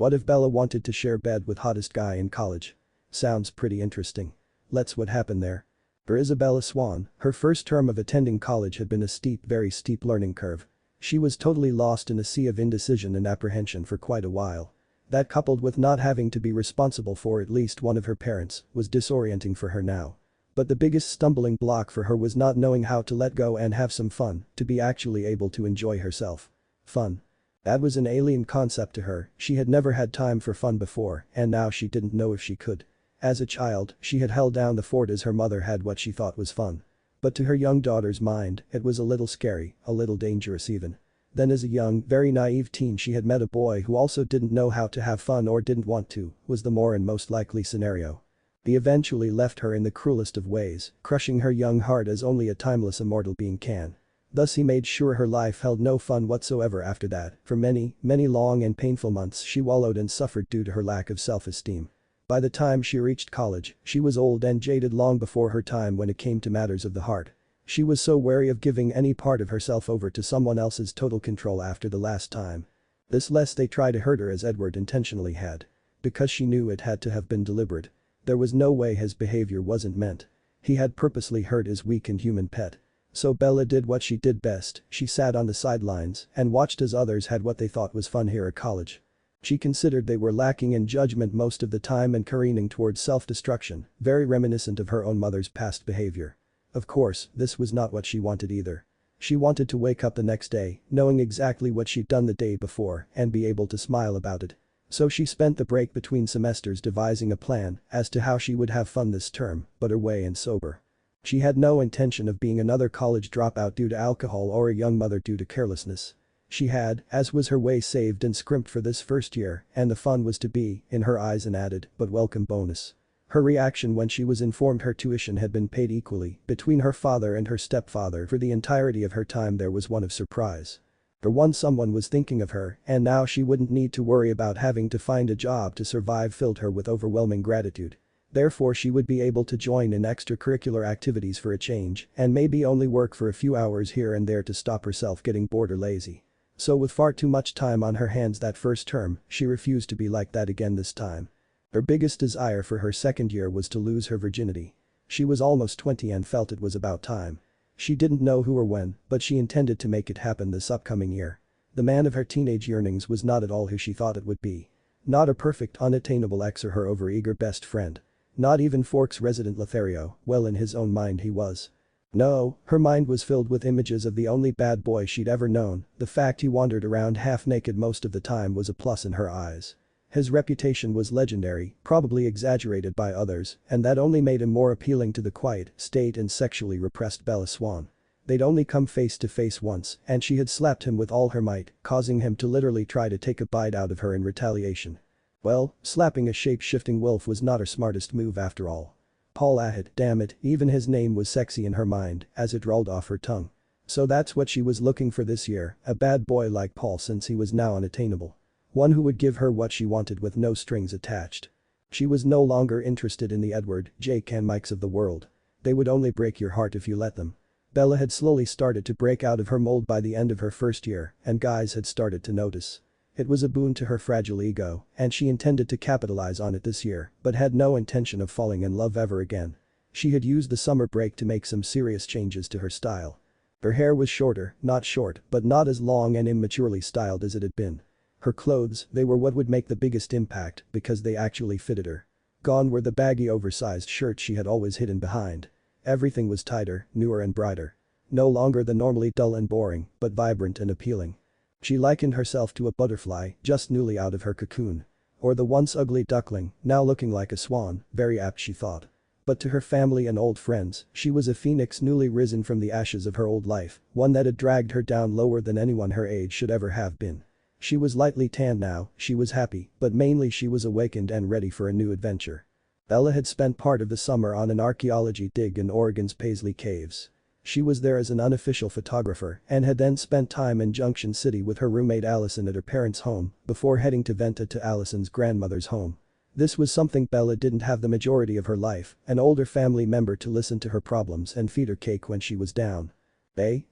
What if Bella wanted to share bed with hottest guy in college? Sounds pretty interesting. Let's what happened there. For Isabella Swan, her first term of attending college had been a steep, very steep learning curve. She was totally lost in a sea of indecision and apprehension for quite a while. That, coupled with not having to be responsible for at least one of her parents, was disorienting for her now. But the biggest stumbling block for her was not knowing how to let go and have some fun, to be actually able to enjoy herself. Fun. That was an alien concept to her. She had never had time for fun before, and now she didn't know if she could. As a child, she had held down the fort as her mother had what she thought was fun. But to her young daughter's mind, it was a little scary, a little dangerous even. Then as a young, very naive teen she had met a boy who also didn't know how to have fun or didn't want to, was the more and most likely scenario. He eventually left her in the cruelest of ways, crushing her young heart as only a timeless immortal being can. Thus he made sure her life held no fun whatsoever after that. For many, many long and painful months she wallowed and suffered due to her lack of self-esteem. By the time she reached college, she was old and jaded long before her time when it came to matters of the heart. She was so wary of giving any part of herself over to someone else's total control after the last time. This lest they try to hurt her as Edward intentionally had. Because she knew it had to have been deliberate. There was no way his behavior wasn't meant. He had purposely hurt his weakened human pet. So Bella did what she did best, she sat on the sidelines and watched as others had what they thought was fun here at college. She considered they were lacking in judgment most of the time and careening towards self-destruction, very reminiscent of her own mother's past behavior. Of course, this was not what she wanted either. She wanted to wake up the next day, knowing exactly what she'd done the day before and be able to smile about it. So she spent the break between semesters devising a plan as to how she would have fun this term, but away and sober. She had no intention of being another college dropout due to alcohol or a young mother due to carelessness. She had, as was her way, saved and scrimped for this first year, and the fun was to be, in her eyes, an added but welcome bonus. Her reaction when she was informed her tuition had been paid equally between her father and her stepfather for the entirety of her time there was one of surprise. For once someone was thinking of her, and now she wouldn't need to worry about having to find a job to survive filled her with overwhelming gratitude. Therefore she would be able to join in extracurricular activities for a change and maybe only work for a few hours here and there to stop herself getting bored or lazy. So with far too much time on her hands that first term, she refused to be like that again this time. Her biggest desire for her second year was to lose her virginity. She was almost 20 and felt it was about time. She didn't know who or when, but she intended to make it happen this upcoming year. The man of her teenage yearnings was not at all who she thought it would be. Not a perfect, unattainable ex or her overeager best friend. Not even Forks resident Lothario, well in his own mind he was. No, her mind was filled with images of the only bad boy she'd ever known. The fact he wandered around half naked most of the time was a plus in her eyes. His reputation was legendary, probably exaggerated by others, and that only made him more appealing to the quiet, staid and sexually repressed Bella Swan. They'd only come face to face once, and she had slapped him with all her might, causing him to literally try to take a bite out of her in retaliation. Well, slapping a shape-shifting wolf was not her smartest move after all. Paul Ahad, damn it, even his name was sexy in her mind as it rolled off her tongue. So that's what she was looking for this year, a bad boy like Paul since he was now unattainable. One who would give her what she wanted with no strings attached. She was no longer interested in the Edward, Jake and Mikes of the world. They would only break your heart if you let them. Bella had slowly started to break out of her mold by the end of her first year, and guys had started to notice. It was a boon to her fragile ego, and she intended to capitalize on it this year, but had no intention of falling in love ever again. She had used the summer break to make some serious changes to her style. Her hair was shorter, not short, but not as long and immaturely styled as it had been. Her clothes, they were what would make the biggest impact because they actually fitted her. Gone were the baggy oversized shirts she had always hidden behind. Everything was tighter, newer and brighter. No longer the normally dull and boring, but vibrant and appealing. She likened herself to a butterfly just newly out of her cocoon. Or the once ugly duckling, now looking like a swan, very apt she thought. But to her family and old friends, she was a phoenix newly risen from the ashes of her old life, one that had dragged her down lower than anyone her age should ever have been. She was lightly tanned now, she was happy, but mainly she was awakened and ready for a new adventure. Bella had spent part of the summer on an archaeology dig in Oregon's Paisley Caves. She was there as an unofficial photographer and had then spent time in Junction City with her roommate Allison at her parents' home before heading to Venta to Allison's grandmother's home. This was something Bella didn't have the majority of her life, an older family member to listen to her problems and feed her cake when she was down.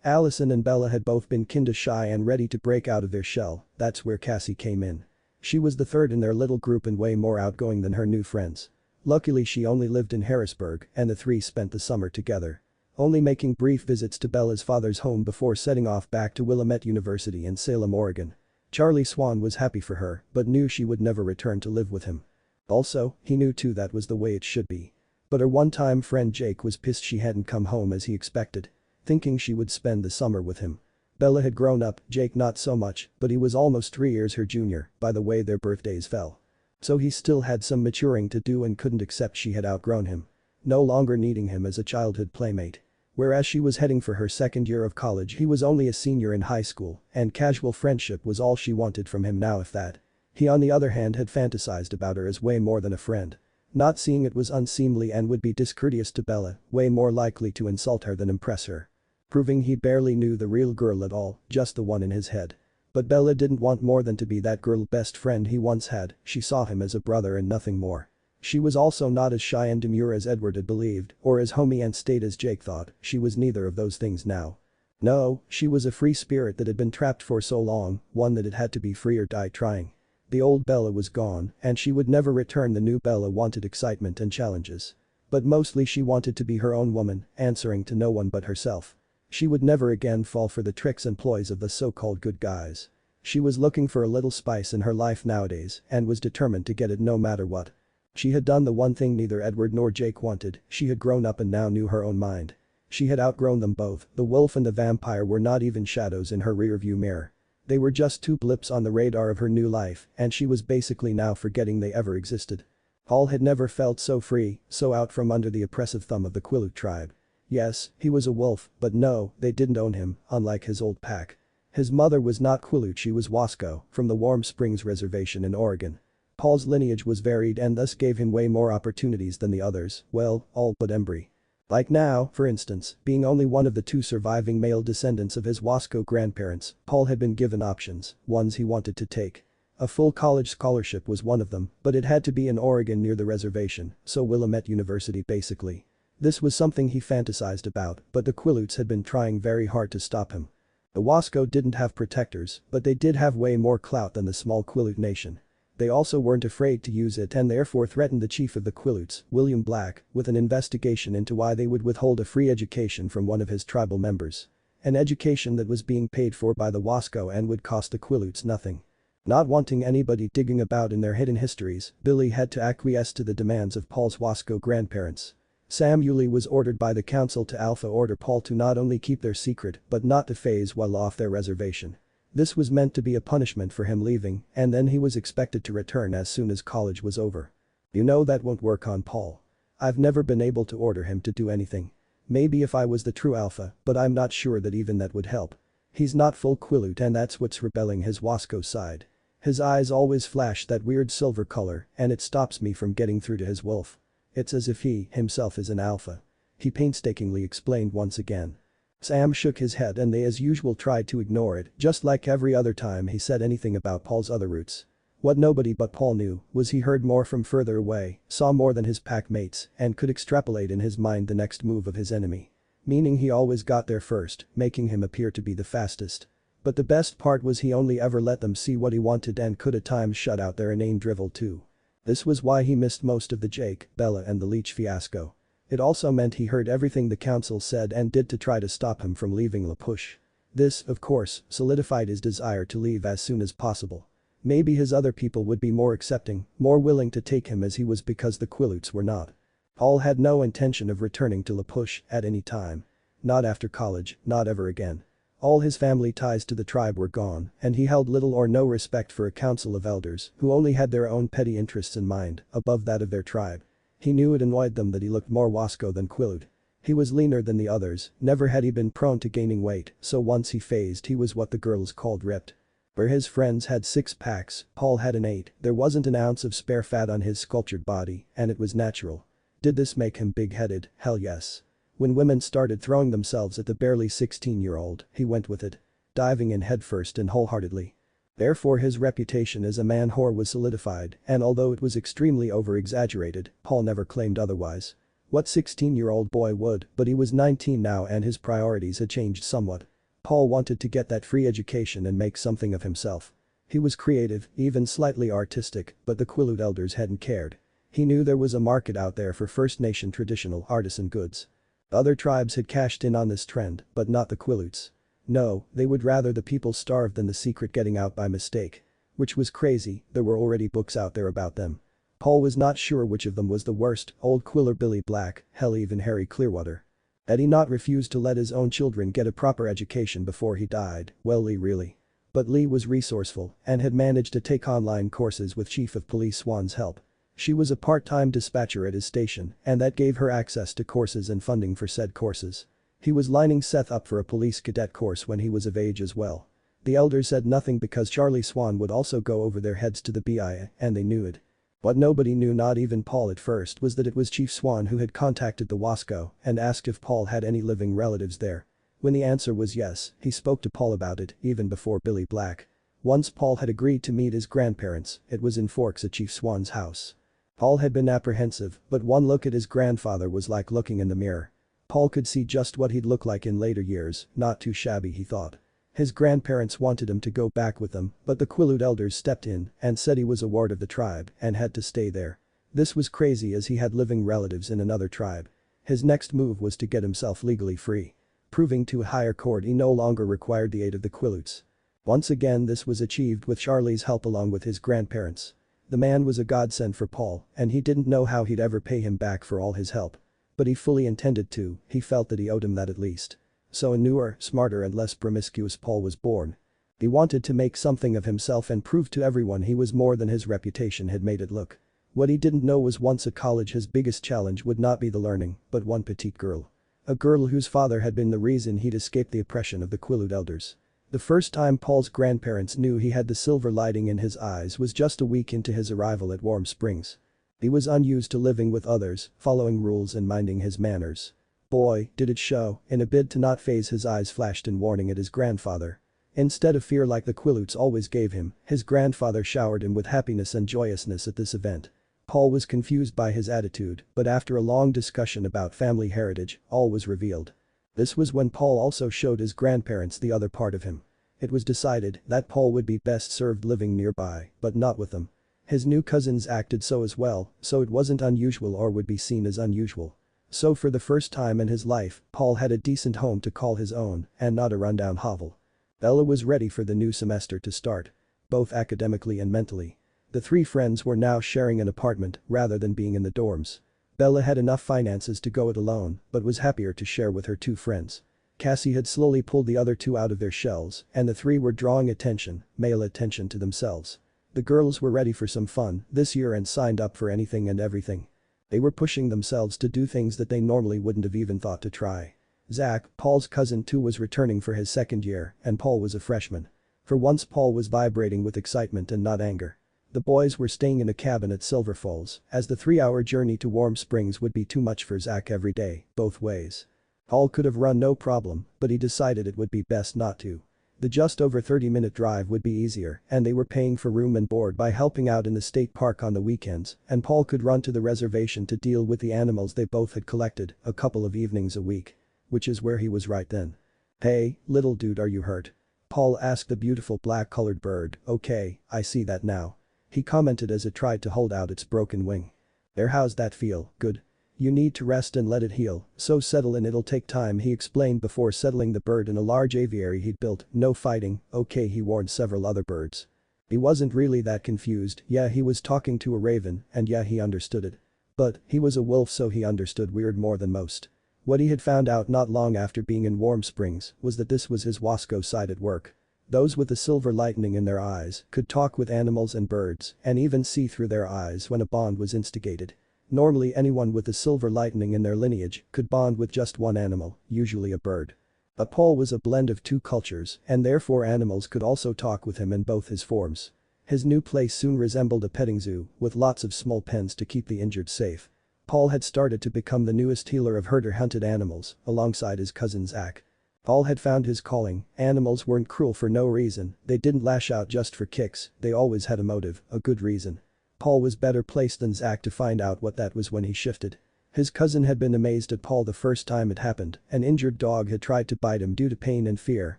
Allison and Bella had both been kinda shy and ready to break out of their shell. That's where Cassie came in. She was the third in their little group and way more outgoing than her new friends. Luckily she only lived in Harrisburg and the three spent the summer together. Only making brief visits to Bella's father's home before setting off back to Willamette University in Salem, Oregon. Charlie Swan was happy for her but knew she would never return to live with him. Also, he knew too that was the way it should be. But her one-time friend Jake was pissed she hadn't come home as he expected, thinking she would spend the summer with him. Bella had grown up, Jake not so much, but he was almost 3 years her junior by the way their birthdays fell. So he still had some maturing to do and couldn't accept she had outgrown him. No longer needing him as a childhood playmate. Whereas she was heading for her second year of college he was only a senior in high school and casual friendship was all she wanted from him now if that. He on the other hand had fantasized about her as way more than a friend. Not seeing it was unseemly and would be discourteous to Bella, way more likely to insult her than impress her. Proving he barely knew the real girl at all, just the one in his head. But Bella didn't want more than to be that girl best friend he once had, she saw him as a brother and nothing more. She was also not as shy and demure as Edward had believed, or as homey and staid as Jake thought, she was neither of those things now. No, she was a free spirit that had been trapped for so long, one that had had to be free or die trying. The old Bella was gone, and she would never return. The new Bella wanted excitement and challenges. But mostly she wanted to be her own woman, answering to no one but herself. She would never again fall for the tricks and ploys of the so-called good guys. She was looking for a little spice in her life nowadays and was determined to get it no matter what. She had done the one thing neither Edward nor Jake wanted, she had grown up and now knew her own mind. She had outgrown them both, the wolf and the vampire were not even shadows in her rearview mirror. They were just two blips on the radar of her new life and she was basically now forgetting they ever existed. Paul had never felt so free, so out from under the oppressive thumb of the Quileute tribe. Yes, he was a wolf, but no, they didn't own him, unlike his old pack. His mother was not Quileute, she was Wasco, from the Warm Springs Reservation in Oregon. Paul's lineage was varied and thus gave him way more opportunities than the others, well, all but Embry. Like now, for instance, being only one of the two surviving male descendants of his Wasco grandparents, Paul had been given options, ones he wanted to take. A full college scholarship was one of them, but it had to be in Oregon near the reservation, so Willamette University basically. This was something he fantasized about, but the Quileutes had been trying very hard to stop him. The Wasco didn't have protectors, but they did have way more clout than the small Quileute nation. They also weren't afraid to use it and therefore threatened the chief of the Quileutes, William Black, with an investigation into why they would withhold a free education from one of his tribal members. An education that was being paid for by the Wasco and would cost the Quileutes nothing. Not wanting anybody digging about in their hidden histories, Billy had to acquiesce to the demands of Paul's Wasco grandparents. Sam Yulee was ordered by the council to Alpha order Paul to not only keep their secret but not to phase while off their reservation. This was meant to be a punishment for him leaving, and then he was expected to return as soon as college was over. You know that won't work on Paul. I've never been able to order him to do anything. Maybe if I was the true Alpha, but I'm not sure that even that would help. He's not full Quileute and that's what's rebelling his Wasco side. His eyes always flash that weird silver color and it stops me from getting through to his wolf. It's as if he, himself is an Alpha. He painstakingly explained once again. Sam shook his head and they as usual tried to ignore it, just like every other time he said anything about Paul's other roots. What nobody but Paul knew was he heard more from further away, saw more than his pack mates, and could extrapolate in his mind the next move of his enemy. Meaning he always got there first, making him appear to be the fastest. But the best part was he only ever let them see what he wanted and could at times shut out their inane drivel too. This was why he missed most of the Jake, Bella and the Leech fiasco. It also meant he heard everything the council said and did to try to stop him from leaving La Push. This, of course, solidified his desire to leave as soon as possible. Maybe his other people would be more accepting, more willing to take him as he was because the Quileutes were not. Paul had no intention of returning to La Push at any time. Not after college, not ever again. All his family ties to the tribe were gone, and he held little or no respect for a council of elders who only had their own petty interests in mind, above that of their tribe. He knew it annoyed them that he looked more Wasco than Quileute. He was leaner than the others, never had he been prone to gaining weight, so once he phased he was what the girls called ripped. Where his friends had 6 packs, Paul had an 8, there wasn't an ounce of spare fat on his sculptured body, and it was natural. Did this make him big-headed? Hell yes. When women started throwing themselves at the barely 16-year-old, he went with it. Diving in headfirst and wholeheartedly. Therefore his reputation as a man-whore was solidified, and although it was extremely over-exaggerated, Paul never claimed otherwise. What 16-year-old boy would, but he was 19 now and his priorities had changed somewhat. Paul wanted to get that free education and make something of himself. He was creative, even slightly artistic, but the Quileute elders hadn't cared. He knew there was a market out there for First Nation traditional artisan goods. Other tribes had cashed in on this trend, but not the Quileutes. No, they would rather the people starve than the secret getting out by mistake. Which was crazy, there were already books out there about them. Paul was not sure which of them was the worst, Old Quill or Billy Black, hell even Harry Clearwater. Had he not refused to let his own children get a proper education before he died? Well, Lee really. But Lee was resourceful and had managed to take online courses with Chief of Police Swan's help. She was a part-time dispatcher at his station, and that gave her access to courses and funding for said courses. He was lining Seth up for a police cadet course when he was of age as well. The elders said nothing because Charlie Swan would also go over their heads to the BIA, and they knew it. What nobody knew, not even Paul at first, was that it was Chief Swan who had contacted the Wasco and asked if Paul had any living relatives there. When the answer was yes, he spoke to Paul about it, even before Billy Black. Once Paul had agreed to meet his grandparents, it was in Forks at Chief Swan's house. Paul had been apprehensive, but one look at his grandfather was like looking in the mirror. Paul could see just what he'd look like in later years, not too shabby, he thought. His grandparents wanted him to go back with them, but the Quileute elders stepped in and said he was a ward of the tribe and had to stay there. This was crazy as he had living relatives in another tribe. His next move was to get himself legally free. Proving to a higher court he no longer required the aid of the Quileutes. Once again this was achieved with Charlie's help along with his grandparents. The man was a godsend for Paul, and he didn't know how he'd ever pay him back for all his help. But he fully intended to, he felt that he owed him that at least. So a newer, smarter and less promiscuous Paul was born. He wanted to make something of himself and prove to everyone he was more than his reputation had made it look. What he didn't know was once at college his biggest challenge would not be the learning, but one petite girl. A girl whose father had been the reason he'd escaped the oppression of the Quileute elders. The first time Paul's grandparents knew he had the silver lighting in his eyes was just a week into his arrival at Warm Springs. He was unused to living with others, following rules and minding his manners. Boy, did it show. In a bid to not phase, his eyes flashed in warning at his grandfather. Instead of fear like the Quileutes always gave him, his grandfather showered him with happiness and joyousness at this event. Paul was confused by his attitude, but after a long discussion about family heritage, all was revealed. This was when Paul also showed his grandparents the other part of him. It was decided that Paul would be best served living nearby, but not with them. His new cousins acted so as well, so it wasn't unusual or would be seen as unusual. So for the first time in his life, Paul had a decent home to call his own and not a rundown hovel. Bella was ready for the new semester to start. Both academically and mentally. The three friends were now sharing an apartment rather than being in the dorms. Bella had enough finances to go it alone, but was happier to share with her two friends. Cassie had slowly pulled the other two out of their shells, and the three were drawing attention, male attention, to themselves. The girls were ready for some fun this year and signed up for anything and everything. They were pushing themselves to do things that they normally wouldn't have even thought to try. Zach, Paul's cousin too, was returning for his second year, and Paul was a freshman. For once Paul was vibrating with excitement and not anger. The boys were staying in a cabin at Silver Falls, as the 3-hour journey to Warm Springs would be too much for Zach every day, both ways. Paul could have run no problem, but he decided it would be best not to. The just over 30-minute drive would be easier, and they were paying for room and board by helping out in the state park on the weekends, and Paul could run to the reservation to deal with the animals they both had collected a couple of evenings a week. Which is where he was right then. "Hey, little dude, are you hurt?" Paul asked the beautiful black-colored bird. "Okay, I see that now," he commented as it tried to hold out its broken wing. "There, how's that feel? Good? You need to rest and let it heal, so settle in, it'll take time," he explained before settling the bird in a large aviary he'd built. "No fighting, okay," he warned several other birds. He wasn't really that confused. Yeah, he was talking to a raven, and yeah, he understood it. But he was a wolf, so he understood weird more than most. What he had found out not long after being in Warm Springs was that this was his Wasco side at work. Those with the silver lightning in their eyes could talk with animals and birds and even see through their eyes when a bond was instigated. Normally anyone with the silver lightning in their lineage could bond with just one animal, usually a bird. But Paul was a blend of two cultures, and therefore animals could also talk with him in both his forms. His new place soon resembled a petting zoo with lots of small pens to keep the injured safe. Paul had started to become the newest healer of herder-hunted animals, alongside his cousin Zach. Paul had found his calling. Animals weren't cruel for no reason, they didn't lash out just for kicks, they always had a motive, a good reason. Paul was better placed than Zach to find out what that was when he shifted. His cousin had been amazed at Paul the first time it happened. An injured dog had tried to bite him due to pain and fear,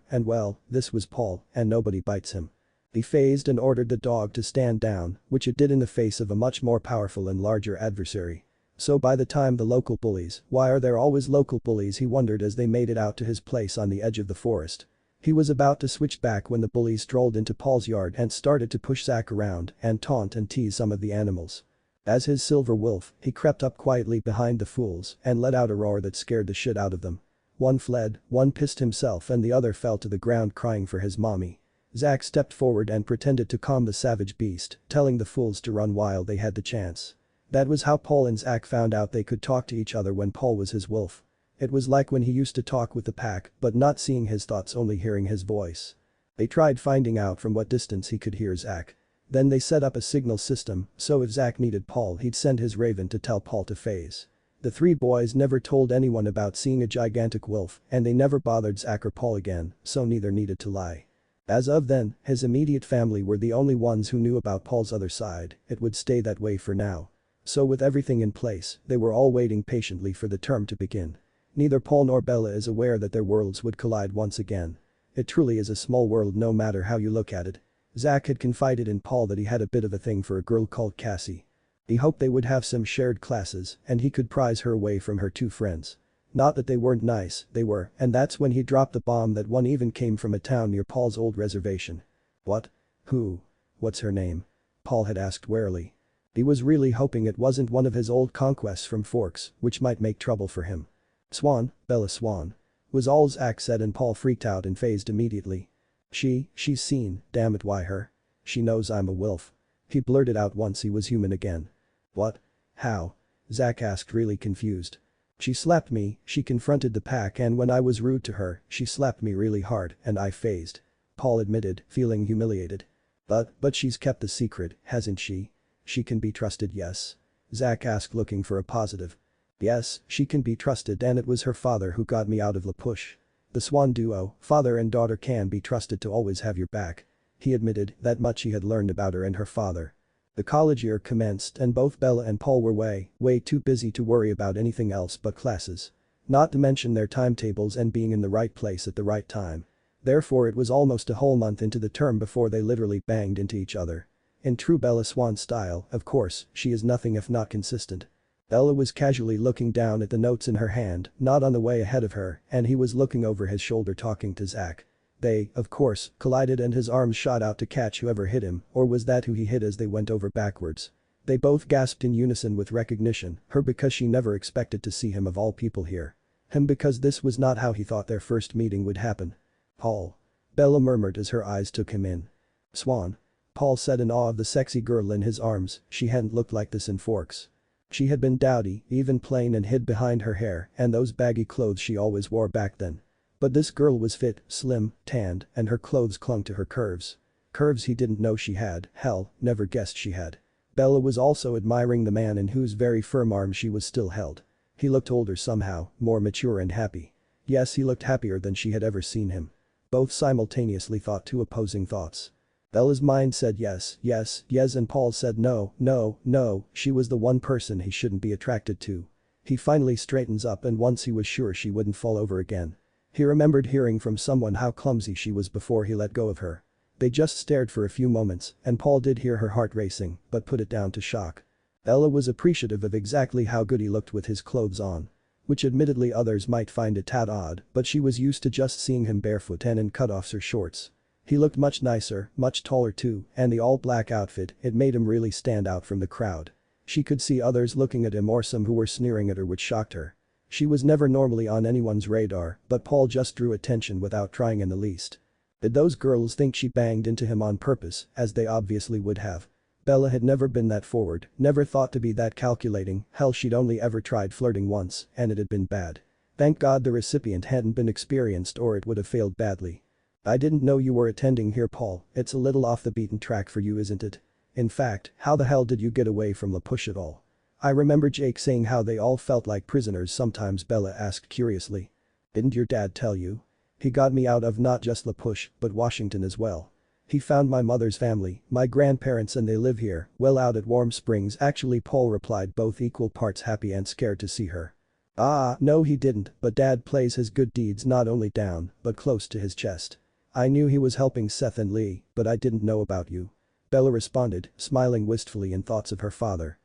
and well, this was Paul, and nobody bites him. He phased and ordered the dog to stand down, which it did in the face of a much more powerful and larger adversary. So by the time the local bullies, why are there always local bullies, he wondered as they made it out to his place on the edge of the forest. He was about to switch back when the bullies strolled into Paul's yard and started to push Zack around and taunt and tease some of the animals. As his silver wolf, he crept up quietly behind the fools and let out a roar that scared the shit out of them. One fled, one pissed himself and the other fell to the ground crying for his mommy. Zack stepped forward and pretended to calm the savage beast, telling the fools to run while they had the chance. That was how Paul and Zack found out they could talk to each other when Paul was his wolf. It was like when he used to talk with the pack but not seeing his thoughts, only hearing his voice. They tried finding out from what distance he could hear Zack. Then they set up a signal system, so if Zack needed Paul he'd send his raven to tell Paul to phase. The three boys never told anyone about seeing a gigantic wolf and they never bothered Zack or Paul again, so neither needed to lie. As of then, his immediate family were the only ones who knew about Paul's other side. It would stay that way for now. So with everything in place, they were all waiting patiently for the term to begin. Neither Paul nor Bella is aware that their worlds would collide once again. It truly is a small world no matter how you look at it. Zack had confided in Paul that he had a bit of a thing for a girl called Cassie. He hoped they would have some shared classes and he could prize her away from her two friends. Not that they weren't nice, they were, and that's when he dropped the bomb that one even came from a town near Paul's old reservation. What? Who? What's her name? Paul had asked warily. He was really hoping it wasn't one of his old conquests from Forks, which might make trouble for him. Swan, Bella Swan. Was all Zack said and Paul freaked out and phased immediately. She's seen, damn it, why her? She knows I'm a wolf. He blurted out once he was human again. What? How? Zack asked, really confused. She slapped me, she confronted the pack, and when I was rude to her, she slapped me really hard and I phased. Paul admitted, feeling humiliated. But she's kept the secret, hasn't she? She can be trusted, yes? Zack asked, looking for a positive. Yes, she can be trusted and it was her father who got me out of La Push. The Swan duo, father and daughter, can be trusted to always have your back. He admitted that much he had learned about her and her father. The college year commenced and both Bella and Paul were way too busy to worry about anything else but classes. Not to mention their timetables and being in the right place at the right time. Therefore it was almost a whole month into the term before they literally banged into each other. In true Bella Swan style, of course, she is nothing if not consistent. Bella was casually looking down at the notes in her hand, not on the way ahead of her, and he was looking over his shoulder talking to Zack. They, of course, collided and his arms shot out to catch whoever hit him, or was that who he hit as they went over backwards. They both gasped in unison with recognition, her because she never expected to see him of all people here. Him because this was not how he thought their first meeting would happen. Paul. Bella murmured as her eyes took him in. Swan. Paul said in awe of the sexy girl in his arms, she hadn't looked like this in Forks. She had been dowdy, even plain and hid behind her hair and those baggy clothes she always wore back then. But this girl was fit, slim, tanned, and her clothes clung to her curves. Curves he didn't know she had, hell, never guessed she had. Bella was also admiring the man in whose very firm arms she was still held. He looked older somehow, more mature and happy. Yes, he looked happier than she had ever seen him. Both simultaneously thought two opposing thoughts. Bella's mind said yes, yes, yes, and Paul said no, no, no, she was the one person he shouldn't be attracted to. He finally straightens up and once he was sure she wouldn't fall over again. He remembered hearing from someone how clumsy she was before he let go of her. They just stared for a few moments and Paul did hear her heart racing but put it down to shock. Bella was appreciative of exactly how good he looked with his clothes on. Which admittedly others might find a tad odd, but she was used to just seeing him barefoot and in cutoffs or shorts. He looked much nicer, much taller too, and the all-black outfit, it made him really stand out from the crowd. She could see others looking at him or some who were sneering at her, which shocked her. She was never normally on anyone's radar, but Paul just drew attention without trying in the least. Did those girls think she banged into him on purpose, as they obviously would have? Bella had never been that forward, never thought to be that calculating, hell she'd only ever tried flirting once, and it had been bad. Thank God the recipient hadn't been experienced or it would have failed badly. I didn't know you were attending here, Paul, it's a little off the beaten track for you, isn't it? In fact, how the hell did you get away from La Push at all? I remember Jake saying how they all felt like prisoners sometimes, Bella asked curiously. Didn't your dad tell you? He got me out of not just La Push, but Washington as well. He found my mother's family, my grandparents, and they live here, well out at Warm Springs actually, Paul replied, both equal parts happy and scared to see her. Ah, no he didn't, but Dad plays his good deeds not only down, but close to his chest. I knew he was helping Seth and Lee, but I didn't know about you. Bella responded, smiling wistfully in thoughts of her father.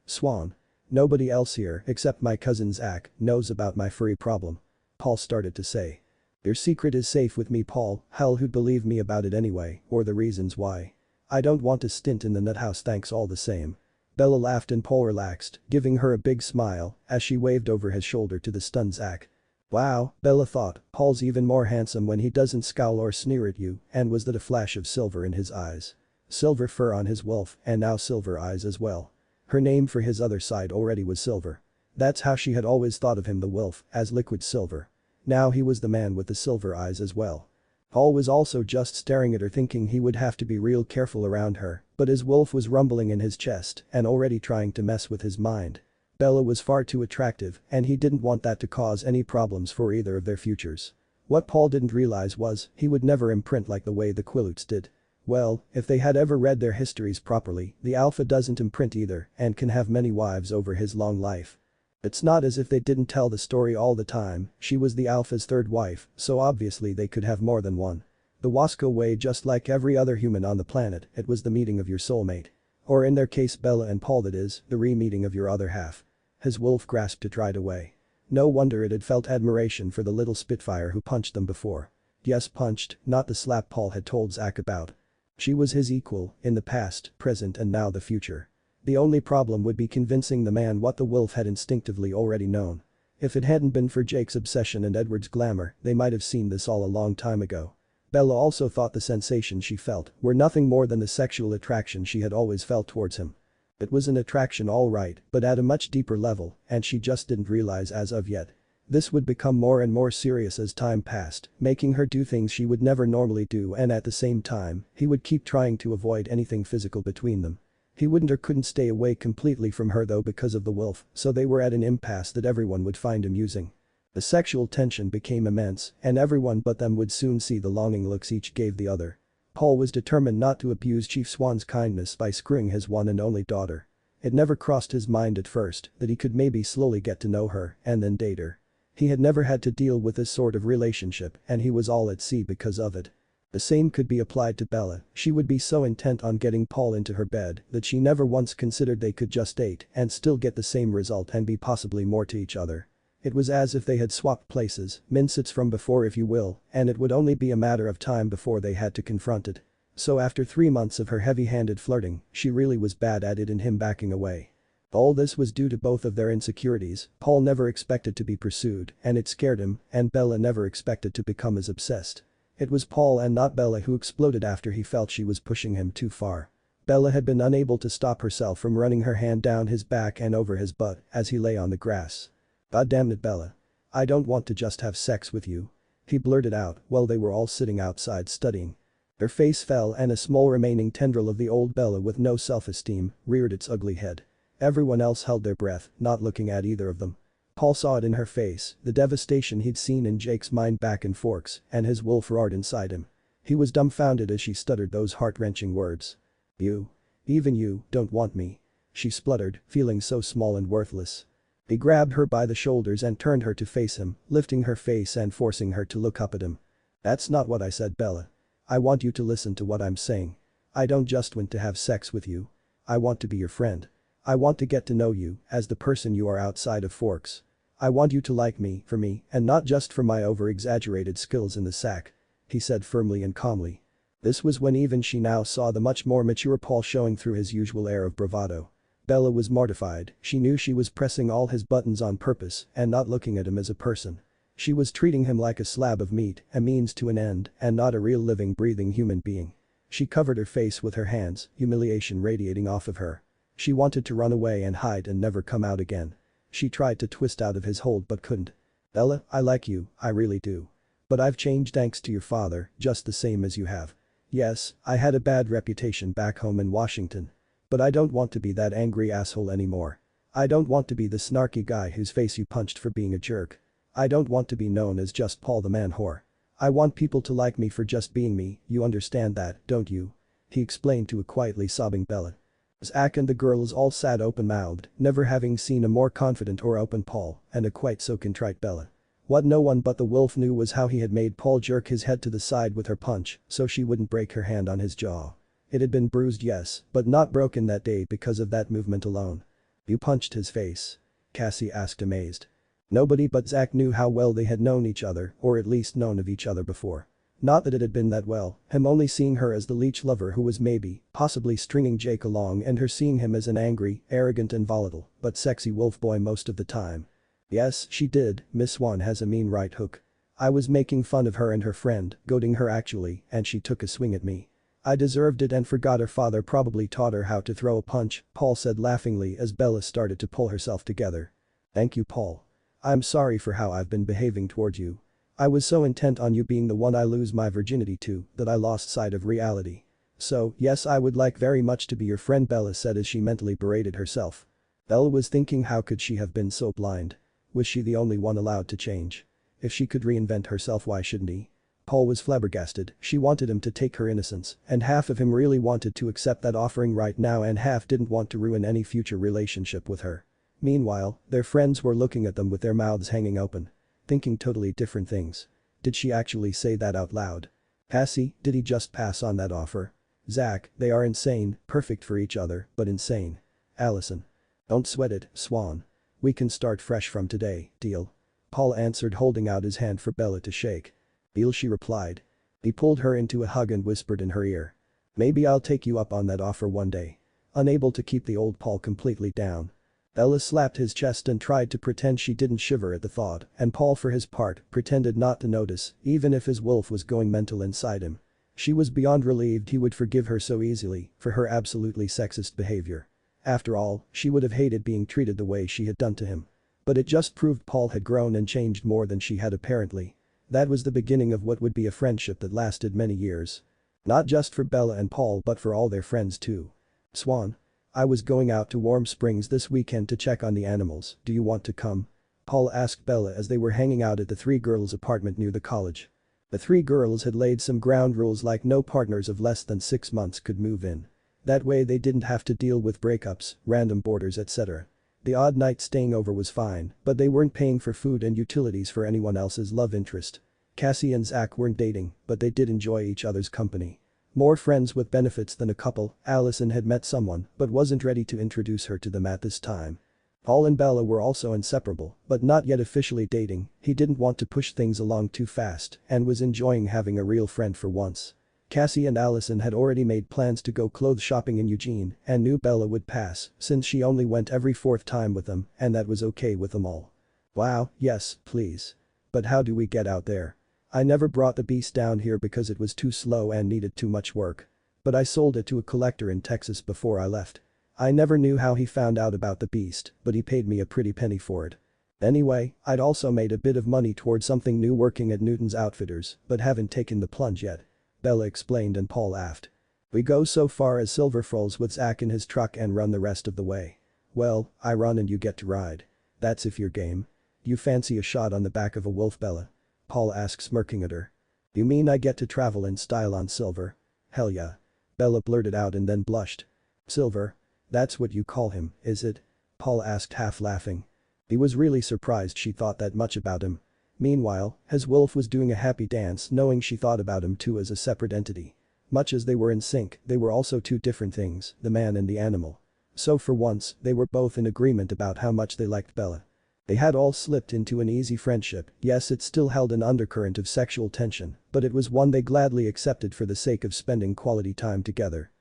Swan. Nobody else here, except my cousin Zach, knows about my furry problem. Paul started to say. Your secret is safe with me, Paul. Hell, who'd believe me about it anyway, or the reasons why. I don't want to stint in the nut house, thanks all the same. Bella laughed and Paul relaxed, giving her a big smile as she waved over his shoulder to the stunned Zach. Wow, Bella thought, Paul's even more handsome when he doesn't scowl or sneer at you, and was that a flash of silver in his eyes. Silver fur on his wolf, and now silver eyes as well. Her name for his other side already was Silver. That's how she had always thought of him, the wolf, as liquid silver. Now he was the man with the silver eyes as well. Paul was also just staring at her, thinking he would have to be real careful around her, but his wolf was rumbling in his chest and already trying to mess with his mind. Bella was far too attractive and he didn't want that to cause any problems for either of their futures. What Paul didn't realize was he would never imprint like the way the Quilutes did. Well, if they had ever read their histories properly, the alpha doesn't imprint either and can have many wives over his long life. It's not as if they didn't tell the story all the time, she was the alpha's third wife, so obviously they could have more than one. The Wasco way, just like every other human on the planet, it was the meeting of your soulmate. Or in their case Bella and Paul, that is, the re-meeting of your other half. His wolf grasped it right away. No wonder it had felt admiration for the little spitfire who punched them before. Yes, punched, not the slap Paul had told Zach about. She was his equal, in the past, present and now the future. The only problem would be convincing the man what the wolf had instinctively already known. If it hadn't been for Jake's obsession and Edward's glamour, they might have seen this all a long time ago. Bella also thought the sensations she felt were nothing more than the sexual attraction she had always felt towards him. It was an attraction all right, but at a much deeper level, and she just didn't realize as of yet. This would become more and more serious as time passed, making her do things she would never normally do, and at the same time, he would keep trying to avoid anything physical between them. He wouldn't or couldn't stay away completely from her though because of the wolf, so they were at an impasse that everyone would find amusing. The sexual tension became immense, and everyone but them would soon see the longing looks each gave the other. Paul was determined not to abuse Chief Swan's kindness by screwing his one and only daughter. It never crossed his mind at first that he could maybe slowly get to know her and then date her. He had never had to deal with this sort of relationship and he was all at sea because of it. The same could be applied to Bella, she would be so intent on getting Paul into her bed that she never once considered they could just date and still get the same result and be possibly more to each other. It was as if they had swapped places, minutes from before if you will, and it would only be a matter of time before they had to confront it. So after 3 months of her heavy-handed flirting, she really was bad at it and him backing away. All this was due to both of their insecurities. Paul never expected to be pursued and it scared him, and Bella never expected to become as obsessed. It was Paul and not Bella who exploded after he felt she was pushing him too far. Bella had been unable to stop herself from running her hand down his back and over his butt as he lay on the grass. God damn it, Bella. I don't want to just have sex with you. He blurted out while they were all sitting outside studying. Her face fell and a small remaining tendril of the old Bella with no self-esteem reared its ugly head. Everyone else held their breath, not looking at either of them. Paul saw it in her face, the devastation he'd seen in Jake's mind back in Forks, and his wolf roared inside him. He was dumbfounded as she stuttered those heart-wrenching words. Even you, don't want me. She spluttered, feeling so small and worthless. He grabbed her by the shoulders and turned her to face him, lifting her face and forcing her to look up at him. That's not what I said, Bella. I want you to listen to what I'm saying. I don't just want to have sex with you. I want to be your friend. I want to get to know you as the person you are outside of Forks. I want you to like me for me and not just for my over-exaggerated skills in the sack, he said firmly and calmly. This was when even she now saw the much more mature Paul showing through his usual air of bravado. Bella was mortified, she knew she was pressing all his buttons on purpose and not looking at him as a person. She was treating him like a slab of meat, a means to an end, and not a real living breathing human being. She covered her face with her hands, humiliation radiating off of her. She wanted to run away and hide and never come out again. She tried to twist out of his hold but couldn't. Bella, I like you, I really do. But I've changed thanks to your father, just the same as you have. Yes, I had a bad reputation back home in Washington. But I don't want to be that angry asshole anymore. I don't want to be the snarky guy whose face you punched for being a jerk. I don't want to be known as just Paul the man whore. I want people to like me for just being me, you understand that, don't you? He explained to a quietly sobbing Bella. Zach and the girls all sat open-mouthed, never having seen a more confident or open Paul and a quite so contrite Bella. What no one but the wolf knew was how he had made Paul jerk his head to the side with her punch so she wouldn't break her hand on his jaw. It had been bruised, yes, but not broken that day because of that movement alone. "You punched his face?" Cassie asked, amazed. Nobody but Zach knew how well they had known each other, or at least known of each other before. Not that it had been that well, him only seeing her as the leech lover who was maybe, possibly stringing Jake along, and her seeing him as an angry, arrogant and volatile, but sexy wolf boy most of the time. "Yes, she did, Miss Swan has a mean right hook. I was making fun of her and her friend, goading her actually, and she took a swing at me. I deserved it and forgot her father probably taught her how to throw a punch," Paul said laughingly as Bella started to pull herself together. "Thank you, Paul. I'm sorry for how I've been behaving toward you. I was so intent on you being the one I lose my virginity to that I lost sight of reality. So, yes, I would like very much to be your friend," Bella said as she mentally berated herself. Bella was thinking, how could she have been so blind? Was she the only one allowed to change? If she could reinvent herself, why shouldn't he? Paul was flabbergasted. She wanted him to take her innocence, and half of him really wanted to accept that offering right now and half didn't want to ruin any future relationship with her. Meanwhile, their friends were looking at them with their mouths hanging open. Thinking totally different things. Did she actually say that out loud? Cassie, did he just pass on that offer? Zach, they are insane, perfect for each other, but insane. Allison. Don't sweat it, Swan. We can start fresh from today, deal? Paul answered, holding out his hand for Bella to shake. Deal, she replied. He pulled her into a hug and whispered in her ear. Maybe I'll take you up on that offer one day. Unable to keep the old Paul completely down. Bella slapped his chest and tried to pretend she didn't shiver at the thought, and Paul for his part pretended not to notice, even if his wolf was going mental inside him. She was beyond relieved he would forgive her so easily for her absolutely sexist behavior. After all, she would have hated being treated the way she had done to him. But it just proved Paul had grown and changed more than she had apparently. That was the beginning of what would be a friendship that lasted many years. Not just for Bella and Paul but for all their friends too. Swan. I was going out to Warm Springs this weekend to check on the animals, do you want to come? Paul asked Bella as they were hanging out at the three girls' apartment near the college. The three girls had laid some ground rules like no partners of less than 6 months could move in. That way they didn't have to deal with breakups, random boarders, etc. The odd night staying over was fine, but they weren't paying for food and utilities for anyone else's love interest. Cassie and Zach weren't dating, but they did enjoy each other's company. More friends with benefits than a couple, Allison had met someone but wasn't ready to introduce her to them at this time. Paul and Bella were also inseparable, but not yet officially dating. He didn't want to push things along too fast and was enjoying having a real friend for once. Cassie and Allison had already made plans to go clothes shopping in Eugene and knew Bella would pass since she only went every fourth time with them and that was okay with them all. Wow, yes, please. But how do we get out there? I never brought the beast down here because it was too slow and needed too much work. But I sold it to a collector in Texas before I left. I never knew how he found out about the beast, but he paid me a pretty penny for it. Anyway, I'd also made a bit of money towards something new working at Newton's Outfitters, but haven't taken the plunge yet. Bella explained and Paul laughed. We go so far as Silver Falls with Zach in his truck and run the rest of the way. Well, I run and you get to ride. That's if you're game. You fancy a shot on the back of a wolf, Bella? Paul asked, smirking at her. You mean I get to travel in style on Silver? Hell yeah. Bella blurted out and then blushed. Silver? That's what you call him, is it? Paul asked, half laughing. He was really surprised she thought that much about him. Meanwhile, his wolf was doing a happy dance knowing she thought about him too as a separate entity. Much as they were in sync, they were also two different things, the man and the animal. So for once, they were both in agreement about how much they liked Bella. They had all slipped into an easy friendship. Yes, it still held an undercurrent of sexual tension, but it was one they gladly accepted for the sake of spending quality time together.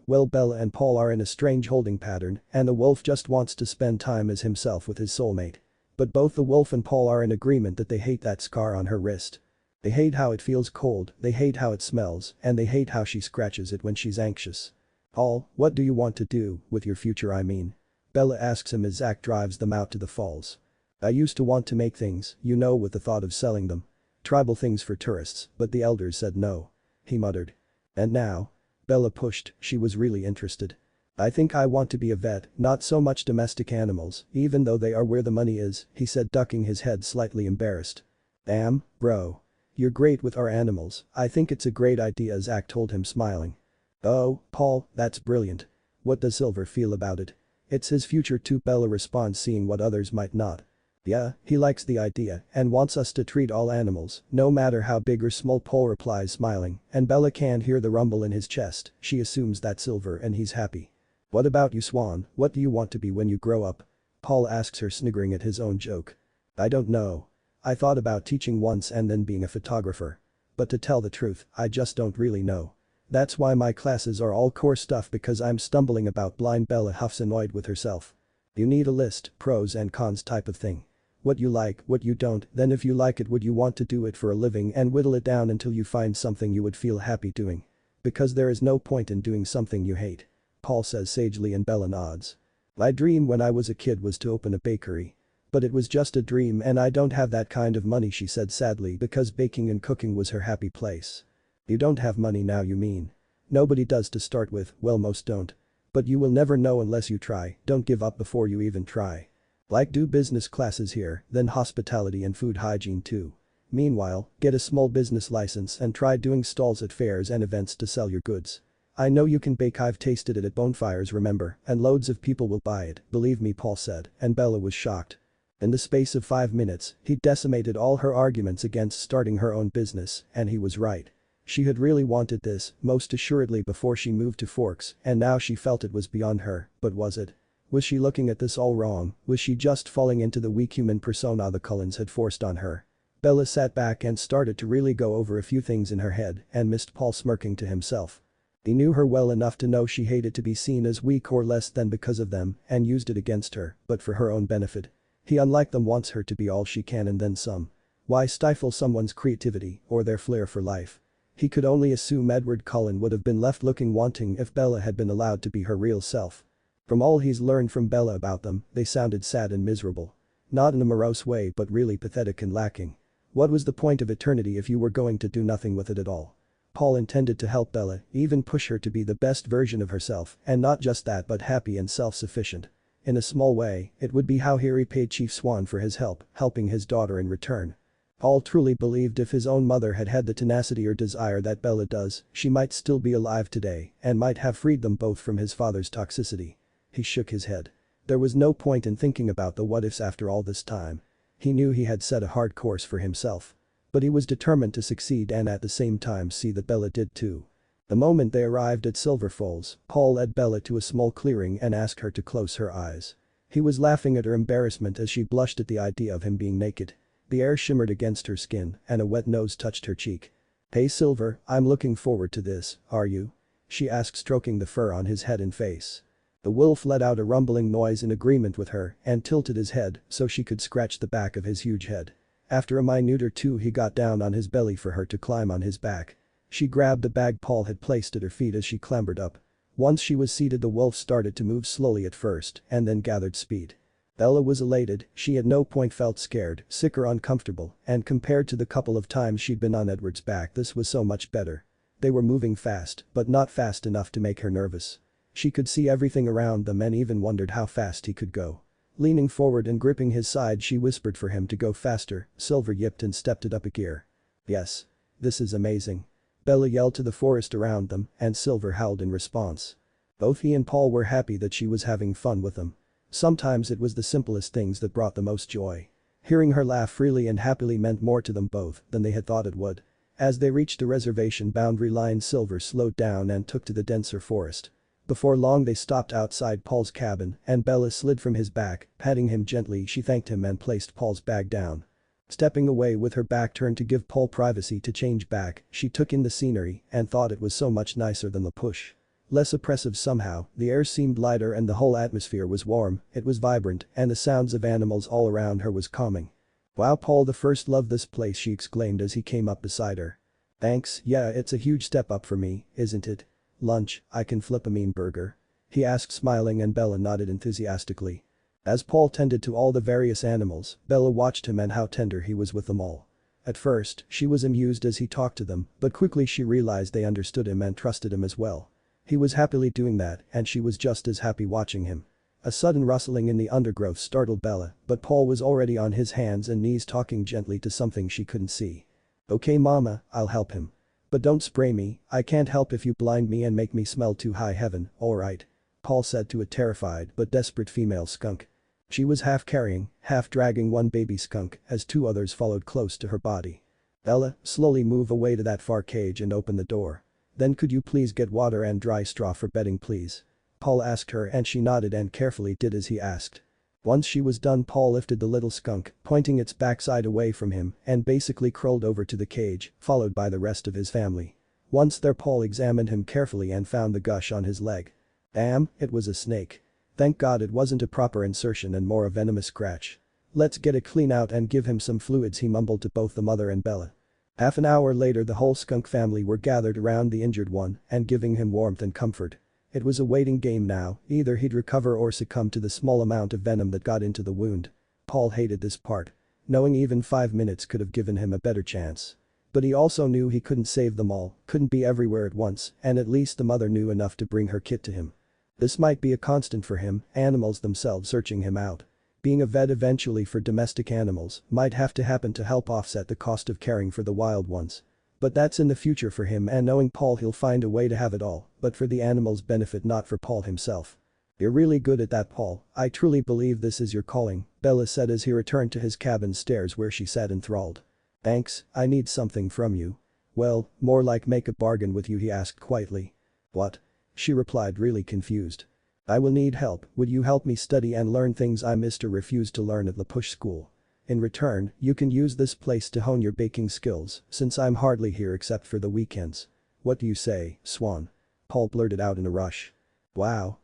Well, Bella and Paul are in a strange holding pattern and the wolf just wants to spend time as himself with his soulmate. But both the wolf and Paul are in agreement that they hate that scar on her wrist. They hate how it feels cold, they hate how it smells, and they hate how she scratches it when she's anxious. Paul, what do you want to do with your future, I mean? Bella asks him as Zach drives them out to the falls. I used to want to make things, you know, with the thought of selling them. Tribal things for tourists, but the elders said no. He muttered. And now? Bella pushed, she was really interested. I think I want to be a vet, not so much domestic animals, even though they are where the money is, he said, ducking his head, slightly embarrassed. Damn, bro. You're great with our animals, I think it's a great idea, Zach told him, smiling. Oh, Paul, that's brilliant. What does Silver feel about it? It's his future too, Bella responds, seeing what others might not. Yeah, he likes the idea and wants us to treat all animals, no matter how big or small. Paul replies smiling, and Bella can't hear the rumble in his chest. She assumes that's Silver and he's happy. What about you, Swan? What do you want to be when you grow up? Paul asks her, sniggering at his own joke. I don't know. I thought about teaching once and then being a photographer. But to tell the truth, I just don't really know. That's why my classes are all core stuff because I'm stumbling about blind. Bella huffs, annoyed with herself. You need a list, pros and cons type of thing. What you like, what you don't, then if you like it would you want to do it for a living and whittle it down until you find something you would feel happy doing. Because there is no point in doing something you hate. Paul says sagely, and Bella nods. My dream when I was a kid was to open a bakery. But it was just a dream and I don't have that kind of money, she said sadly, because baking and cooking was her happy place. You don't have money now, you mean? Nobody does to start with, well, most don't. But you will never know unless you try. Don't give up before you even try. Like, do business classes here, then hospitality and food hygiene too. Meanwhile, get a small business license and try doing stalls at fairs and events to sell your goods. I know you can bake, I've tasted it at bonfires, remember, and loads of people will buy it, believe me, Paul said, and Bella was shocked. In the space of 5 minutes, he decimated all her arguments against starting her own business, and he was right. She had really wanted this, most assuredly, before she moved to Forks, and now she felt it was beyond her, but was it? Was she looking at this all wrong? Was she just falling into the weak human persona the Cullens had forced on her? Bella sat back and started to really go over a few things in her head and missed Paul smirking to himself. He knew her well enough to know she hated to be seen as weak or less than because of them and used it against her, but for her own benefit. He, unlike them, wants her to be all she can and then some. Why stifle someone's creativity or their flair for life? He could only assume Edward Cullen would have been left looking wanting if Bella had been allowed to be her real self. From all he's learned from Bella about them, they sounded sad and miserable. Not in a morose way, but really pathetic and lacking. What was the point of eternity if you were going to do nothing with it at all? Paul intended to help Bella, even push her to be the best version of herself, and not just that but happy and self-sufficient. In a small way, it would be how he repaid Chief Swan for his help, helping his daughter in return. Paul truly believed if his own mother had had the tenacity or desire that Bella does, she might still be alive today and might have freed them both from his father's toxicity. He shook his head. There was no point in thinking about the what-ifs after all this time. He knew he had set a hard course for himself. But he was determined to succeed and at the same time see that Bella did too. The moment they arrived at Silver Falls, Paul led Bella to a small clearing and asked her to close her eyes. He was laughing at her embarrassment as she blushed at the idea of him being naked. The air shimmered against her skin and a wet nose touched her cheek. Hey Silver, I'm looking forward to this, are you? She asked, stroking the fur on his head and face. The wolf let out a rumbling noise in agreement with her and tilted his head so she could scratch the back of his huge head. After a minute or two he got down on his belly for her to climb on his back. She grabbed the bag Paul had placed at her feet as she clambered up. Once she was seated, the wolf started to move slowly at first and then gathered speed. Bella was elated, she at no point felt scared, sick or uncomfortable, and compared to the couple of times she'd been on Edward's back, this was so much better. They were moving fast, but not fast enough to make her nervous. She could see everything around them and even wondered how fast he could go. Leaning forward and gripping his side, she whispered for him to go faster. Silver yipped and stepped it up a gear. Yes. This is amazing. Bella yelled to the forest around them and Silver howled in response. Both he and Paul were happy that she was having fun with them. Sometimes it was the simplest things that brought the most joy. Hearing her laugh freely and happily meant more to them both than they had thought it would. As they reached the reservation boundary line, Silver slowed down and took to the denser forest. Before long they stopped outside Paul's cabin and Bella slid from his back, patting him gently. She thanked him and placed Paul's bag down. Stepping away with her back turned to give Paul privacy to change back, she took in the scenery and thought it was so much nicer than the push. Less oppressive somehow, the air seemed lighter and the whole atmosphere was warm, it was vibrant, and the sounds of animals all around her was calming. Wow, Paul the first loved this place, she exclaimed as he came up beside her. Thanks, yeah, it's a huge step up for me, isn't it? Lunch, I can flip a mean burger? He asked, smiling, and Bella nodded enthusiastically. As Paul tended to all the various animals, Bella watched him and how tender he was with them all. At first, she was amused as he talked to them, but quickly she realized they understood him and trusted him as well. He was happily doing that and she was just as happy watching him. A sudden rustling in the undergrowth startled Bella, but Paul was already on his hands and knees talking gently to something she couldn't see. Okay mama, I'll help him. But don't spray me, I can't help if you blind me and make me smell too high heaven, alright? Paul said to a terrified but desperate female skunk. She was half carrying, half dragging one baby skunk as two others followed close to her body. Bella, slowly move away to that far cage and open the door. Then could you please get water and dry straw for bedding please? Paul asked her and she nodded and carefully did as he asked. Once she was done, Paul lifted the little skunk, pointing its backside away from him and basically crawled over to the cage, followed by the rest of his family. Once there, Paul examined him carefully and found the gush on his leg. Damn, it was a snake. Thank God it wasn't a proper insertion and more a venomous scratch. Let's get it clean out and give him some fluids, he mumbled to both the mother and Bella. Half an hour later, the whole skunk family were gathered around the injured one and giving him warmth and comfort. It was a waiting game now, either he'd recover or succumb to the small amount of venom that got into the wound. Paul hated this part. Knowing even 5 minutes could have given him a better chance. But he also knew he couldn't save them all, couldn't be everywhere at once, and at least the mother knew enough to bring her kit to him. This might be a constant for him, animals themselves searching him out. Being a vet eventually for domestic animals might have to happen to help offset the cost of caring for the wild ones. But that's in the future for him, and knowing Paul, he'll find a way to have it all, but for the animals' benefit, not for Paul himself. You're really good at that, Paul. I truly believe this is your calling, Bella said as he returned to his cabin stairs where she sat enthralled. Thanks, I need something from you. Well, more like make a bargain with you, he asked quietly. What? She replied, really confused. I will need help. Would you help me study and learn things I missed or refused to learn at the push school? In return, you can use this place to hone your baking skills, since I'm hardly here except for the weekends. What do you say, Swan? Paul blurted out in a rush. Wow.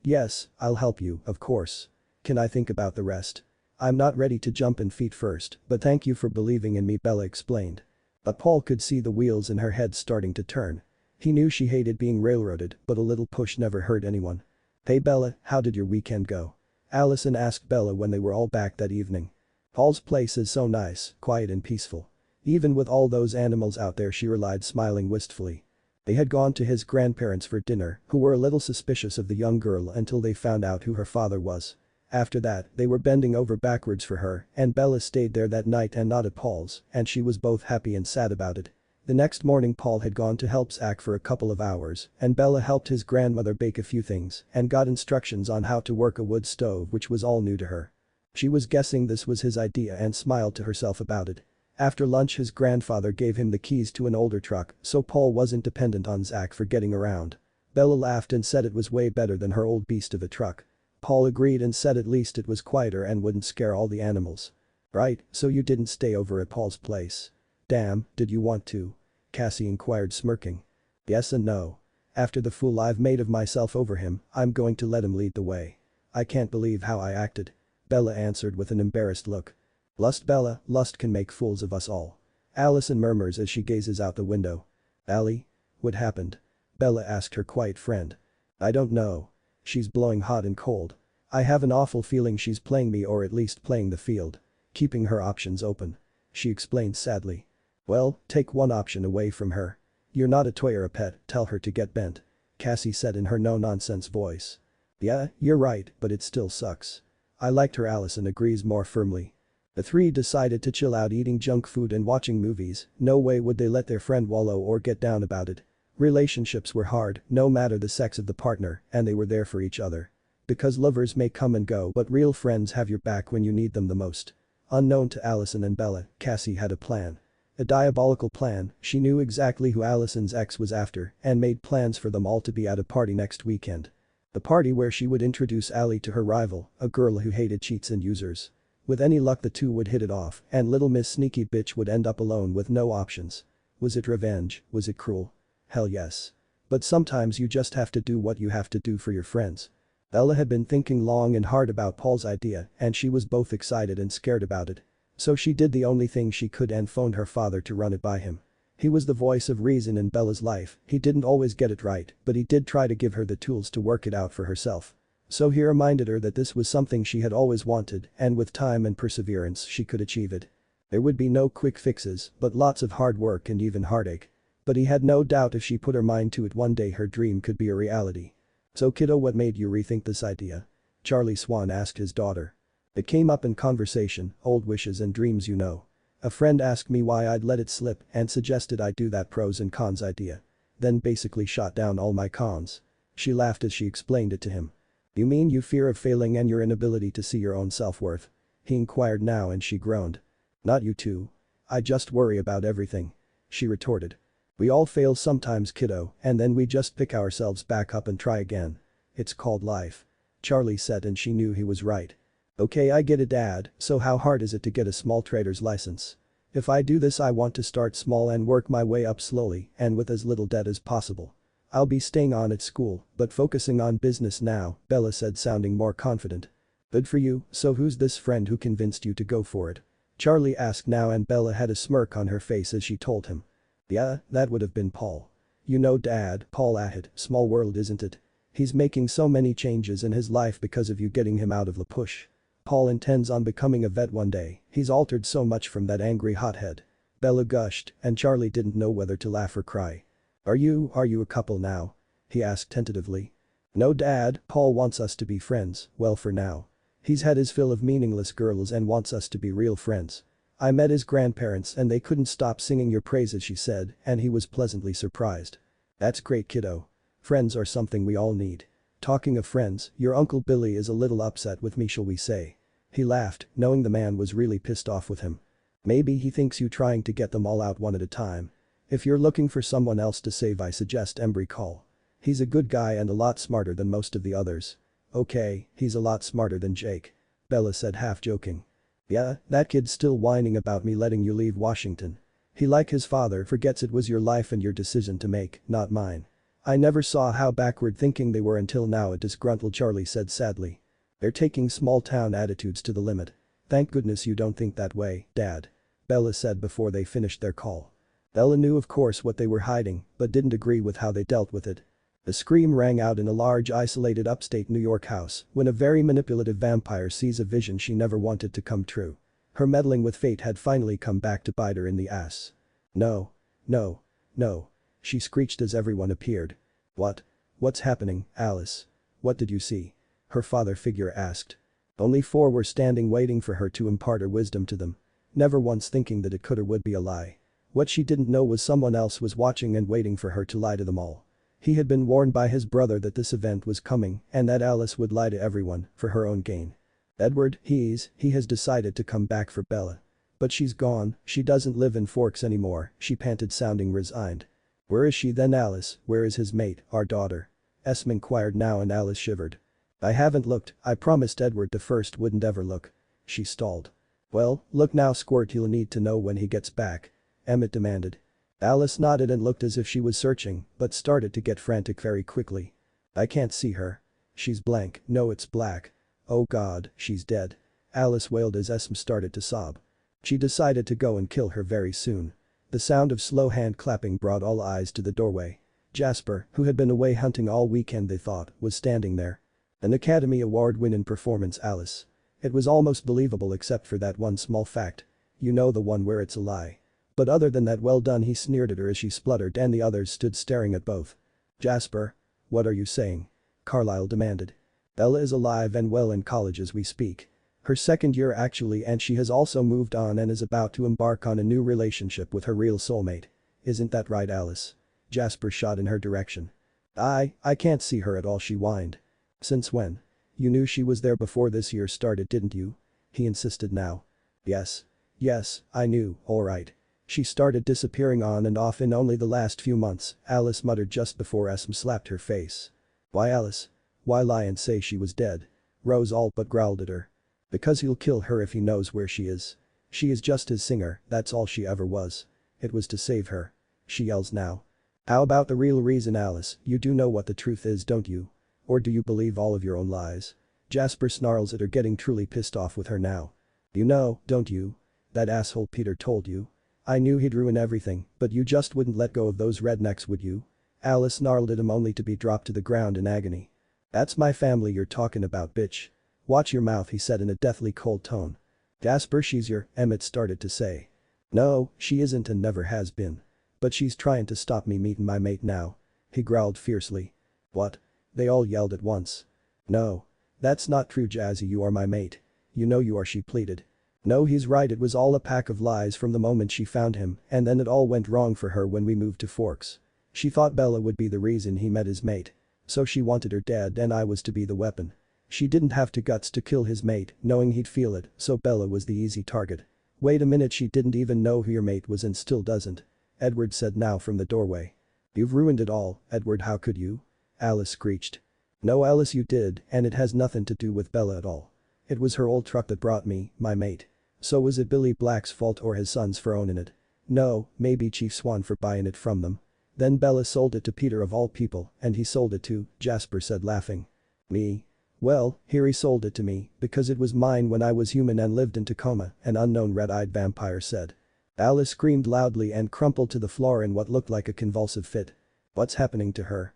Yes, I'll help you, of course. Can I think about the rest? I'm not ready to jump in feet first, but thank you for believing in me, Bella explained. But Paul could see the wheels in her head starting to turn. He knew she hated being railroaded, but a little push never hurt anyone. Hey Bella, how did your weekend go? Allison asked Bella when they were all back that evening. Paul's place is so nice, quiet and peaceful. Even with all those animals out there, she relied, smiling wistfully. They had gone to his grandparents for dinner, who were a little suspicious of the young girl until they found out who her father was. After that, they were bending over backwards for her, and Bella stayed there that night and not at Paul's, and she was both happy and sad about it. The next morning, Paul had gone to help Zach for a couple of hours, and Bella helped his grandmother bake a few things and got instructions on how to work a wood stove, which was all new to her. She was guessing this was his idea and smiled to herself about it. After lunch, his grandfather gave him the keys to an older truck, so Paul wasn't dependent on Zach for getting around. Bella laughed and said it was way better than her old beast of a truck. Paul agreed and said at least it was quieter and wouldn't scare all the animals. Right, so you didn't stay over at Paul's place. Damn, did you want to? Cassie inquired, smirking. Yes and no. After the fool I've made of myself over him, I'm going to let him lead the way. I can't believe how I acted. Bella answered with an embarrassed look. Lust, Bella, lust can make fools of us all. Allison murmurs as she gazes out the window. Allie? What happened? Bella asked her quiet friend. I don't know. She's blowing hot and cold. I have an awful feeling she's playing me, or at least playing the field. Keeping her options open. She explained sadly. Well, take one option away from her. You're not a toy or a pet, tell her to get bent. Cassie said in her no-nonsense voice. Yeah, you're right, but it still sucks. I liked her, Allison agrees more firmly. The three decided to chill out, eating junk food and watching movies. No way would they let their friend wallow or get down about it. Relationships were hard, no matter the sex of the partner, and they were there for each other. Because lovers may come and go, but real friends have your back when you need them the most. Unknown to Allison and Bella, Cassie had a plan. A diabolical plan. She knew exactly who Allison's ex was after and made plans for them all to be at a party next weekend. The party where she would introduce Allie to her rival, a girl who hated cheats and users. With any luck, the two would hit it off and little Miss Sneaky Bitch would end up alone with no options. Was it revenge? Was it cruel? Hell yes. But sometimes you just have to do what you have to do for your friends. Bella had been thinking long and hard about Paul's idea, and she was both excited and scared about it. So she did the only thing she could and phoned her father to run it by him. He was the voice of reason in Bella's life. He didn't always get it right, but he did try to give her the tools to work it out for herself. So he reminded her that this was something she had always wanted, and with time and perseverance she could achieve it. There would be no quick fixes, but lots of hard work and even heartache. But he had no doubt if she put her mind to it, one day her dream could be a reality. So kiddo, what made you rethink this idea? Charlie Swan asked his daughter. It came up in conversation, old wishes and dreams, you know. A friend asked me why I'd let it slip and suggested I do that pros and cons idea. Then basically shot down all my cons. She laughed as she explained it to him. You mean you fear of failing and your inability to see your own self-worth? He inquired now and she groaned. Not you too. I just worry about everything. She retorted. We all fail sometimes, kiddo, and then we just pick ourselves back up and try again. It's called life. Charlie said and she knew he was right. Okay, I get it, Dad, so how hard is it to get a small trader's license? If I do this, I want to start small and work my way up slowly and with as little debt as possible. I'll be staying on at school, but focusing on business now, Bella said, sounding more confident. Good for you, so who's this friend who convinced you to go for it? Charlie asked now and Bella had a smirk on her face as she told him. Yeah, that would have been Paul. You know, Dad, Paul added, small world isn't it? He's making so many changes in his life because of you getting him out of La Push. Paul intends on becoming a vet one day, he's altered so much from that angry hothead. Bella gushed, and Charlie didn't know whether to laugh or cry. Are you a couple now? He asked tentatively. No, Dad, Paul wants us to be friends, well, for now. He's had his fill of meaningless girls and wants us to be real friends. I met his grandparents and they couldn't stop singing your praises, she said, and he was pleasantly surprised. That's great, kiddo. Friends are something we all need. Talking of friends, your Uncle Billy is a little upset with me, shall we say. He laughed, knowing the man was really pissed off with him. Maybe he thinks you trying to get them all out one at a time. If you're looking for someone else to save, I suggest Embry Call. He's a good guy and a lot smarter than most of the others. Okay, he's a lot smarter than Jake. Bella said, half joking. Yeah, that kid's still whining about me letting you leave Washington. He, like his father, forgets it was your life and your decision to make, not mine. I never saw how backward thinking they were until now, a disgruntled Charlie said sadly. They're taking small town attitudes to the limit. Thank goodness you don't think that way, Dad. Bella said before they finished their call. Bella knew of course what they were hiding, but didn't agree with how they dealt with it. A scream rang out in a large isolated upstate New York house when a very manipulative vampire sees a vision she never wanted to come true. Her meddling with fate had finally come back to bite her in the ass. No. No. No. She screeched as everyone appeared. What? What's happening, Alice? What did you see? Her father figure asked. Only 4 were standing waiting for her to impart her wisdom to them. Never once thinking that it could or would be a lie. What she didn't know was someone else was watching and waiting for her to lie to them all. He had been warned by his brother that this event was coming and that Alice would lie to everyone for her own gain. Edward, he has decided to come back for Bella. But she's gone, she doesn't live in Forks anymore, she panted, sounding resigned. Where is she then, Alice? Where is his mate, our daughter? Esme inquired now and Alice shivered. I haven't looked, I promised Edward the first wouldn't ever look. She stalled. Well, look now, Squirt, he'll need to know when he gets back. Emmett demanded. Alice nodded and looked as if she was searching, but started to get frantic very quickly. I can't see her. She's blank, no, it's black. Oh God, she's dead. Alice wailed as Esme started to sob. She decided to go and kill her very soon. The sound of slow hand clapping brought all eyes to the doorway. Jasper, who had been away hunting all weekend they thought, was standing there. An Academy Award-winning performance, Alice. It was almost believable except for that one small fact. You know, the one where it's a lie. But other than that, well done, he sneered at her as she spluttered and the others stood staring at both. Jasper. What are you saying? Carlyle demanded. Bella is alive and well in college as we speak. Her second year actually, and she has also moved on and is about to embark on a new relationship with her real soulmate. Isn't that right, Alice? Jasper shot in her direction. I can't see her at all, she whined. Since when? You knew she was there before this year started, didn't you? He insisted now. Yes. Yes, I knew, all right. She started disappearing on and off in only the last few months, Alice muttered just before Esme slapped her face. Why, Alice? Why lie and say she was dead? Rose all but growled at her. Because he'll kill her if he knows where she is. She is just his singer, that's all she ever was. It was to save her. She yells now. How about the real reason, Alice? You do know what the truth is, don't you? Or do you believe all of your own lies? Jasper snarls at her, getting truly pissed off with her now. You know, don't you? That asshole Peter told you. I knew he'd ruin everything, but you just wouldn't let go of those rednecks, would you? Alice snarled at him only to be dropped to the ground in agony. That's my family you're talking about, bitch. Watch your mouth, he said in a deathly cold tone. Jasper, she's your, Emmett started to say. No, she isn't and never has been. But she's trying to stop me meeting my mate now. He growled fiercely. What? They all yelled at once. No. That's not true, Jazzy, you are my mate. You know you are, she pleaded. No, he's right, it was all a pack of lies from the moment she found him, and then it all went wrong for her when we moved to Forks. She thought Bella would be the reason he met his mate. So she wanted her dead and I was to be the weapon. She didn't have to guts to kill his mate, knowing he'd feel it, so Bella was the easy target. Wait a minute, she didn't even know who your mate was and still doesn't. Edward said now from the doorway. You've ruined it all, Edward, how could you? Alice screeched. No Alice, you did, and it has nothing to do with Bella at all. It was her old truck that brought me, my mate. So was it Billy Black's fault or his son's for owning it? No, maybe Chief Swan for buying it from them. Then Bella sold it to Peter of all people, and he sold it to, Jasper said laughing. Me? Well, here he sold it to me, because it was mine when I was human and lived in Tacoma, an unknown red-eyed vampire said. Alice screamed loudly and crumpled to the floor in what looked like a convulsive fit. What's happening to her?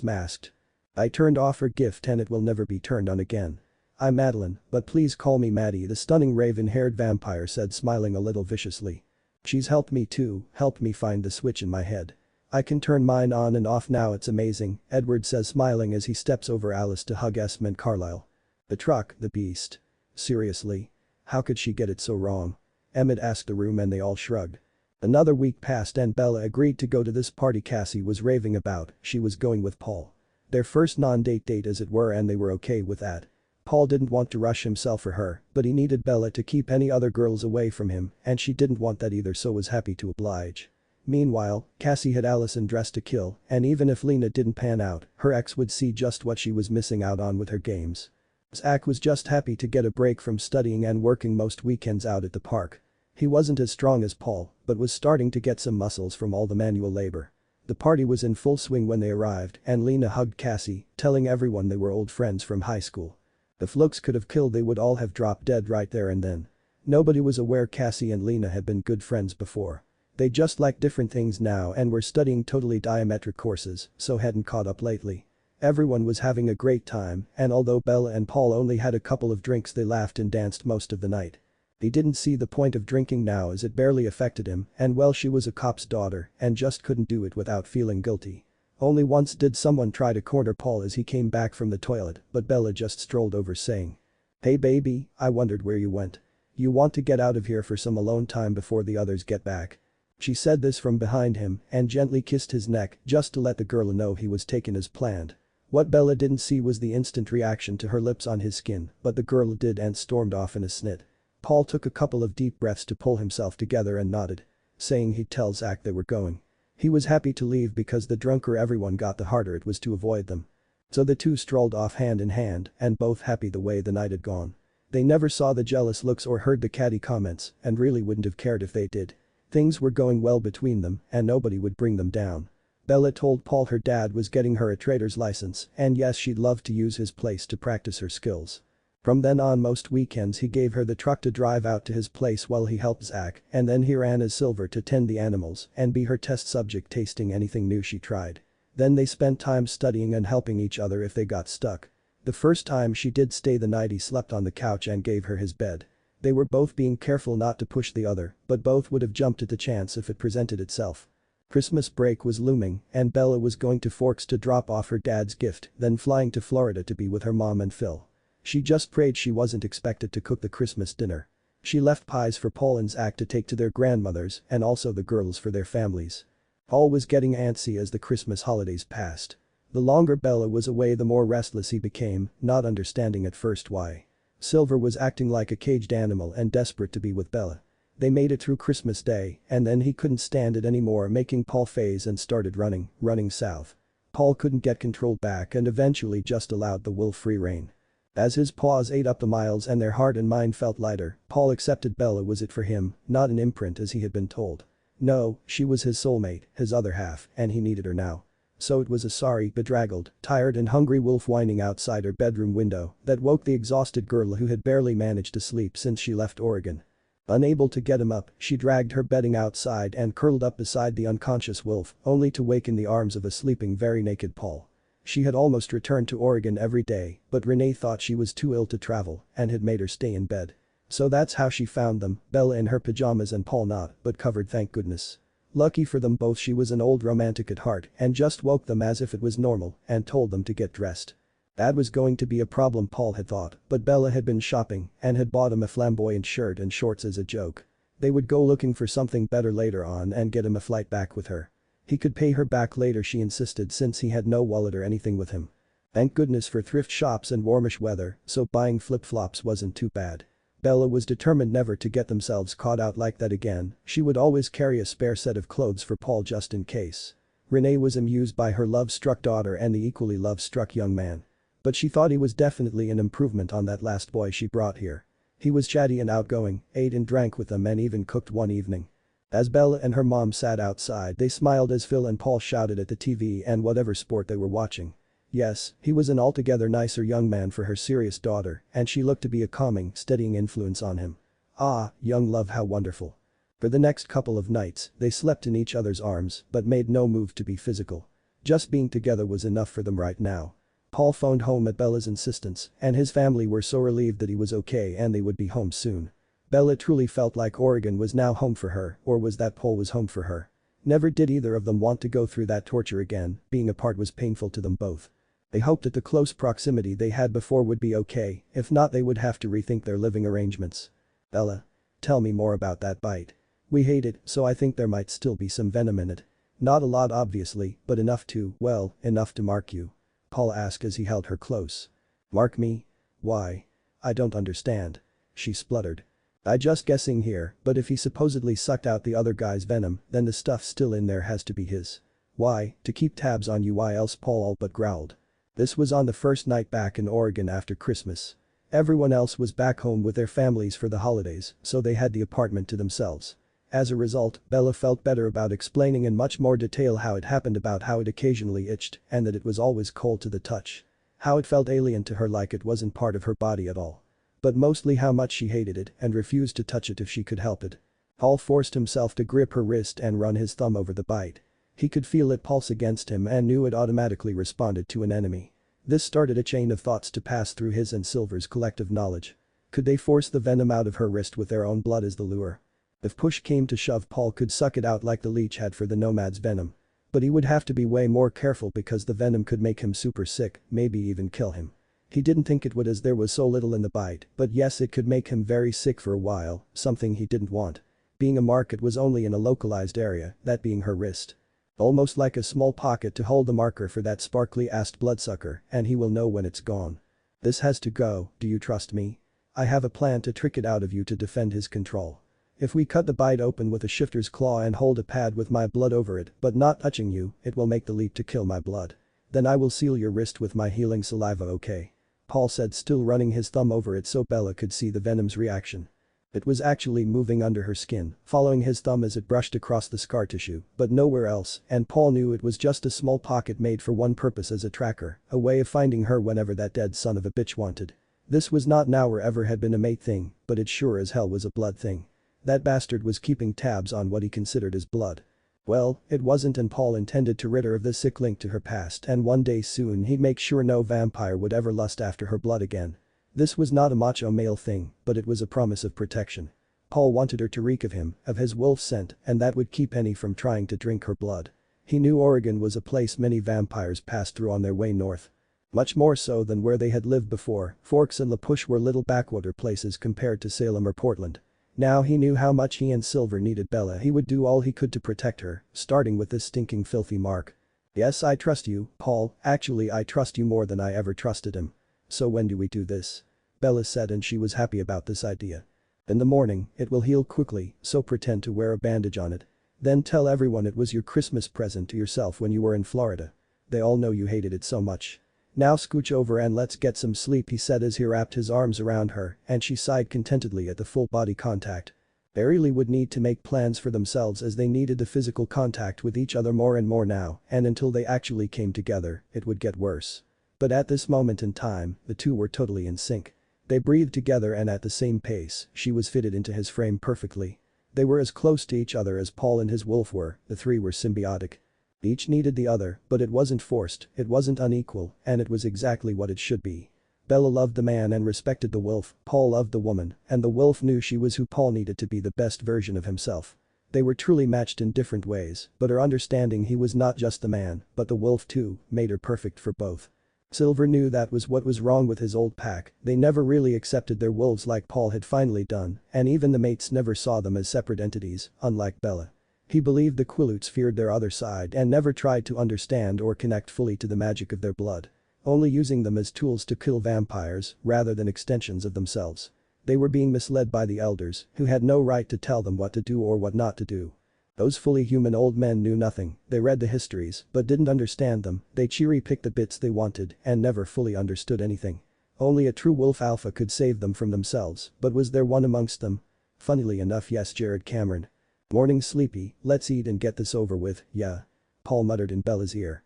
Masked. I turned off her gift and it will never be turned on again. I'm Madeline, but please call me Maddie, the stunning raven-haired vampire said, smiling a little viciously. She's helped me too, helped me find the switch in my head. I can turn mine on and off now, it's amazing, Edward says, smiling as he steps over Alice to hug Esmond Carlyle. The truck, the beast. Seriously? How could she get it so wrong? Emmett asked the room and they all shrugged. Another week passed and Bella agreed to go to this party Cassie was raving about. She was going with Paul. Their first non-date date as it were, and they were okay with that. Paul didn't want to rush himself for her, but he needed Bella to keep any other girls away from him, and she didn't want that either, so was happy to oblige. Meanwhile, Cassie had Allison dressed to kill, and even if Lena didn't pan out, her ex would see just what she was missing out on with her games. Zach was just happy to get a break from studying and working most weekends out at the park. He wasn't as strong as Paul, but was starting to get some muscles from all the manual labor. The party was in full swing when they arrived, and Lena hugged Cassie, telling everyone they were old friends from high school. If looks could have killed, they would all have dropped dead right there and then. Nobody was aware Cassie and Lena had been good friends before. They just liked different things now and were studying totally diametric courses, so hadn't caught up lately. Everyone was having a great time, and although Bella and Paul only had a couple of drinks, they laughed and danced most of the night. He didn't see the point of drinking now as it barely affected him, and well, she was a cop's daughter and just couldn't do it without feeling guilty. Only once did someone try to corner Paul as he came back from the toilet, but Bella just strolled over saying, "Hey baby, I wondered where you went. You want to get out of here for some alone time before the others get back?" She said this from behind him and gently kissed his neck just to let the girl know he was taken as planned. What Bella didn't see was the instant reaction to her lips on his skin, but the girl did and stormed off in a snit. Paul took a couple of deep breaths to pull himself together and nodded, saying he'd tell Zach they were going. He was happy to leave because the drunker everyone got the harder it was to avoid them. So the two strolled off hand in hand and both happy the way the night had gone. They never saw the jealous looks or heard the catty comments and really wouldn't have cared if they did. Things were going well between them and nobody would bring them down. Bella told Paul her dad was getting her a trader's license and yes, she'd love to use his place to practice her skills. From then on, most weekends he gave her the truck to drive out to his place while he helped Zach, and then he ran as Silver to tend the animals and be her test subject, tasting anything new she tried. Then they spent time studying and helping each other if they got stuck. The first time she did stay the night, he slept on the couch and gave her his bed. They were both being careful not to push the other, but both would have jumped at the chance if it presented itself. Christmas break was looming and Bella was going to Forks to drop off her dad's gift, then flying to Florida to be with her mom and Phil. She just prayed she wasn't expected to cook the Christmas dinner. She left pies for Paul and Zach to take to their grandmothers and also the girls for their families. Paul was getting antsy as the Christmas holidays passed. The longer Bella was away, the more restless he became, not understanding at first why. Silver was acting like a caged animal and desperate to be with Bella. They made it through Christmas Day and then he couldn't stand it anymore, making Paul phase and started running south. Paul couldn't get control back and eventually just allowed the wolf free rein. As his paws ate up the miles and their heart and mind felt lighter, Paul accepted Bella was it for him, not an imprint as he had been told. No, she was his soulmate, his other half, and he needed her now. So it was a sorry, bedraggled, tired and hungry wolf whining outside her bedroom window that woke the exhausted girl who had barely managed to sleep since she left Oregon. Unable to get him up, she dragged her bedding outside and curled up beside the unconscious wolf, only to wake in the arms of a sleeping very naked Paul. She had almost returned to Oregon every day, but Renee thought she was too ill to travel and had made her stay in bed. So that's how she found them, Bella in her pajamas and Paul not, but covered, thank goodness. Lucky for them both, she was an old romantic at heart and just woke them as if it was normal and told them to get dressed. That was going to be a problem, Paul had thought, but Bella had been shopping and had bought him a flamboyant shirt and shorts as a joke. They would go looking for something better later on and get him a flight back with her. He could pay her back later, she insisted, since he had no wallet or anything with him. Thank goodness for thrift shops and warmish weather, so buying flip-flops wasn't too bad. Bella was determined never to get themselves caught out like that again. She would always carry a spare set of clothes for Paul just in case. Renee was amused by her love-struck daughter and the equally love-struck young man. But she thought he was definitely an improvement on that last boy she brought here. He was chatty and outgoing, ate and drank with them and even cooked one evening. As Bella and her mom sat outside, they smiled as Phil and Paul shouted at the TV and whatever sport they were watching. Yes, he was an altogether nicer young man for her serious daughter, and she looked to be a calming, steadying influence on him. Ah, young love, how wonderful. For the next couple of nights, they slept in each other's arms but made no move to be physical. Just being together was enough for them right now. Paul phoned home at Bella's insistence, and his family were so relieved that he was okay and they would be home soon. Bella truly felt like Oregon was now home for her, or was that Paul was home for her? Never did either of them want to go through that torture again, being apart was painful to them both. They hoped that the close proximity they had before would be okay, if not they would have to rethink their living arrangements. Bella. Tell me more about that bite. We hate it, so I think there might still be some venom in it. Not a lot obviously, but enough to, well, enough to mark you. Paul asked as he held her close. Mark me? Why? I don't understand. She spluttered. I just guessing here, but if he supposedly sucked out the other guy's venom, then the stuff still in there has to be his. Why, to keep tabs on you, why else? Paul all but growled. This was on the first night back in Oregon after Christmas. Everyone else was back home with their families for the holidays, so they had the apartment to themselves. As a result, Bella felt better about explaining in much more detail how it happened, about how it occasionally itched and that it was always cold to the touch. How it felt alien to her, like it wasn't part of her body at all. But mostly how much she hated it and refused to touch it if she could help it. Paul forced himself to grip her wrist and run his thumb over the bite. He could feel it pulse against him and knew it automatically responded to an enemy. This started a chain of thoughts to pass through his and Silver's collective knowledge. Could they force the venom out of her wrist with their own blood as the lure? If push came to shove, Paul could suck it out like the leech had for the nomad's venom. But he would have to be way more careful because the venom could make him super sick, maybe even kill him. He didn't think it would as there was so little in the bite, but yes, it could make him very sick for a while, something he didn't want. Being a mark, it was only in a localized area, that being her wrist. Almost like a small pocket to hold the marker for that sparkly-assed bloodsucker, and he will know when it's gone. This has to go, do you trust me? I have a plan to trick it out of you to defend his control. If we cut the bite open with a shifter's claw and hold a pad with my blood over it but not touching you, it will make the leap to kill my blood. Then I will seal your wrist with my healing saliva, okay? Paul said, still running his thumb over it so Bella could see the venom's reaction. It was actually moving under her skin, following his thumb as it brushed across the scar tissue, but nowhere else, and Paul knew it was just a small pocket made for one purpose, as a tracker, a way of finding her whenever that dead son of a bitch wanted. This was not now or ever had been a mate thing, but it sure as hell was a blood thing. That bastard was keeping tabs on what he considered his blood. Well, it wasn't, and Paul intended to rid her of this sick link to her past, and one day soon he'd make sure no vampire would ever lust after her blood again. This was not a macho male thing, but it was a promise of protection. Paul wanted her to reek of him, of his wolf scent, and that would keep any from trying to drink her blood. He knew Oregon was a place many vampires passed through on their way north. Much more so than where they had lived before. Forks and La Push were little backwater places compared to Salem or Portland. Now he knew how much he and Silver needed Bella. He would do all he could to protect her, starting with this stinking filthy mark. Yes, I trust you, Paul. Actually, I trust you more than I ever trusted him. So when do we do this? Bella said, and she was happy about this idea. In the morning, it will heal quickly, so pretend to wear a bandage on it. Then tell everyone it was your Christmas present to yourself when you were in Florida. They all know you hated it so much. Now scooch over and let's get some sleep, he said as he wrapped his arms around her, and she sighed contentedly at the full body contact. They really would need to make plans for themselves as they needed the physical contact with each other more and more now, and until they actually came together, it would get worse. But at this moment in time, the two were totally in sync. They breathed together and at the same pace, she was fitted into his frame perfectly. They were as close to each other as Paul and his wolf were, the three were symbiotic. Each needed the other, but it wasn't forced, it wasn't unequal, and it was exactly what it should be. Bella loved the man and respected the wolf, Paul loved the woman, and the wolf knew she was who Paul needed to be, the best version of himself. They were truly matched in different ways, but her understanding he was not just the man, but the wolf too, made her perfect for both. Silver knew that was what was wrong with his old pack. They never really accepted their wolves like Paul had finally done, and even the mates never saw them as separate entities, unlike Bella. He believed the Quilutes feared their other side and never tried to understand or connect fully to the magic of their blood. only using them as tools to kill vampires rather than extensions of themselves. They were being misled by the elders, who had no right to tell them what to do or what not to do. Those fully human old men knew nothing, they read the histories but didn't understand them, they cherry-picked the bits they wanted and never fully understood anything. Only a true wolf alpha could save them from themselves, but was there one amongst them? Funnily enough, yes, Jared Cameron. Morning sleepy, let's eat and get this over with, yeah. Paul muttered in Bella's ear.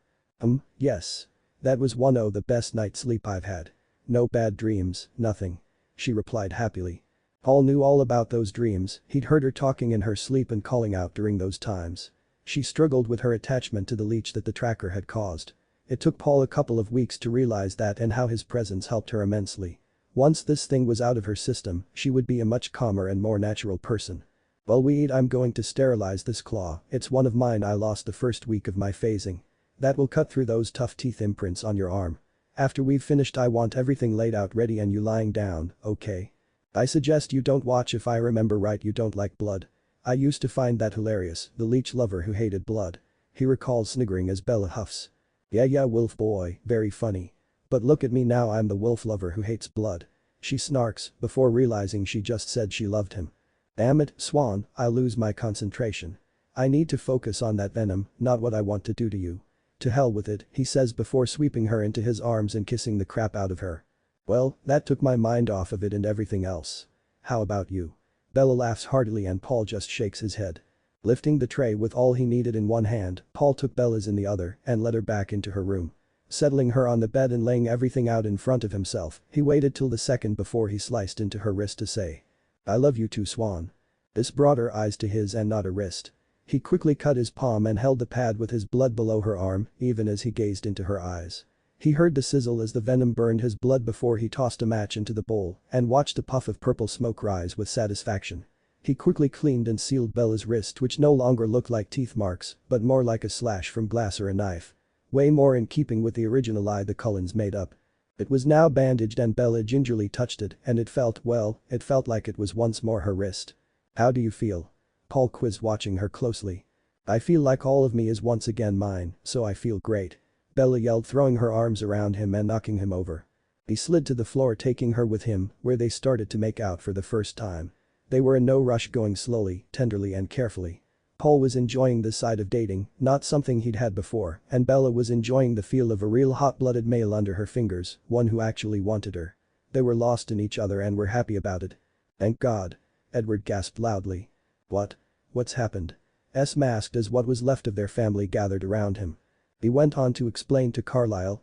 Yes. That was one of the best night's sleep I've had. No bad dreams, nothing. She replied happily. Paul knew all about those dreams, he'd heard her talking in her sleep and calling out during those times. She struggled with her attachment to the leech that the tracker had caused. It took Paul a couple of weeks to realize that and how his presence helped her immensely. Once this thing was out of her system, she would be a much calmer and more natural person. While we eat, I'm going to sterilize this claw, it's one of mine I lost the first week of my phasing. That will cut through those tough teeth imprints on your arm. After we've finished I want everything laid out ready and you lying down, okay? I suggest you don't watch. If I remember right, you don't like blood. I used to find that hilarious, the leech lover who hated blood. He recalls sniggering as Bella huffs. Yeah wolf boy, very funny. But look at me now, I'm the wolf lover who hates blood. She snarks before realizing she just said she loved him. Damn it, Swan, I'll lose my concentration. I need to focus on that venom, not what I want to do to you. To hell with it, he says before sweeping her into his arms and kissing the crap out of her. Well, that took my mind off of it and everything else. How about you? Bella laughs heartily and Paul just shakes his head. Lifting the tray with all he needed in one hand, Paul took Bella's in the other and led her back into her room. Settling her on the bed and laying everything out in front of himself, he waited till the second before he sliced into her wrist to say. I love you too, Swan. This brought her eyes to his and not her wrist. He quickly cut his palm and held the pad with his blood below her arm, even as he gazed into her eyes. He heard the sizzle as the venom burned his blood before he tossed a match into the bowl and watched a puff of purple smoke rise with satisfaction. He quickly cleaned and sealed Bella's wrist, which no longer looked like teeth marks but more like a slash from glass or a knife. Way more in keeping with the original lie the Cullens made up. It was now bandaged and Bella gingerly touched it and it felt like it was once more her wrist. How do you feel? Paul quizzed, watching her closely. I feel like all of me is once again mine, so I feel great. Bella yelled, throwing her arms around him and knocking him over. He slid to the floor, taking her with him, where they started to make out for the first time. They were in no rush, going slowly, tenderly and carefully. Paul was enjoying this side of dating, not something he'd had before, and Bella was enjoying the feel of a real hot-blooded male under her fingers, one who actually wanted her. They were lost in each other and were happy about it. Thank God. Edward gasped loudly. What's happened? Masked as what was left of their family gathered around him. He went on to explain to Carlisle,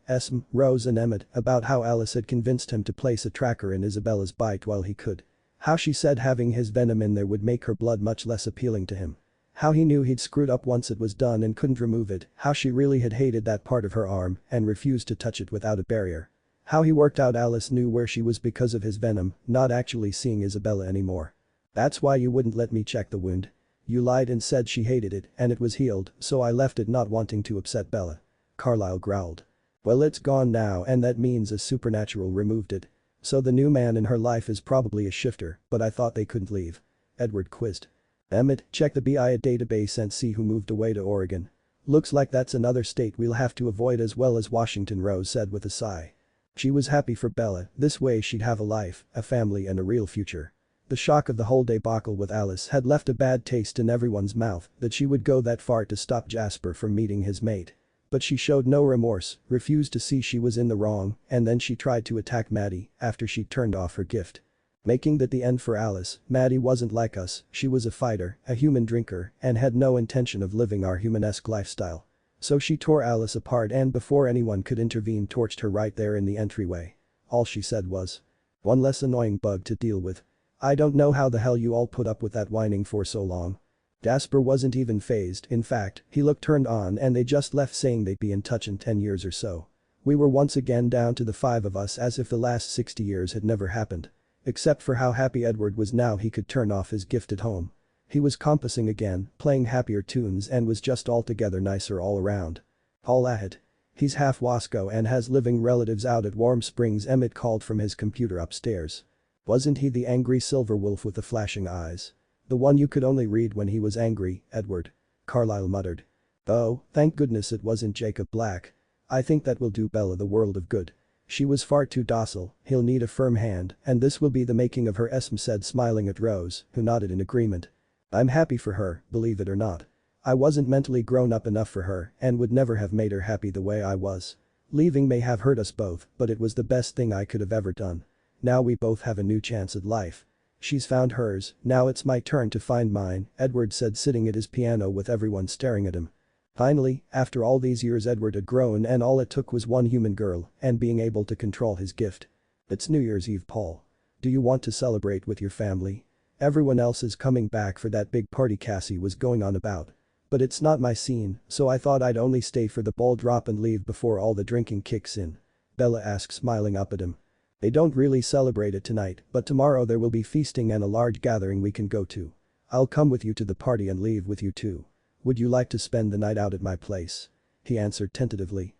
Rose and Emmett about how Alice had convinced him to place a tracker in Isabella's bite while he could. How she said having his venom in there would make her blood much less appealing to him. How he knew he'd screwed up once it was done and couldn't remove it, how she really had hated that part of her arm and refused to touch it without a barrier. How he worked out Alice knew where she was because of his venom, not actually seeing Isabella anymore. That's why you wouldn't let me check the wound. You lied and said she hated it and it was healed, so I left it, not wanting to upset Bella. Carlisle growled. Well, it's gone now and that means a supernatural removed it. So the new man in her life is probably a shifter, but I thought they couldn't leave. Edward quizzed. Emmett, check the BIA database and see who moved away to Oregon. Looks like that's another state we'll have to avoid as well as Washington, Rose said with a sigh. She was happy for Bella, this way she'd have a life, a family and a real future. The shock of the whole debacle with Alice had left a bad taste in everyone's mouth that she would go that far to stop Jasper from meeting his mate. But she showed no remorse, refused to see she was in the wrong, and then she tried to attack Maddie after she turned off her gift. Making that the end for Alice, Maddie wasn't like us, she was a fighter, a human drinker, and had no intention of living our humanesque lifestyle. So she tore Alice apart and before anyone could intervene torched her right there in the entryway. All she said was, one less annoying bug to deal with. I don't know how the hell you all put up with that whining for so long. Jasper wasn't even fazed, in fact, he looked turned on and they just left saying they'd be in touch in 10 years or so. We were once again down to the 5 of us as if the last 60 years had never happened. Except for how happy Edward was now he could turn off his gift at home. He was compassing again, playing happier tunes and was just altogether nicer all around. All at. He's half Wasco and has living relatives out at Warm Springs, Emmett called from his computer upstairs. Wasn't he the angry silver wolf with the flashing eyes? The one you could only read when he was angry, Edward. Carlisle muttered. Oh, thank goodness it wasn't Jacob Black. I think that will do Bella the world of good. She was far too docile, he'll need a firm hand, and this will be the making of her," Esme said, smiling at Rose, who nodded in agreement. "I'm happy for her, believe it or not. I wasn't mentally grown up enough for her and would never have made her happy the way I was. Leaving may have hurt us both, but it was the best thing I could have ever done. Now we both have a new chance at life. She's found hers, now it's my turn to find mine," Edward said, sitting at his piano with everyone staring at him. Finally, after all these years, Edward had grown, and all it took was one human girl and being able to control his gift. "It's New Year's Eve, Paul. Do you want to celebrate with your family? Everyone else is coming back for that big party," Cassie was going on about. "But it's not my scene, so I thought I'd only stay for the ball drop and leave before all the drinking kicks in," Bella asked, smiling up at him. "They don't really celebrate it tonight, but tomorrow there will be feasting and a large gathering we can go to. I'll come with you to the party and leave with you too. Would you like to spend the night out at my place?" he answered tentatively.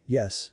Yes,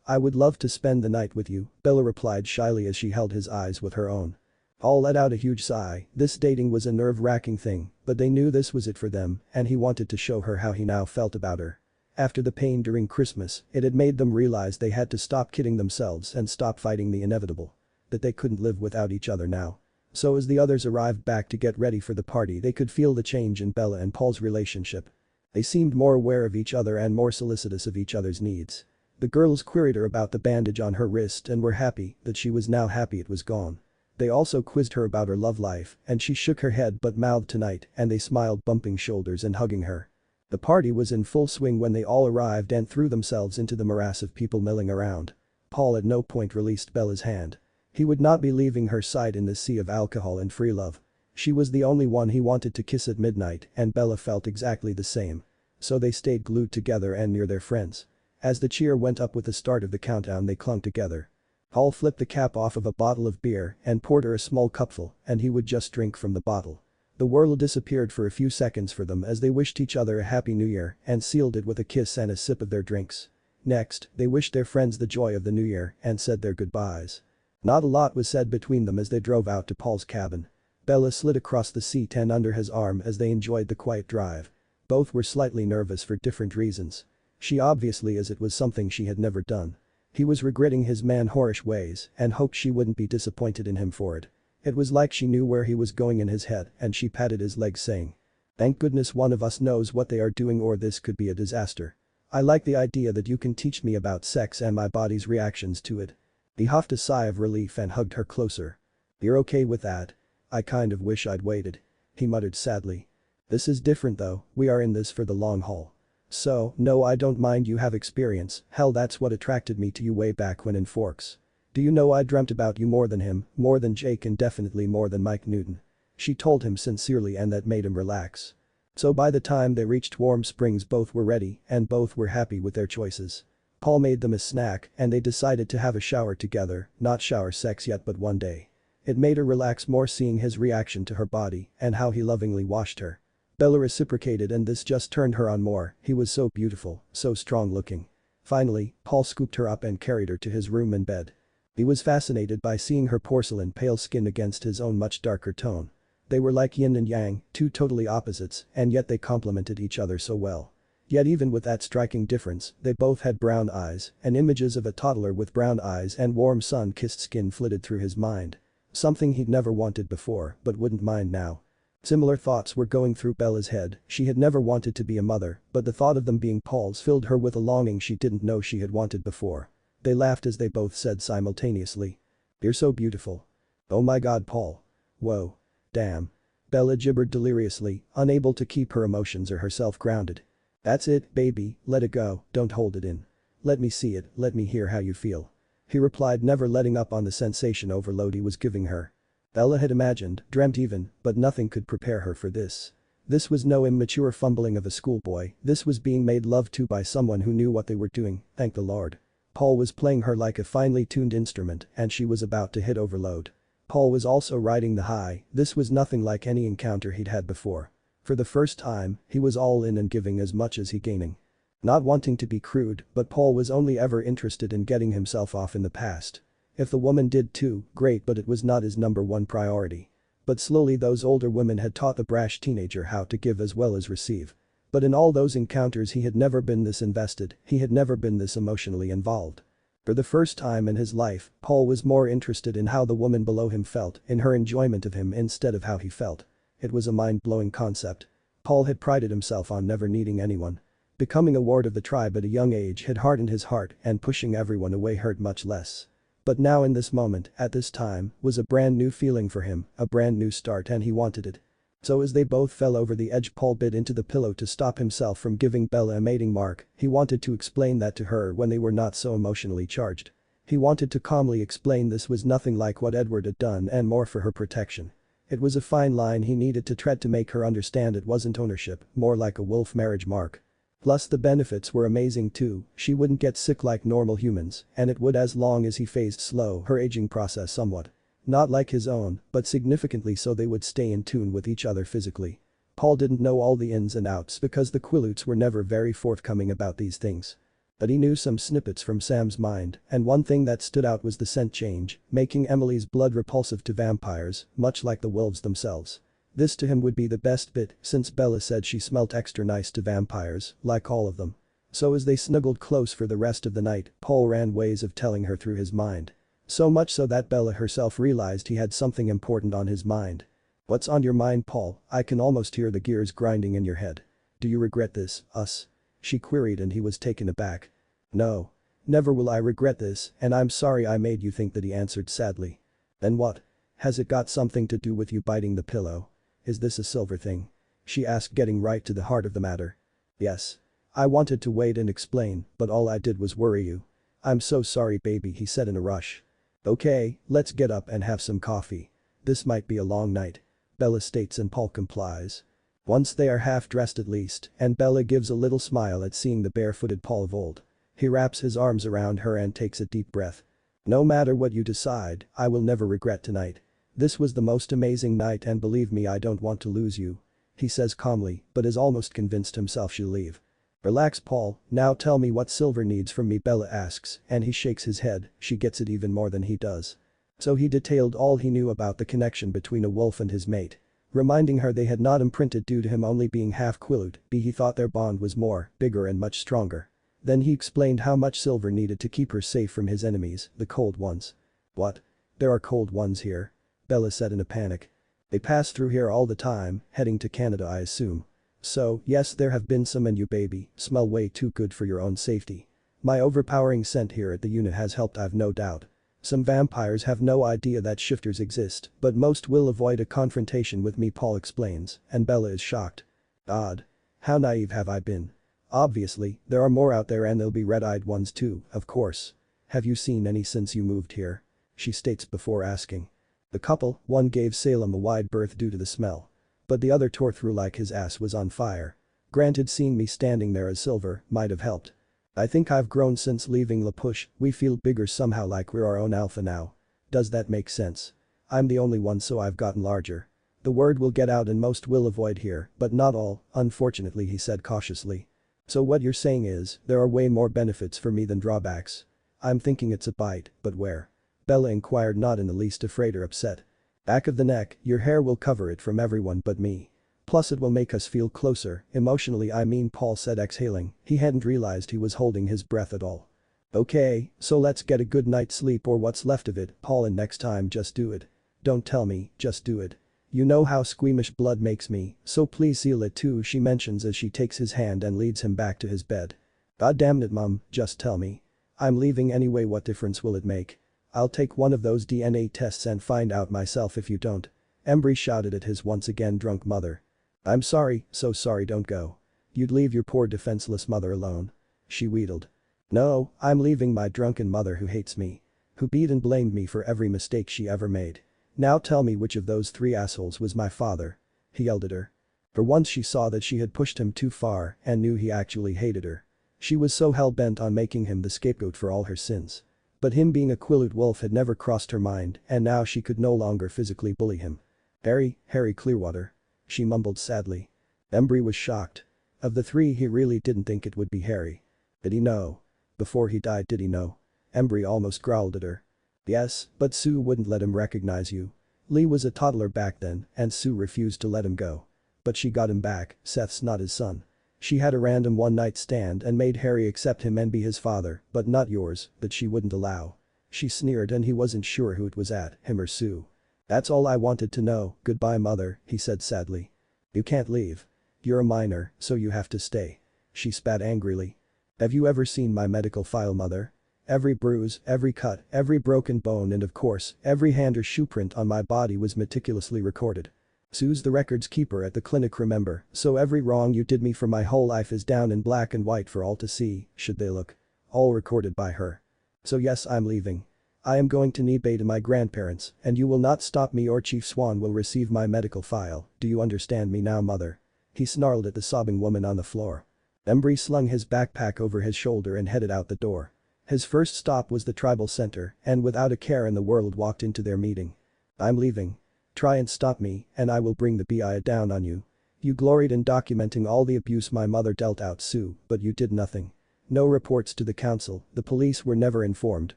I would love to spend the night with you," Bella replied shyly as she held his eyes with her own. Paul let out a huge sigh. This dating was a nerve-wracking thing, but they knew this was it for them, and he wanted to show her how he now felt about her. After the pain during Christmas, it had made them realize they had to stop kidding themselves and stop fighting the inevitable. That they couldn't live without each other now. So as the others arrived back to get ready for the party, they could feel the change in Bella and Paul's relationship. They seemed more aware of each other and more solicitous of each other's needs. The girls queried her about the bandage on her wrist and were happy that she was now happy it was gone. They also quizzed her about her love life, and she shook her head but mouthed tonight, and they smiled, bumping shoulders and hugging her. The party was in full swing when they all arrived and threw themselves into the morass of people milling around. Paul at no point released Bella's hand. He would not be leaving her side in this sea of alcohol and free love. She was the only one he wanted to kiss at midnight, and Bella felt exactly the same. So they stayed glued together and near their friends. As the cheer went up with the start of the countdown, they clung together. Paul flipped the cap off of a bottle of beer and poured her a small cupful, and he would just drink from the bottle. The world disappeared for a few seconds for them as they wished each other a happy new year and sealed it with a kiss and a sip of their drinks. Next, they wished their friends the joy of the new year and said their goodbyes. Not a lot was said between them as they drove out to Paul's cabin. Bella slid across the seat and under his arm as they enjoyed the quiet drive. Both were slightly nervous for different reasons. She obviously, as it was something she had never done. He was regretting his man-whorish ways and hoped she wouldn't be disappointed in him for it. It was like she knew where he was going in his head, and she patted his legs saying, "Thank goodness one of us knows what they are doing, or this could be a disaster. I like the idea that you can teach me about sex and my body's reactions to it." He huffed a sigh of relief and hugged her closer. "You're okay with that? I kind of wish I'd waited," he muttered sadly. "This is different though, we are in this for the long haul. So, no, I don't mind, you have experience, hell that's what attracted me to you way back when in Forks. Do you know I dreamt about you more than him, more than Jake, and definitely more than Mike Newton." She told him sincerely, and that made him relax. So by the time they reached Warm Springs, both were ready and both were happy with their choices. Paul made them a snack and they decided to have a shower together, not shower sex yet but one day. It made her relax more seeing his reaction to her body and how he lovingly washed her. Bella reciprocated, and this just turned her on more. He was so beautiful, so strong looking. Finally, Paul scooped her up and carried her to his room and bed. He was fascinated by seeing her porcelain pale skin against his own much darker tone. They were like yin and yang, two totally opposites, and yet they complemented each other so well. Yet even with that striking difference, they both had brown eyes, and images of a toddler with brown eyes and warm sun-kissed skin flitted through his mind. Something he'd never wanted before but wouldn't mind now. Similar thoughts were going through Bella's head. She had never wanted to be a mother, but the thought of them being Paul's filled her with a longing she didn't know she had wanted before. They laughed as they both said simultaneously, "You're so beautiful." "Oh my God, Paul. Whoa. Damn." Bella gibbered deliriously, unable to keep her emotions or herself grounded. "That's it, baby, let it go, don't hold it in. Let me see it, let me hear how you feel." He replied, never letting up on the sensation overload he was giving her. Bella had imagined, dreamt even, but nothing could prepare her for this. This was no immature fumbling of a schoolboy, this was being made love to by someone who knew what they were doing, thank the Lord. Paul was playing her like a finely tuned instrument and she was about to hit overload. Paul was also riding the high, this was nothing like any encounter he'd had before. For the first time, he was all in and giving as much as he gaining. Not wanting to be crude, but Paul was only ever interested in getting himself off in the past. If the woman did too, great, but it was not his number one priority. But slowly those older women had taught the brash teenager how to give as well as receive. But in all those encounters he had never been this invested, he had never been this emotionally involved. For the first time in his life, Paul was more interested in how the woman below him felt, in her enjoyment of him instead of how he felt. It was a mind-blowing concept. Paul had prided himself on never needing anyone. Becoming a ward of the tribe at a young age had hardened his heart and pushing everyone away hurt much less. But now in this moment, at this time, was a brand new feeling for him, a brand new start and he wanted it. So as they both fell over the edge Paul bit into the pillow to stop himself from giving Bella a mating mark, he wanted to explain that to her when they were not so emotionally charged. He wanted to calmly explain this was nothing like what Edward had done and more for her protection. It was a fine line he needed to tread to make her understand it wasn't ownership, more like a wolf marriage mark. Plus the benefits were amazing too, she wouldn't get sick like normal humans, and it would as long as he phased slow her aging process somewhat. Not like his own, but significantly so they would stay in tune with each other physically. Paul didn't know all the ins and outs because the Quilutes were never very forthcoming about these things. But he knew some snippets from Sam's mind, and one thing that stood out was the scent change, making Emily's blood repulsive to vampires, much like the wolves themselves. This to him would be the best bit, since Bella said she smelt extra nice to vampires, like all of them. So as they snuggled close for the rest of the night, Paul ran ways of telling her through his mind. So much so that Bella herself realized he had something important on his mind. "What's on your mind, Paul? I can almost hear the gears grinding in your head. Do you regret this, us?" she queried and he was taken aback. "No. Never will I regret this, and I'm sorry I made you think that," he answered sadly. "Then what? Has it got something to do with you biting the pillow? Is this a silver thing?" she asked, getting right to the heart of the matter. "Yes. I wanted to wait and explain, but all I did was worry you. I'm so sorry baby," he said in a rush. "Okay, let's get up and have some coffee. This might be a long night," Bella states and Paul complies. Once they are half dressed at least, and Bella gives a little smile at seeing the barefooted Paul of old. He wraps his arms around her and takes a deep breath. "No matter what you decide, I will never regret tonight. This was the most amazing night and believe me I don't want to lose you," he says calmly, but is almost convinced himself she'll leave. "Relax Paul, now tell me what Silver needs from me," Bella asks, and he shakes his head, she gets it even more than he does. So he detailed all he knew about the connection between a wolf and his mate. Reminding her they had not imprinted due to him only being half Quilute, he thought their bond was more, bigger and much stronger. Then he explained how much Silver needed to keep her safe from his enemies, the cold ones. "What? There are cold ones here?" Bella said in a panic. "They pass through here all the time, heading to Canada I assume. So, yes there have been some and you baby, smell way too good for your own safety. My overpowering scent here at the unit has helped I've no doubt. Some vampires have no idea that shifters exist, but most will avoid a confrontation with me," Paul explains, and Bella is shocked. "Odd. How naive have I been? Obviously, there are more out there and they'll be red-eyed ones too, of course. Have you seen any since you moved here?" she states before asking. The couple, one gave Salem a wide berth due to the smell. But the other tore through like his ass was on fire. Granted seeing me standing there as Silver might have helped. "I think I've grown since leaving La Push, we feel bigger somehow like we're our own alpha now. Does that make sense? I'm the only one so I've gotten larger. The word will get out and most will avoid here, but not all, unfortunately," he said cautiously. "So what you're saying is, there are way more benefits for me than drawbacks. I'm thinking it's a bite, but where?" Bella inquired, not in the least afraid or upset. "Back of the neck, your hair will cover it from everyone but me. Plus it will make us feel closer, emotionally I mean," Paul said exhaling, he hadn't realized he was holding his breath at all. "Okay, so let's get a good night's sleep or what's left of it, Paul, and next time just do it. Don't tell me, just do it. You know how squeamish blood makes me, so please seal it too," she mentions as she takes his hand and leads him back to his bed. "God damn it mum, just tell me. I'm leaving anyway, what difference will it make? I'll take one of those DNA tests and find out myself if you don't," Embry shouted at his once again drunk mother. "I'm sorry, so sorry, don't go. You'd leave your poor defenseless mother alone," she wheedled. "No, I'm leaving my drunken mother who hates me. Who beat and blamed me for every mistake she ever made. Now tell me which of those three assholes was my father," he yelled at her. For once she saw that she had pushed him too far and knew he actually hated her. She was so hell-bent on making him the scapegoat for all her sins. But him being a Quilute wolf had never crossed her mind and now she could no longer physically bully him. Harry Clearwater," she mumbled sadly. Embry was shocked. Of the three he really didn't think it would be Harry. Did he know? Before he died did he know? Embry almost growled at her. "Yes, but Sue wouldn't let him recognize you. Lee was a toddler back then and Sue refused to let him go. But she got him back, Seth's not his son." She had a random one-night stand and made Harry accept him and be his father, but not yours, that she wouldn't allow. She sneered and he wasn't sure who it was at, him or Sue. That's all I wanted to know, goodbye mother, he said sadly. You can't leave. You're a minor, so you have to stay. She spat angrily. Have you ever seen my medical file mother? Every bruise, every cut, every broken bone and of course, every hand or shoe print on my body was meticulously recorded. Sue's the records keeper at the clinic remember, so every wrong you did me for my whole life is down in black and white for all to see, should they look. All recorded by her. So yes I'm leaving. I am going to Nebay to my grandparents, and you will not stop me or Chief Swan will receive my medical file, do you understand me now mother? He snarled at the sobbing woman on the floor. Embry slung his backpack over his shoulder and headed out the door. His first stop was the tribal center, and without a care in the world walked into their meeting. I'm leaving. Try and stop me, and I will bring the BI down on you. You gloried in documenting all the abuse my mother dealt out Sue, but you did nothing. No reports to the council, the police were never informed,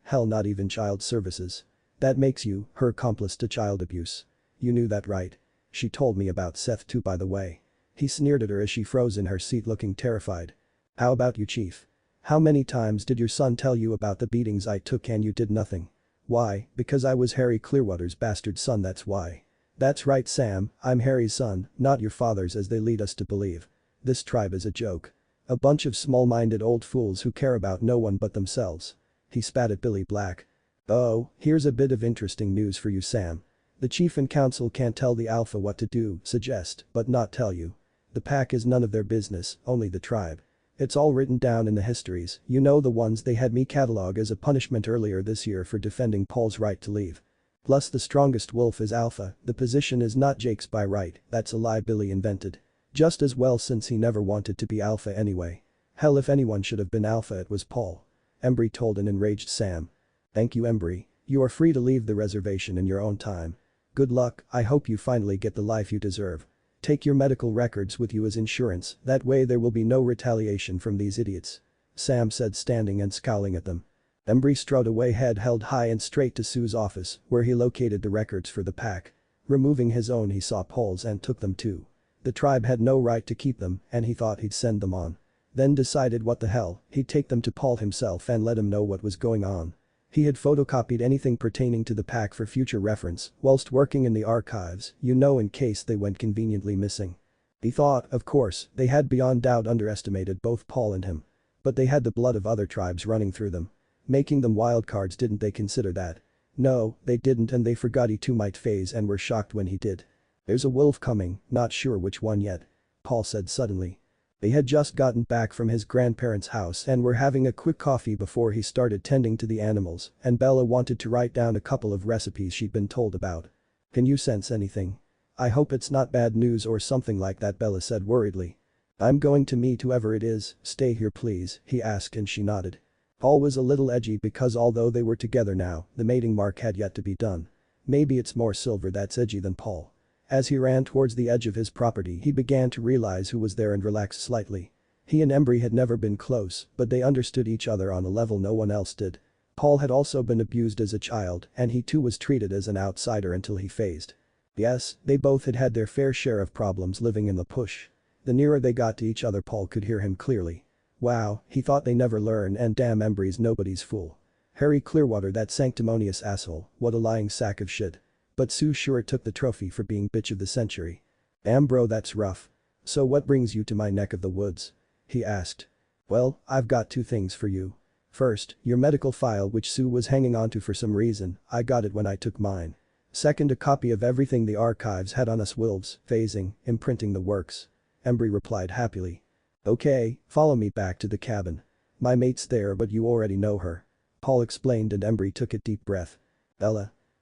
hell not even child services. That makes you, her accomplice to child abuse. You knew that right? She told me about Seth too by the way. He sneered at her as she froze in her seat looking terrified. How about you chief? How many times did your son tell you about the beatings I took and you did nothing? Why, because I was Harry Clearwater's bastard son that's why. That's right Sam, I'm Harry's son, not your father's as they lead us to believe. This tribe is a joke. A bunch of small-minded old fools who care about no one but themselves. He spat at Billy Black. Oh, here's a bit of interesting news for you Sam. The chief and council can't tell the alpha what to do, suggest, but not tell you. The pack is none of their business, only the tribe. It's all written down in the histories, you know the ones they had me catalog as a punishment earlier this year for defending Paul's right to leave. Plus the strongest wolf is alpha, the position is not Jake's by right, that's a lie Billy invented. Just as well since he never wanted to be alpha anyway. Hell if anyone should have been alpha it was Paul. Embry told an enraged Sam. Thank you Embry, you are free to leave the reservation in your own time. Good luck, I hope you finally get the life you deserve. Take your medical records with you as insurance, that way there will be no retaliation from these idiots. Sam said standing and scowling at them. Embry strode away head held high and straight to Sue's office, where he located the records for the pack. Removing his own he saw Paul's and took them too. The tribe had no right to keep them and he thought he'd send them on. Then decided what the hell, he'd take them to Paul himself and let him know what was going on. He had photocopied anything pertaining to the pack for future reference whilst working in the archives, you know in case they went conveniently missing. He thought, of course, they had beyond doubt underestimated both Paul and him. But they had the blood of other tribes running through them. Making them wildcards didn't they consider that? No, they didn't and they forgot he too might phase and were shocked when he did. There's a wolf coming, not sure which one yet. Paul said suddenly. They had just gotten back from his grandparents' house and were having a quick coffee before he started tending to the animals and Bella wanted to write down a couple of recipes she'd been told about. Can you sense anything? I hope it's not bad news or something like that Bella said worriedly. I'm going to meet whoever it is, stay here please, he asked and she nodded. Paul was a little edgy because although they were together now, the mating mark had yet to be done. Maybe it's more Silver that's edgy than Paul. As he ran towards the edge of his property he began to realize who was there and relaxed slightly. He and Embry had never been close, but they understood each other on a level no one else did. Paul had also been abused as a child and he too was treated as an outsider until he phased. Yes, they both had had their fair share of problems living in the push. The nearer they got to each other Paul could hear him clearly. Wow, he thought they never learn and damn Embry's nobody's fool. Harry Clearwater that sanctimonious asshole, what a lying sack of shit. But Sue sure took the trophy for being bitch of the century. Damn bro that's rough. So what brings you to my neck of the woods? He asked. Well, I've got two things for you. First, your medical file which Sue was hanging onto for some reason, I got it when I took mine. Second, a copy of everything the archives had on us wolves, phasing, imprinting the works. Embry replied happily. Okay, follow me back to the cabin. My mate's there but you already know her. Paul explained and Embry took a deep breath.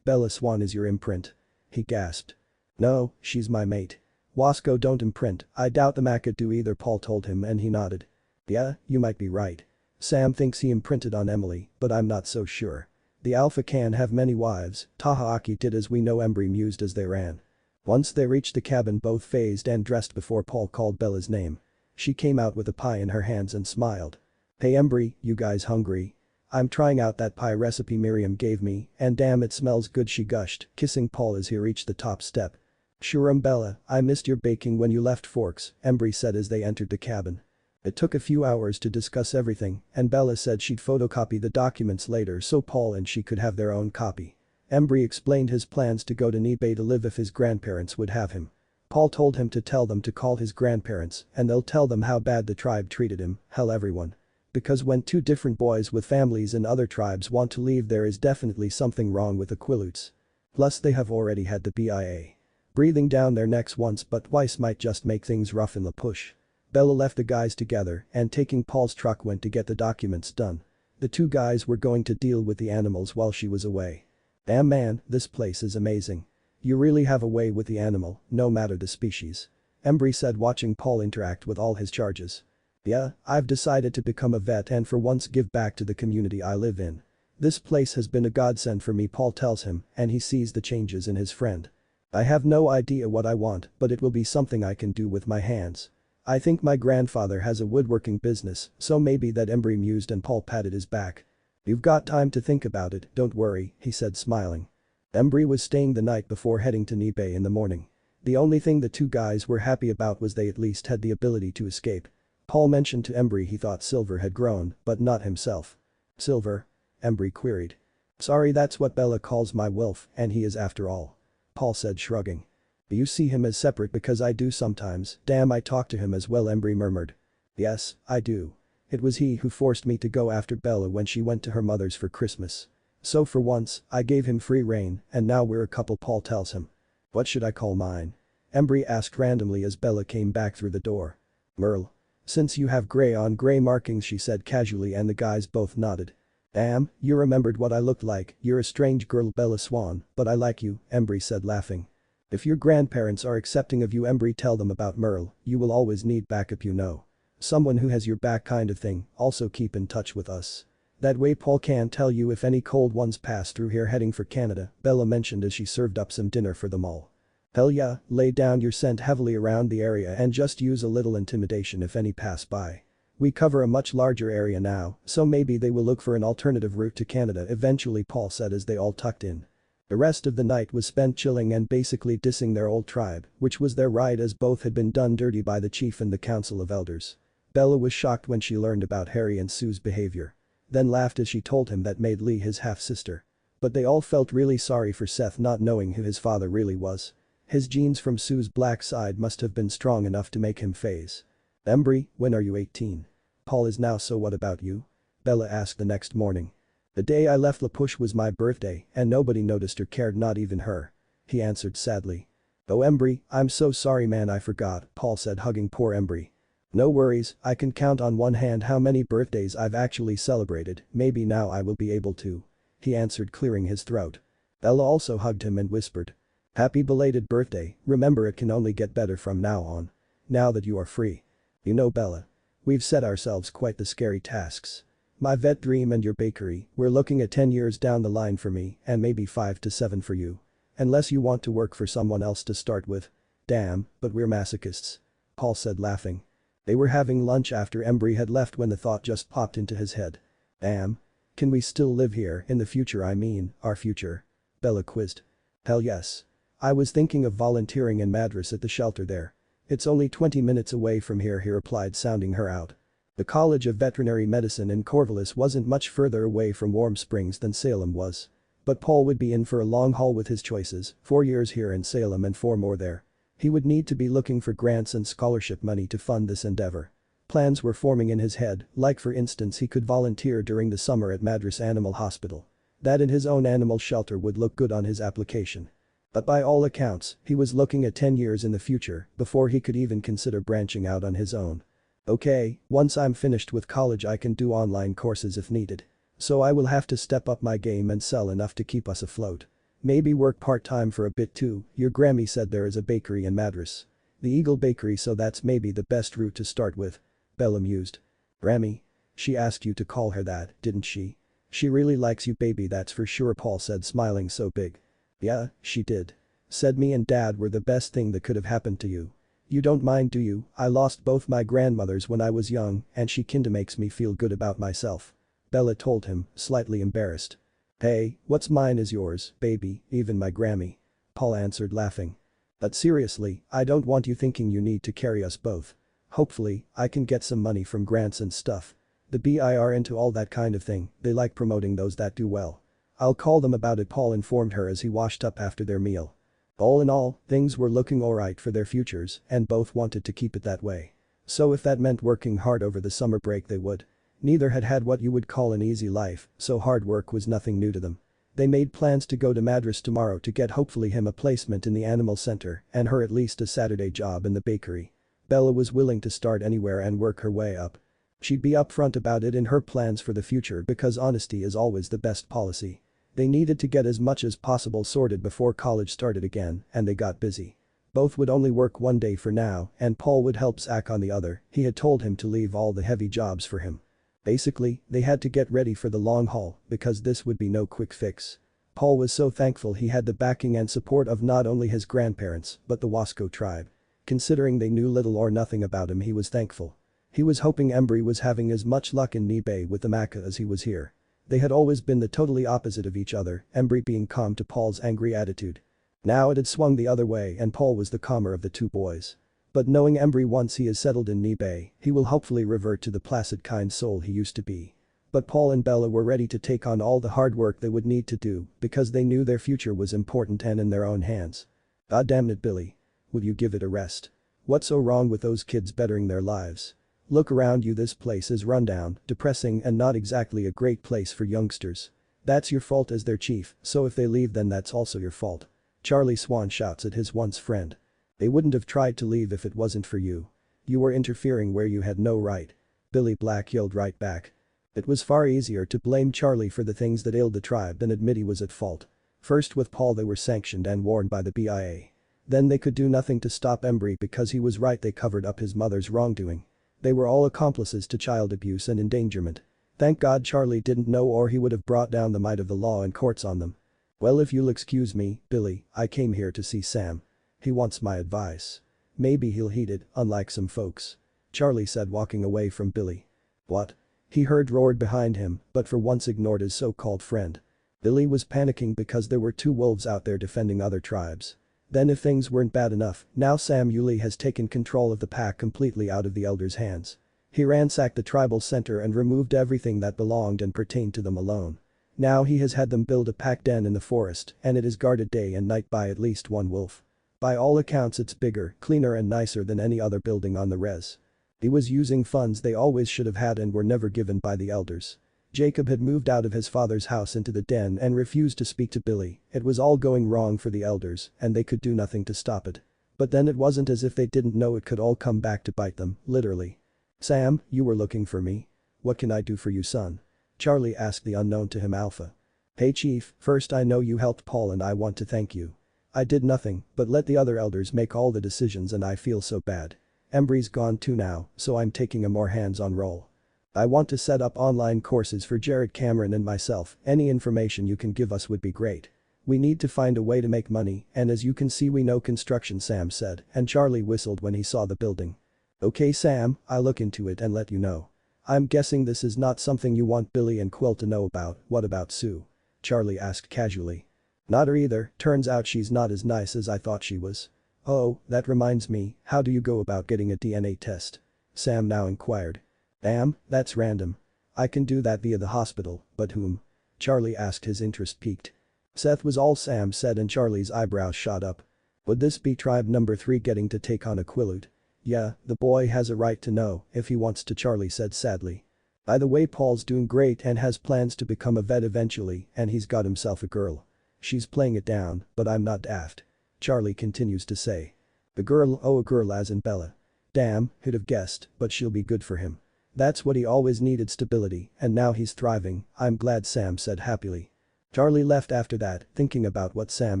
Bella Swan is your imprint. He gasped. No, she's my mate. Wasco don't imprint, I doubt the Mac could do either Paul told him and he nodded. Yeah, you might be right. Sam thinks he imprinted on Emily, but I'm not so sure. The alpha can have many wives, Tahaaki did as we know Embry mused as they ran. Once they reached the cabin both phased and dressed before Paul called Bella's name. She came out with a pie in her hands and smiled. Hey Embry, you guys hungry? I'm trying out that pie recipe Miriam gave me and damn it smells good she gushed, kissing Paul as he reached the top step. Sure Bella, I missed your baking when you left Forks, Embry said as they entered the cabin. It took a few hours to discuss everything, and Bella said she'd photocopy the documents later so Paul and she could have their own copy. Embry explained his plans to go to Renesmee to live if his grandparents would have him. Paul told him to tell them to call his grandparents and they'll tell them how bad the tribe treated him, hell everyone. Because when two different boys with families in other tribes want to leave there is definitely something wrong with the Quileutes. Plus they have already had the BIA. Breathing down their necks once but twice might just make things rough in the push. Bella left the guys together and taking Paul's truck went to get the documents done. The two guys were going to deal with the animals while she was away. Damn man, this place is amazing. You really have a way with the animal, no matter the species. Embry said watching Paul interact with all his charges. Yeah, I've decided to become a vet and for once give back to the community I live in. This place has been a godsend for me Paul tells him and he sees the changes in his friend. I have no idea what I want but it will be something I can do with my hands. I think my grandfather has a woodworking business so maybe that Embry mused and Paul patted his back. You've got time to think about it, don't worry, he said smiling. Embry was staying the night before heading to Renesmee in the morning. The only thing the two guys were happy about was they at least had the ability to escape. Paul mentioned to Embry he thought Silver had grown, but not himself. Silver? Embry queried. Sorry that's what Bella calls my wolf and he is after all. Paul said shrugging. You see him as separate because I do sometimes, damn I talk to him as well Embry murmured. Yes, I do. It was he who forced me to go after Bella when she went to her mother's for Christmas. So for once, I gave him free rein and now we're a couple Paul tells him. What should I call mine? Embry asked randomly as Bella came back through the door. Merle. Since you have gray on gray markings she said casually and the guys both nodded. Damn, you remembered what I looked like, you're a strange girl Bella Swan, but I like you, Embry said laughing. If your grandparents are accepting of you Embry tell them about Merle, you will always need backup you know. Someone who has your back kind of thing, also keep in touch with us. That way Paul can tell you if any cold ones pass through here heading for Canada, Bella mentioned as she served up some dinner for them all. Hell yeah, lay down your scent heavily around the area and just use a little intimidation if any pass by. We cover a much larger area now, so maybe they will look for an alternative route to Canada eventually Paul said as they all tucked in. The rest of the night was spent chilling and basically dissing their old tribe, which was their right as both had been done dirty by the chief and the council of elders. Bella was shocked when she learned about Harry and Sue's behavior. Then laughed as she told him that made Lee his half-sister. But they all felt really sorry for Seth not knowing who his father really was. His genes from Sue's black side must have been strong enough to make him phase. Embry, when are you 18? Paul is now so what about you? Bella asked the next morning. The day I left La Push was my birthday and nobody noticed or cared not even her. He answered sadly. Oh Embry, I'm so sorry man I forgot, Paul said hugging poor Embry. No worries, I can count on one hand how many birthdays I've actually celebrated, maybe now I will be able to. He answered clearing his throat. Bella also hugged him and whispered. Happy belated birthday, remember it can only get better from now on. Now that you are free. You know Bella. We've set ourselves quite the scary tasks. My vet dream and your bakery, we're looking at 10 years down the line for me and maybe 5 to 7 for you. Unless you want to work for someone else to start with. Damn, but we're masochists. Paul said laughing. They were having lunch after Embry had left when the thought just popped into his head. Damn. Can we still live here in the future I mean, our future? Bella quizzed. Hell yes. I was thinking of volunteering in Madras at the shelter there. It's only 20 minutes away from here he replied sounding her out. The College of Veterinary Medicine in Corvallis wasn't much further away from Warm Springs than Salem was. But Paul would be in for a long haul with his choices, 4 years here in Salem and 4 more there. He would need to be looking for grants and scholarship money to fund this endeavor. Plans were forming in his head, like for instance he could volunteer during the summer at Madras Animal Hospital. That in his own animal shelter would look good on his application. But by all accounts, he was looking at 10 years in the future before he could even consider branching out on his own. Okay, once I'm finished with college I can do online courses if needed. So I will have to step up my game and sell enough to keep us afloat. Maybe work part-time for a bit too, your Grammy said there is a bakery in Madras. The Eagle Bakery so that's maybe the best route to start with. Bella mused. Grammy? She asked you to call her that, didn't she? She really likes you baby that's for sure Paul said smiling so big. Yeah, she did. Said me and dad were the best thing that could have happened to you. You don't mind do you? I lost both my grandmothers when I was young and she kinda makes me feel good about myself. Bella told him, slightly embarrassed. Hey, what's mine is yours, baby, even my Grammy. Paul answered laughing. But seriously, I don't want you thinking you need to carry us both. Hopefully, I can get some money from grants and stuff. The BI are into all that kind of thing, they like promoting those that do well. I'll call them about it, Paul informed her as he washed up after their meal. All in all, things were looking alright for their futures and both wanted to keep it that way. So if that meant working hard over the summer break they would. Neither had had what you would call an easy life, so hard work was nothing new to them. They made plans to go to Madras tomorrow to get hopefully him a placement in the animal center and her at least a Saturday job in the bakery. Bella was willing to start anywhere and work her way up. She'd be upfront about it in her plans for the future because honesty is always the best policy. They needed to get as much as possible sorted before college started again, and they got busy. Both would only work one day for now, and Paul would help Zach on the other. He had told him to leave all the heavy jobs for him. Basically, they had to get ready for the long haul because this would be no quick fix. Paul was so thankful he had the backing and support of not only his grandparents but the Wasco tribe. Considering they knew little or nothing about him, he was thankful. He was hoping Embry was having as much luck in Nibe with the Maca as he was here. They had always been the totally opposite of each other, Embry being calm to Paul's angry attitude. Now it had swung the other way and Paul was the calmer of the two boys. But knowing Embry once he is settled in Nibe, he will hopefully revert to the placid kind soul he used to be. But Paul and Bella were ready to take on all the hard work they would need to do because they knew their future was important and in their own hands. God damn it, Billy. Will you give it a rest? What's so wrong with those kids bettering their lives? Look around you, this place is rundown, depressing and not exactly a great place for youngsters. That's your fault as their chief, so if they leave then that's also your fault. Charlie Swan shouts at his once friend. They wouldn't have tried to leave if it wasn't for you. You were interfering where you had no right. Billy Black yelled right back. It was far easier to blame Charlie for the things that ailed the tribe than admit he was at fault. First with Paul they were sanctioned and warned by the BIA. Then they could do nothing to stop Embry because he was right, they covered up his mother's wrongdoing. They were all accomplices to child abuse and endangerment. Thank God Charlie didn't know or he would have brought down the might of the law and courts on them. Well, if you'll excuse me, Billy, I came here to see Sam. He wants my advice. Maybe he'll heed it, unlike some folks. Charlie said, walking away from Billy. What? He heard roared behind him, but for once ignored his so-called friend. Billy was panicking because there were two wolves out there defending other tribes. Then if things weren't bad enough, now Sam Yulee has taken control of the pack completely out of the elders' hands. He ransacked the tribal center and removed everything that belonged and pertained to them alone. Now he has had them build a pack den in the forest and it is guarded day and night by at least one wolf. By all accounts it's bigger, cleaner and nicer than any other building on the res. He was using funds they always should have had and were never given by the elders. Jacob had moved out of his father's house into the den and refused to speak to Billy. It was all going wrong for the elders and they could do nothing to stop it. But then it wasn't as if they didn't know it could all come back to bite them, literally. Sam, you were looking for me? What can I do for you, son? Charlie asked the unknown to him Alpha. Hey chief, first I know you helped Paul and I want to thank you. I did nothing but let the other elders make all the decisions and I feel so bad. Embry's gone too now, so I'm taking a more hands-on role. I want to set up online courses for Jared Cameron and myself, any information you can give us would be great. We need to find a way to make money and as you can see we know construction, Sam said, and Charlie whistled when he saw the building. Okay Sam, I'll look into it and let you know. I'm guessing this is not something you want Billy and Quill to know about. What about Sue? Charlie asked casually. Not her either, turns out she's not as nice as I thought she was. Oh, that reminds me, how do you go about getting a DNA test? Sam now inquired. Damn, that's random. I can do that via the hospital, but whom? Charlie asked, his interest piqued. Seth was all Sam said and Charlie's eyebrows shot up. Would this be tribe number 3 getting to take on a Quileute? Yeah, the boy has a right to know if he wants to, Charlie said sadly. By the way, Paul's doing great and has plans to become a vet eventually and he's got himself a girl. She's playing it down, but I'm not daft. Charlie continues to say. A girl, oh a girl as in Bella. Damn, who'd have guessed, but she'll be good for him. That's what he always needed, stability, and now he's thriving. I'm glad, Sam said happily. Charlie left after that, thinking about what Sam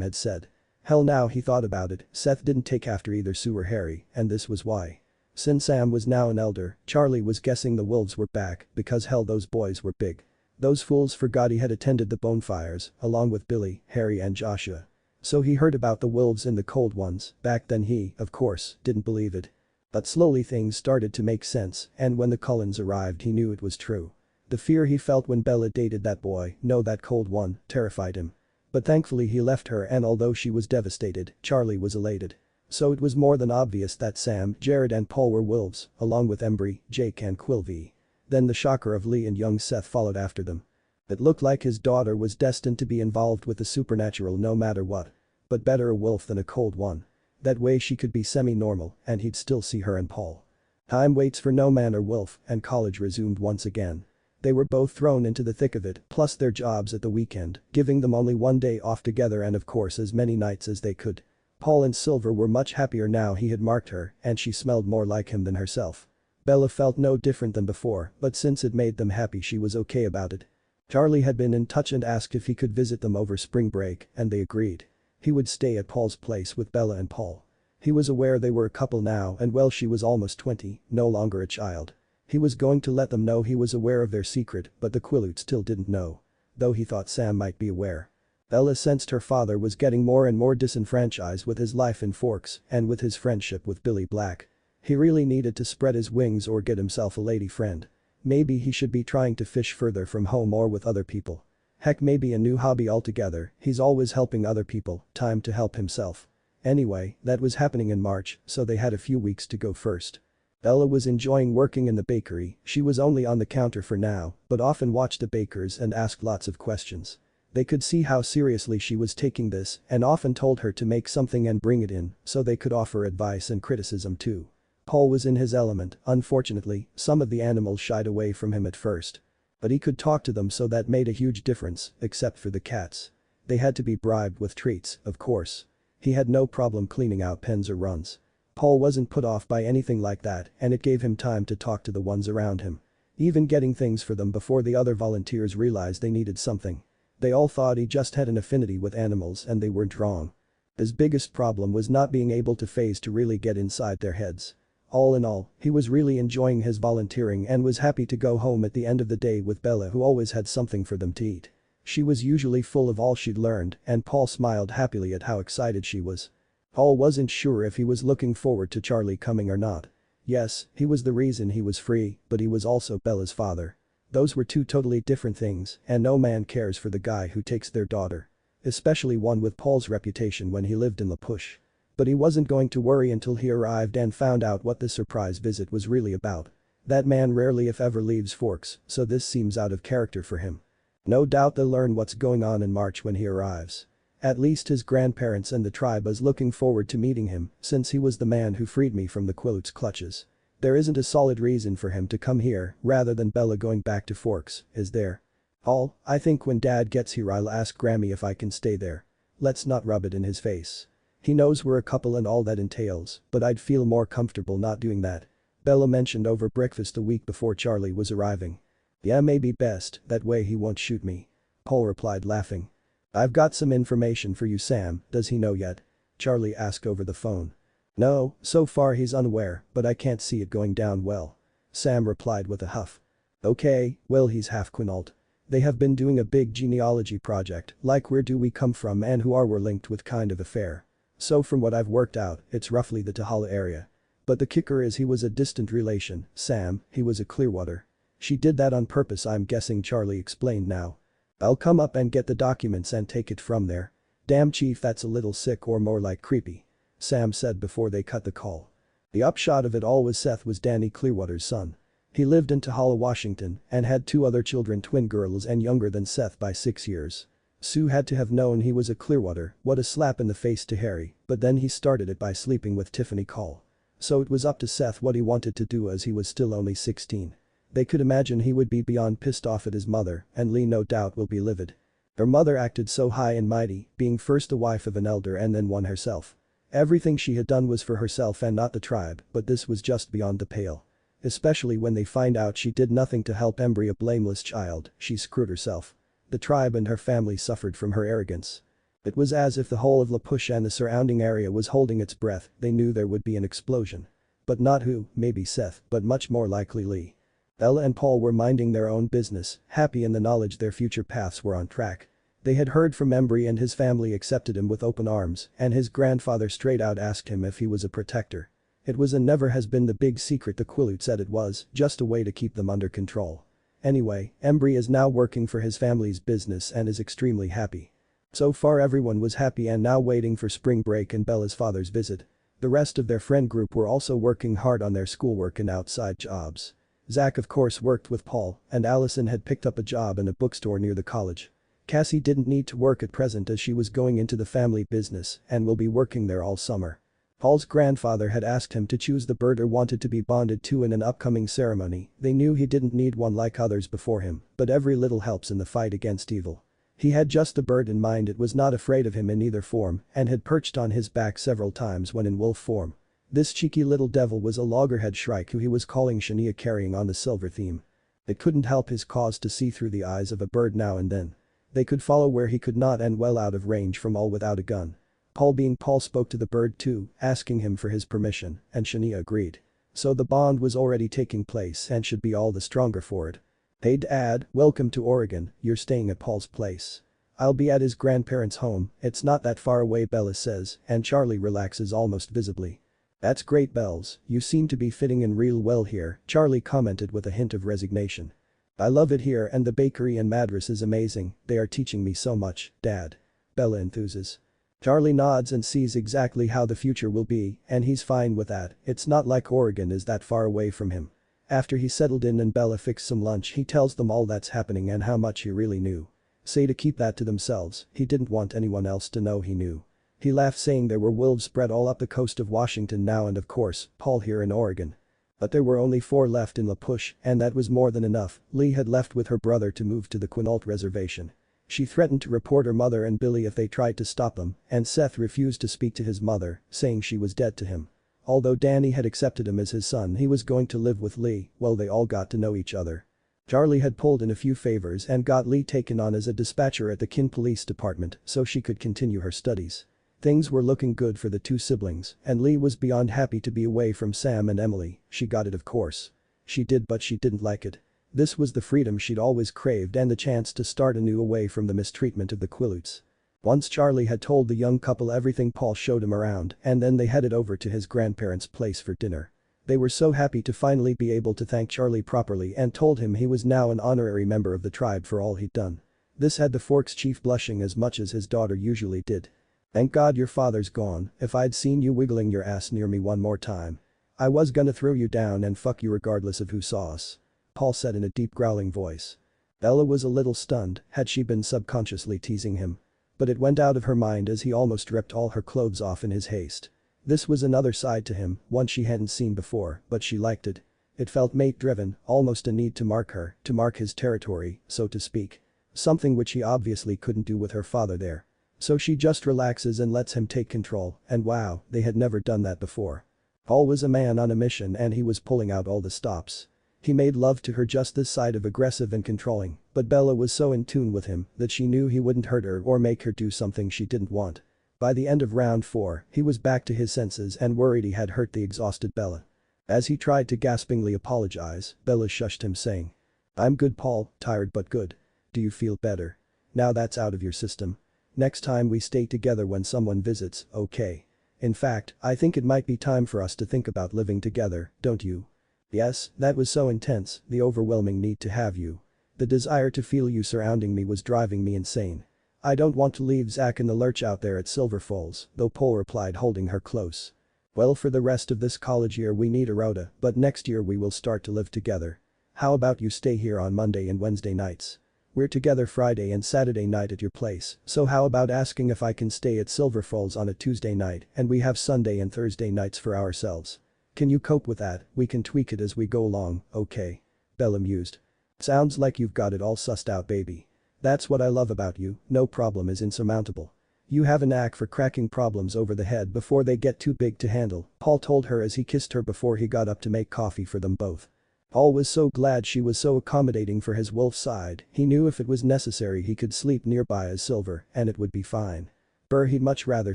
had said. Hell, now he thought about it, Seth didn't take after either Sue or Harry, and this was why. Since Sam was now an elder, Charlie was guessing the wolves were back because hell those boys were big. Those fools forgot he had attended the bonfires, along with Billy, Harry and Joshua. So he heard about the wolves in the cold ones, back then he, of course, didn't believe it. But slowly things started to make sense and when the Cullens arrived he knew it was true. The fear he felt when Bella dated that boy, no that cold one, terrified him. But thankfully he left her and although she was devastated, Charlie was elated. So it was more than obvious that Sam, Jared and Paul were wolves, along with Embry, Jake and Quilvy. Then the shocker of Lee and young Seth followed after them. It looked like his daughter was destined to be involved with the supernatural no matter what. But better a wolf than a cold one. That way she could be semi-normal and he'd still see her and Paul. Time waits for no man or wolf, and college resumed once again. They were both thrown into the thick of it, plus their jobs at the weekend, giving them only one day off together and of course as many nights as they could. Paul and Silver were much happier now he had marked her, and she smelled more like him than herself. Bella felt no different than before, but since it made them happy she was okay about it. Charlie had been in touch and asked if he could visit them over spring break, and they agreed. He would stay at Paul's place with Bella and Paul. He was aware they were a couple now and well she was almost 20, no longer a child. He was going to let them know he was aware of their secret, but the Quileute still didn't know. Though he thought Sam might be aware. Bella sensed her father was getting more and more disenfranchised with his life in Forks and with his friendship with Billy Black. He really needed to spread his wings or get himself a lady friend. Maybe he should be trying to fish further from home or with other people. Heck, maybe a new hobby altogether, he's always helping other people, time to help himself. Anyway, that was happening in March, so they had a few weeks to go first. Bella was enjoying working in the bakery, she was only on the counter for now, but often watched the bakers and asked lots of questions. They could see how seriously she was taking this and often told her to make something and bring it in so they could offer advice and criticism too. Paul was in his element, unfortunately, some of the animals shied away from him at first. But he could talk to them so that made a huge difference, except for the cats. They had to be bribed with treats, of course. He had no problem cleaning out pens or runs. Paul wasn't put off by anything like that and it gave him time to talk to the ones around him. Even getting things for them before the other volunteers realized they needed something. They all thought he just had an affinity with animals and they weren't wrong. His biggest problem was not being able to phase to really get inside their heads. All in all, he was really enjoying his volunteering and was happy to go home at the end of the day with Bella who always had something for them to eat. She was usually full of all she'd learned and Paul smiled happily at how excited she was. Paul wasn't sure if he was looking forward to Charlie coming or not. Yes, he was the reason he was free, but he was also Bella's father. Those were two totally different things and no man cares for the guy who takes their daughter. Especially one with Paul's reputation when he lived in La Push. But he wasn't going to worry until he arrived and found out what this surprise visit was really about. That man rarely if ever leaves Forks, so this seems out of character for him. No doubt they'll learn what's going on in March when he arrives. At least his grandparents and the tribe is looking forward to meeting him since he was the man who freed me from the Quileute's clutches. There isn't a solid reason for him to come here rather than Bella going back to Forks, is there? Paul, I think when Dad gets here I'll ask Grammy if I can stay there. Let's not rub it in his face. He knows we're a couple and all that entails, but I'd feel more comfortable not doing that. Bella mentioned over breakfast the week before Charlie was arriving. Yeah, maybe best, that way he won't shoot me. Paul replied laughing. I've got some information for you Sam, does he know yet? Charlie asked over the phone. No, so far he's unaware, but I can't see it going down well. Sam replied with a huff. Okay, well he's half Quinault. They have been doing a big genealogy project, like where do we come from and who are we linked with kind of affair. So from what I've worked out, it's roughly the Tahala area. But the kicker is he was a distant relation, Sam, he was a Clearwater. She did that on purpose I'm guessing Charlie explained now. I'll come up and get the documents and take it from there. Damn chief that's a little sick or more like creepy. Sam said before they cut the call. The upshot of it all was Seth was Danny Clearwater's son. He lived in Tahala, Washington and had two other children, twin girls and younger than Seth by 6 years. Sue had to have known he was a Clearwater, what a slap in the face to Harry, but then he started it by sleeping with Tiffany Call. So it was up to Seth what he wanted to do as he was still only 16. They could imagine he would be beyond pissed off at his mother and Lee no doubt will be livid. Her mother acted so high and mighty, being first the wife of an elder and then one herself. Everything she had done was for herself and not the tribe, but this was just beyond the pale. Especially when they find out she did nothing to help Embry, a blameless child, she screwed herself. The tribe and her family suffered from her arrogance. It was as if the whole of La Push and the surrounding area was holding its breath, they knew there would be an explosion. But not who, maybe Seth, but much more likely Lee. Bella and Paul were minding their own business, happy in the knowledge their future paths were on track. They had heard from Embry and his family accepted him with open arms and his grandfather straight out asked him if he was a protector. It was and never has been the big secret the Quileute said it was, just a way to keep them under control. Anyway, Embry is now working for his family's business and is extremely happy. So far everyone was happy and now waiting for spring break and Bella's father's visit. The rest of their friend group were also working hard on their schoolwork and outside jobs. Zach of course worked with Paul, and Allison had picked up a job in a bookstore near the college. Cassie didn't need to work at present as she was going into the family business and will be working there all summer. Paul's grandfather had asked him to choose the bird or wanted to be bonded to in an upcoming ceremony. They knew he didn't need one like others before him, but every little helps in the fight against evil. He had just the bird in mind. It was not afraid of him in either form and had perched on his back several times when in wolf form. This cheeky little devil was a loggerhead shrike who he was calling Shania, carrying on the silver theme. It couldn't help his cause to see through the eyes of a bird now and then. They could follow where he could not and well out of range from all without a gun. Paul being Paul spoke to the bird too, asking him for his permission, and Shania agreed. So the bond was already taking place and should be all the stronger for it. They'd add, "Welcome to Oregon, you're staying at Paul's place." "I'll be at his grandparents' home, it's not that far away," Bella says, and Charlie relaxes almost visibly. "That's great, Bells, you seem to be fitting in real well here," Charlie commented with a hint of resignation. "I love it here and the bakery and Madras is amazing, they are teaching me so much, Dad." Bella enthuses. Charlie nods and sees exactly how the future will be, and he's fine with that. It's not like Oregon is that far away from him. After he settled in and Bella fixed some lunch, he tells them all that's happening and how much he really knew. Say to keep that to themselves, he didn't want anyone else to know he knew. He laughed, saying there were wolves spread all up the coast of Washington now and of course, Paul here in Oregon. But there were only 4 left in La Push, and that was more than enough. Lee had left with her brother to move to the Quinault reservation. She threatened to report her mother and Billy if they tried to stop them, and Seth refused to speak to his mother, saying she was dead to him. Although Danny had accepted him as his son, he was going to live with Lee. Well, they all got to know each other. Charlie had pulled in a few favors and got Lee taken on as a dispatcher at the Kin Police Department so she could continue her studies. Things were looking good for the 2 siblings, and Lee was beyond happy to be away from Sam and Emily. She got it, of course. She did, but she didn't like it. This was the freedom she'd always craved and the chance to start anew away from the mistreatment of the Quilutes. Once Charlie had told the young couple everything, Paul showed him around and then they headed over to his grandparents' place for dinner. They were so happy to finally be able to thank Charlie properly and told him he was now an honorary member of the tribe for all he'd done. This had the Forks chief blushing as much as his daughter usually did. "Thank God your father's gone. If I'd seen you wiggling your ass near me one more time, I was gonna throw you down and fuck you regardless of who saw us," Paul said in a deep growling voice. Bella was a little stunned. Had she been subconsciously teasing him? But it went out of her mind as he almost ripped all her clothes off in his haste. This was another side to him, one she hadn't seen before, but she liked it. It felt mate-driven, almost a need to mark her, to mark his territory, so to speak. Something which he obviously couldn't do with her father there. So she just relaxes and lets him take control, and wow, they had never done that before. Paul was a man on a mission and he was pulling out all the stops. He made love to her just this side of aggressive and controlling, but Bella was so in tune with him that she knew he wouldn't hurt her or make her do something she didn't want. By the end of round 4, he was back to his senses and worried he had hurt the exhausted Bella. As he tried to gaspingly apologize, Bella shushed him, saying, "I'm good, Paul, tired but good. Do you feel better? Now that's out of your system. Next time we stay together when someone visits, okay? In fact, I think it might be time for us to think about living together, don't you?" Yes, that was so intense, the overwhelming need to have you. The desire to feel you surrounding me was driving me insane. I don't want to leave Zach in the lurch out there at Silver Falls, though, Paul replied, holding her close. "Well, for the rest of this college year we need a rota, but next year we will start to live together. How about you stay here on Monday and Wednesday nights? We're together Friday and Saturday night at your place, so how about asking if I can stay at Silver Falls on a Tuesday night and we have Sunday and Thursday nights for ourselves? Can you cope with that? We can tweak it as we go along, okay?" Bella mused. "Sounds like you've got it all sussed out, baby. That's what I love about you, no problem is insurmountable. You have a knack for cracking problems over the head before they get too big to handle," Paul told her as he kissed her before he got up to make coffee for them both. Paul was so glad she was so accommodating for his wolf side. He knew if it was necessary he could sleep nearby as Silver and it would be fine. He'd much rather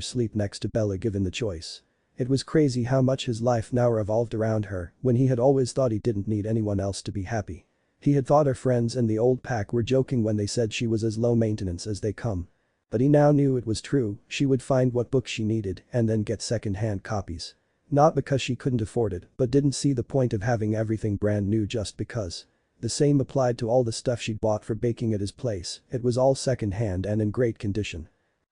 sleep next to Bella given the choice. It was crazy how much his life now revolved around her when he had always thought he didn't need anyone else to be happy. He had thought her friends and the old pack were joking when they said she was as low maintenance as they come. But he now knew it was true. She would find what books she needed and then get second-hand copies. Not because she couldn't afford it, but didn't see the point of having everything brand new just because. The same applied to all the stuff she'd bought for baking at his place, it was all second-hand and in great condition.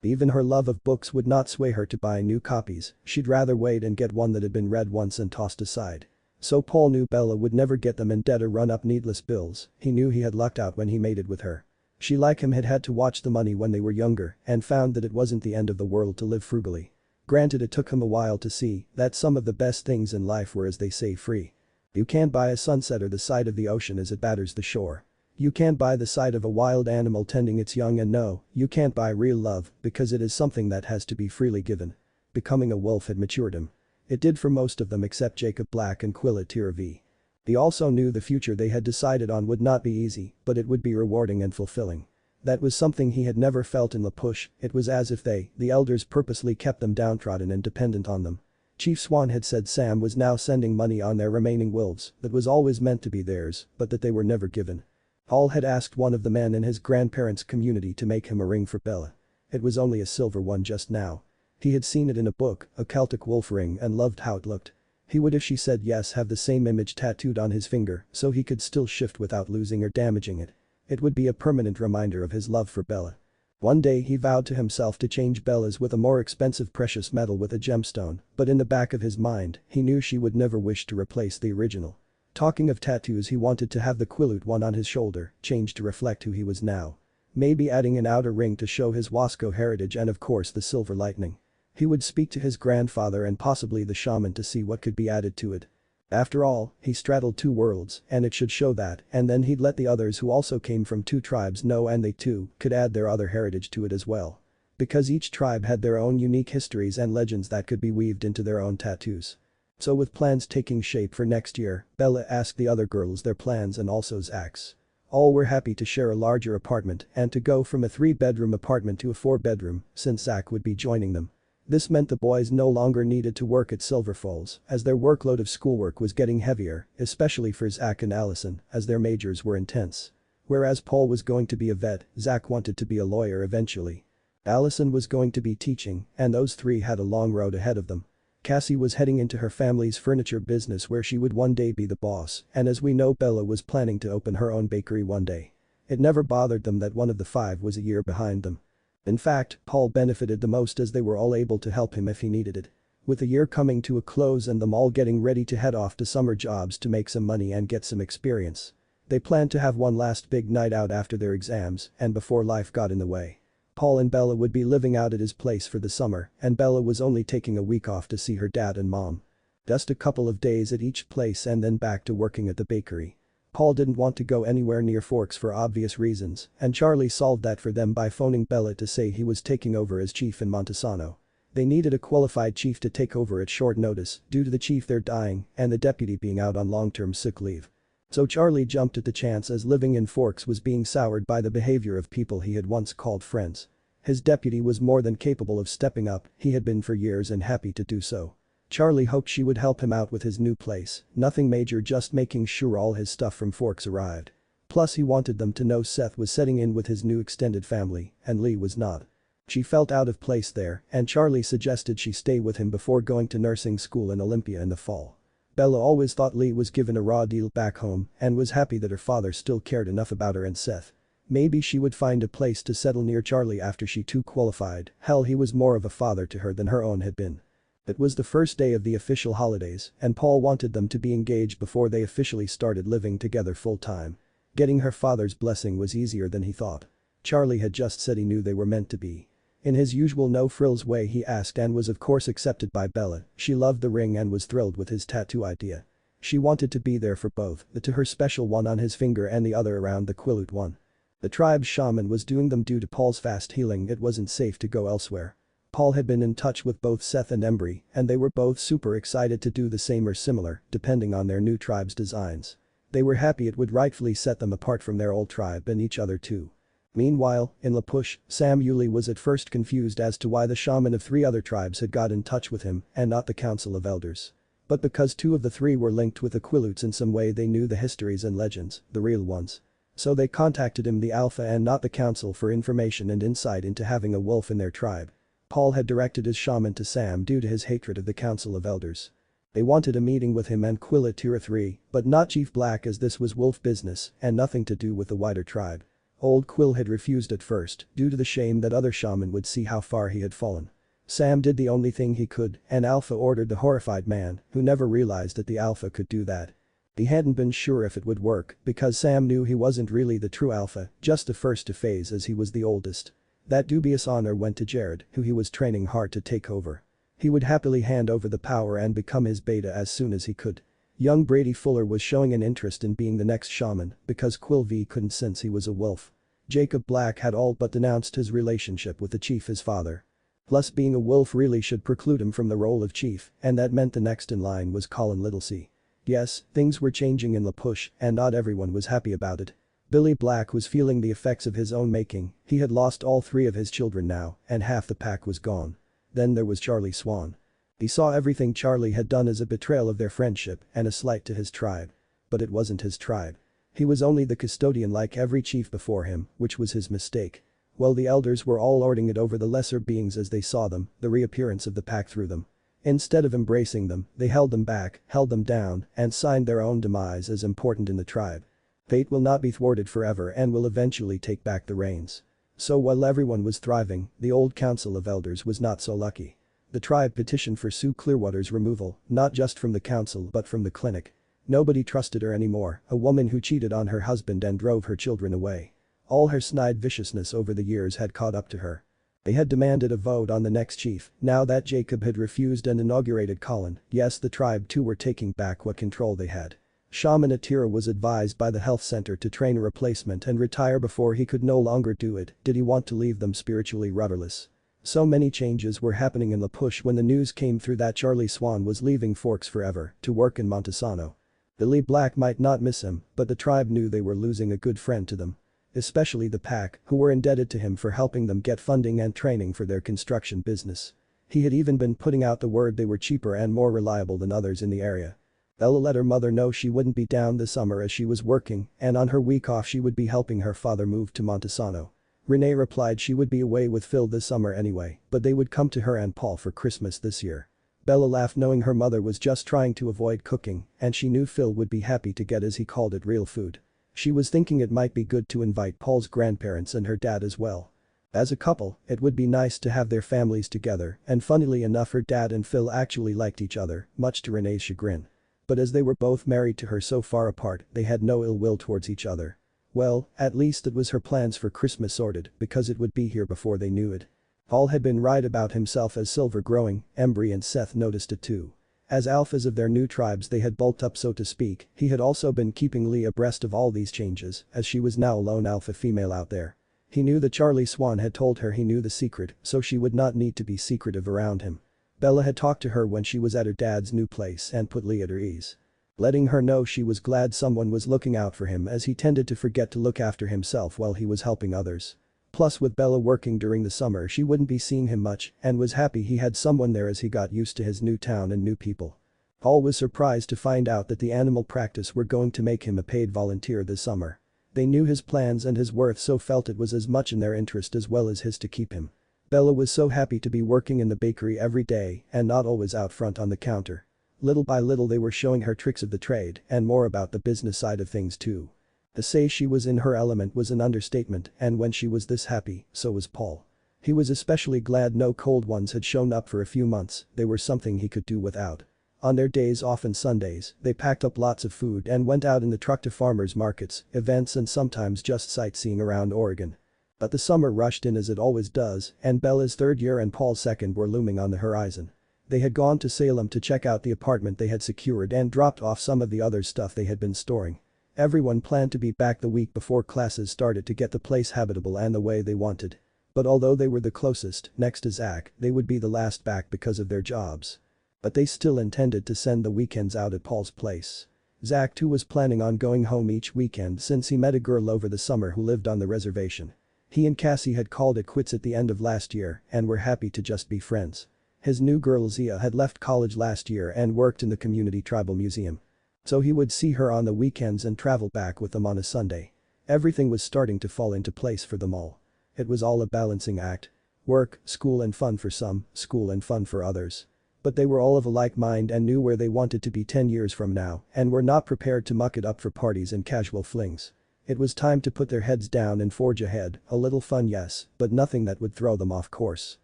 Even her love of books would not sway her to buy new copies, she'd rather wait and get one that had been read once and tossed aside. So Paul knew Bella would never get them in debt or run up needless bills, he knew he had lucked out when he made it with her. She like him had had to watch the money when they were younger and found that it wasn't the end of the world to live frugally. Granted it took him a while to see that some of the best things in life were as they say free. You can't buy a sunset or the sight of the ocean as it batters the shore. You can't buy the sight of a wild animal tending its young, and no, you can't buy real love because it is something that has to be freely given. Becoming a wolf had matured him. It did for most of them except Jacob Black and Quilla Tiravi. He also knew the future they had decided on would not be easy, but it would be rewarding and fulfilling. That was something he had never felt in La Push, it was as if they, the elders, purposely kept them downtrodden and dependent on them. Chief Swan had said Sam was now sending money on their remaining wolves that was always meant to be theirs, but that they were never given. Paul had asked one of the men in his grandparents' community to make him a ring for Bella. It was only a silver one just now. He had seen it in a book, a Celtic wolf ring, and loved how it looked. He would, if she said yes, have the same image tattooed on his finger so he could still shift without losing or damaging it. It would be a permanent reminder of his love for Bella. One day he vowed to himself to change Bella's with a more expensive precious metal with a gemstone, but in the back of his mind, he knew she would never wish to replace the original. Talking of tattoos, he wanted to have the Quilut one on his shoulder, changed to reflect who he was now. Maybe adding an outer ring to show his Wasco heritage and of course the silver lightning. He would speak to his grandfather and possibly the shaman to see what could be added to it. After all, he straddled two worlds and it should show that, and then he'd let the others who also came from two tribes know, and they too could add their other heritage to it as well. Because each tribe had their own unique histories and legends that could be weaved into their own tattoos. So with plans taking shape for next year, Bella asked the other girls their plans and also Zach's. All were happy to share a larger apartment and to go from a 3-bedroom apartment to a 4-bedroom since Zach would be joining them. This meant the boys no longer needed to work at Silver Falls as their workload of schoolwork was getting heavier, especially for Zach and Allison as their majors were intense. Whereas Paul was going to be a vet, Zach wanted to be a lawyer eventually. Allison was going to be teaching, and those three had a long road ahead of them. Cassie was heading into her family's furniture business where she would one day be the boss, and as we know, Bella was planning to open her own bakery one day. It never bothered them that one of the 5 was a year behind them. In fact, Paul benefited the most as they were all able to help him if he needed it. With the year coming to a close and them all getting ready to head off to summer jobs to make some money and get some experience. They planned to have one last big night out after their exams and before life got in the way. Paul and Bella would be living out at his place for the summer and Bella was only taking a week off to see her dad and mom. Just a couple of days at each place and then back to working at the bakery. Paul didn't want to go anywhere near Forks for obvious reasons, and Charlie solved that for them by phoning Bella to say he was taking over as chief in Montesano. They needed a qualified chief to take over at short notice due to the chief there dying and the deputy being out on long-term sick leave. So Charlie jumped at the chance as living in Forks was being soured by the behavior of people he had once called friends. His deputy was more than capable of stepping up, he had been for years and happy to do so. Charlie hoped she would help him out with his new place, nothing major, just making sure all his stuff from Forks arrived. Plus he wanted them to know Seth was setting in with his new extended family, and Lee was not. She felt out of place there, and Charlie suggested she stay with him before going to nursing school in Olympia in the fall. Bella always thought Lee was given a raw deal back home and was happy that her father still cared enough about her and Seth. Maybe she would find a place to settle near Charlie after she too qualified, hell, he was more of a father to her than her own had been. It was the first day of the official holidays and Paul wanted them to be engaged before they officially started living together full-time. Getting her father's blessing was easier than he thought. Charlie had just said he knew they were meant to be. In his usual no-frills way he asked and was of course accepted by Bella. She loved the ring and was thrilled with his tattoo idea. She wanted to be there for both, the to her special one on his finger and the other around the Quilut one. The tribe's shaman was doing them due to Paul's fast healing, it wasn't safe to go elsewhere. Paul had been in touch with both Seth and Embry and they were both super excited to do the same or similar, depending on their new tribe's designs. They were happy it would rightfully set them apart from their old tribe and each other too. Meanwhile, in La Push, Sam Yulee was at first confused as to why the shaman of 3 other tribes had got in touch with him and not the Council of Elders. But because 2 of the 3 were linked with the Quiluts in some way, they knew the histories and legends, the real ones. So they contacted him, the Alpha and not the Council, for information and insight into having a wolf in their tribe. Paul had directed his shaman to Sam due to his hatred of the Council of Elders. They wanted a meeting with him and Quilla Tira 3, but not Chief Black as this was wolf business and nothing to do with the wider tribe. Old Quill had refused at first, due to the shame that other shaman would see how far he had fallen. Sam did the only thing he could, and Alpha ordered the horrified man, who never realized that the Alpha could do that. He hadn't been sure if it would work, because Sam knew he wasn't really the true Alpha, just the first to phase as he was the oldest. That dubious honor went to Jared, who he was training hard to take over. He would happily hand over the power and become his beta as soon as he could. Young Brady Fuller was showing an interest in being the next shaman because Quill V couldn't since he was a wolf. Jacob Black had all but denounced his relationship with the chief, his father. Plus being a wolf really should preclude him from the role of chief, and that meant the next in line was Colin Littlesea. Yes, things were changing in La Push, and not everyone was happy about it. Billy Black was feeling the effects of his own making, he had lost all 3 of his children now, and half the pack was gone. Then there was Charlie Swan. He saw everything Charlie had done as a betrayal of their friendship and a slight to his tribe. But it wasn't his tribe. He was only the custodian like every chief before him, which was his mistake. While the elders were all lording it over the lesser beings as they saw them, the reappearance of the pack threw them. Instead of embracing them, they held them back, held them down, and signed their own demise as important in the tribe. Fate will not be thwarted forever and will eventually take back the reins. So while everyone was thriving, the old council of elders was not so lucky. The tribe petitioned for Sue Clearwater's removal, not just from the council but from the clinic. Nobody trusted her anymore, a woman who cheated on her husband and drove her children away. All her snide viciousness over the years had caught up to her. They had demanded a vote on the next chief, now that Jacob had refused and inaugurated Colin. Yes, the tribe too were taking back what control they had. Shaman Atira was advised by the health center to train a replacement and retire before he could no longer do it, did he want to leave them spiritually rudderless. So many changes were happening in La Push when the news came through that Charlie Swan was leaving Forks forever to work in Montesano. Billy Black might not miss him, but the tribe knew they were losing a good friend to them. Especially the pack, who were indebted to him for helping them get funding and training for their construction business. He had even been putting out the word they were cheaper and more reliable than others in the area. Ella let her mother know she wouldn't be down this summer as she was working, and on her week off she would be helping her father move to Montesano. Renee replied she would be away with Phil this summer anyway, but they would come to her and Paul for Christmas this year. Bella laughed knowing her mother was just trying to avoid cooking, and she knew Phil would be happy to get, as he called it, real food. She was thinking it might be good to invite Paul's grandparents and her dad as well. As a couple, it would be nice to have their families together, and funnily enough her dad and Phil actually liked each other, much to Renee's chagrin. But as they were both married to her so far apart, they had no ill will towards each other. Well, at least it was her plans for Christmas sorted, because it would be here before they knew it. Paul had been right about himself as Silver growing, Embry and Seth noticed it too. As alphas of their new tribes they had bulked up, so to speak. He had also been keeping Lee abreast of all these changes, as she was now a lone alpha female out there. He knew that Charlie Swan had told her he knew the secret, so she would not need to be secretive around him. Bella had talked to her when she was at her dad's new place and put Lee at her ease. Letting her know she was glad someone was looking out for him, as he tended to forget to look after himself while he was helping others. Plus with Bella working during the summer she wouldn't be seeing him much and was happy he had someone there as he got used to his new town and new people. Paul was surprised to find out that the animal practice were going to make him a paid volunteer this summer. They knew his plans and his worth, so felt it was as much in their interest as well as his to keep him. Bella was so happy to be working in the bakery every day and not always out front on the counter. Little by little they were showing her tricks of the trade and more about the business side of things too. To say she was in her element was an understatement, and when she was this happy, so was Paul. He was especially glad no cold ones had shown up for a few months, they were something he could do without. On their days off and Sundays, they packed up lots of food and went out in the truck to farmers markets, events and sometimes just sightseeing around Oregon. But the summer rushed in as it always does, and Bella's third year and Paul's second were looming on the horizon. They had gone to Salem to check out the apartment they had secured and dropped off some of the other stuff they had been storing. Everyone planned to be back the week before classes started to get the place habitable and the way they wanted. But although they were the closest, next to Zach, they would be the last back because of their jobs. But they still intended to send the weekends out at Paul's place. Zach too was planning on going home each weekend since he met a girl over the summer who lived on the reservation. He and Cassie had called it quits at the end of last year and were happy to just be friends. His new girl Zia had left college last year and worked in the community tribal museum. So he would see her on the weekends and travel back with them on a Sunday. Everything was starting to fall into place for them all. It was all a balancing act. Work, school and fun for some, school and fun for others. But they were all of a like mind and knew where they wanted to be 10 years from now and were not prepared to muck it up for parties and casual flings. It was time to put their heads down and forge ahead, a little fun yes, but nothing that would throw them off course.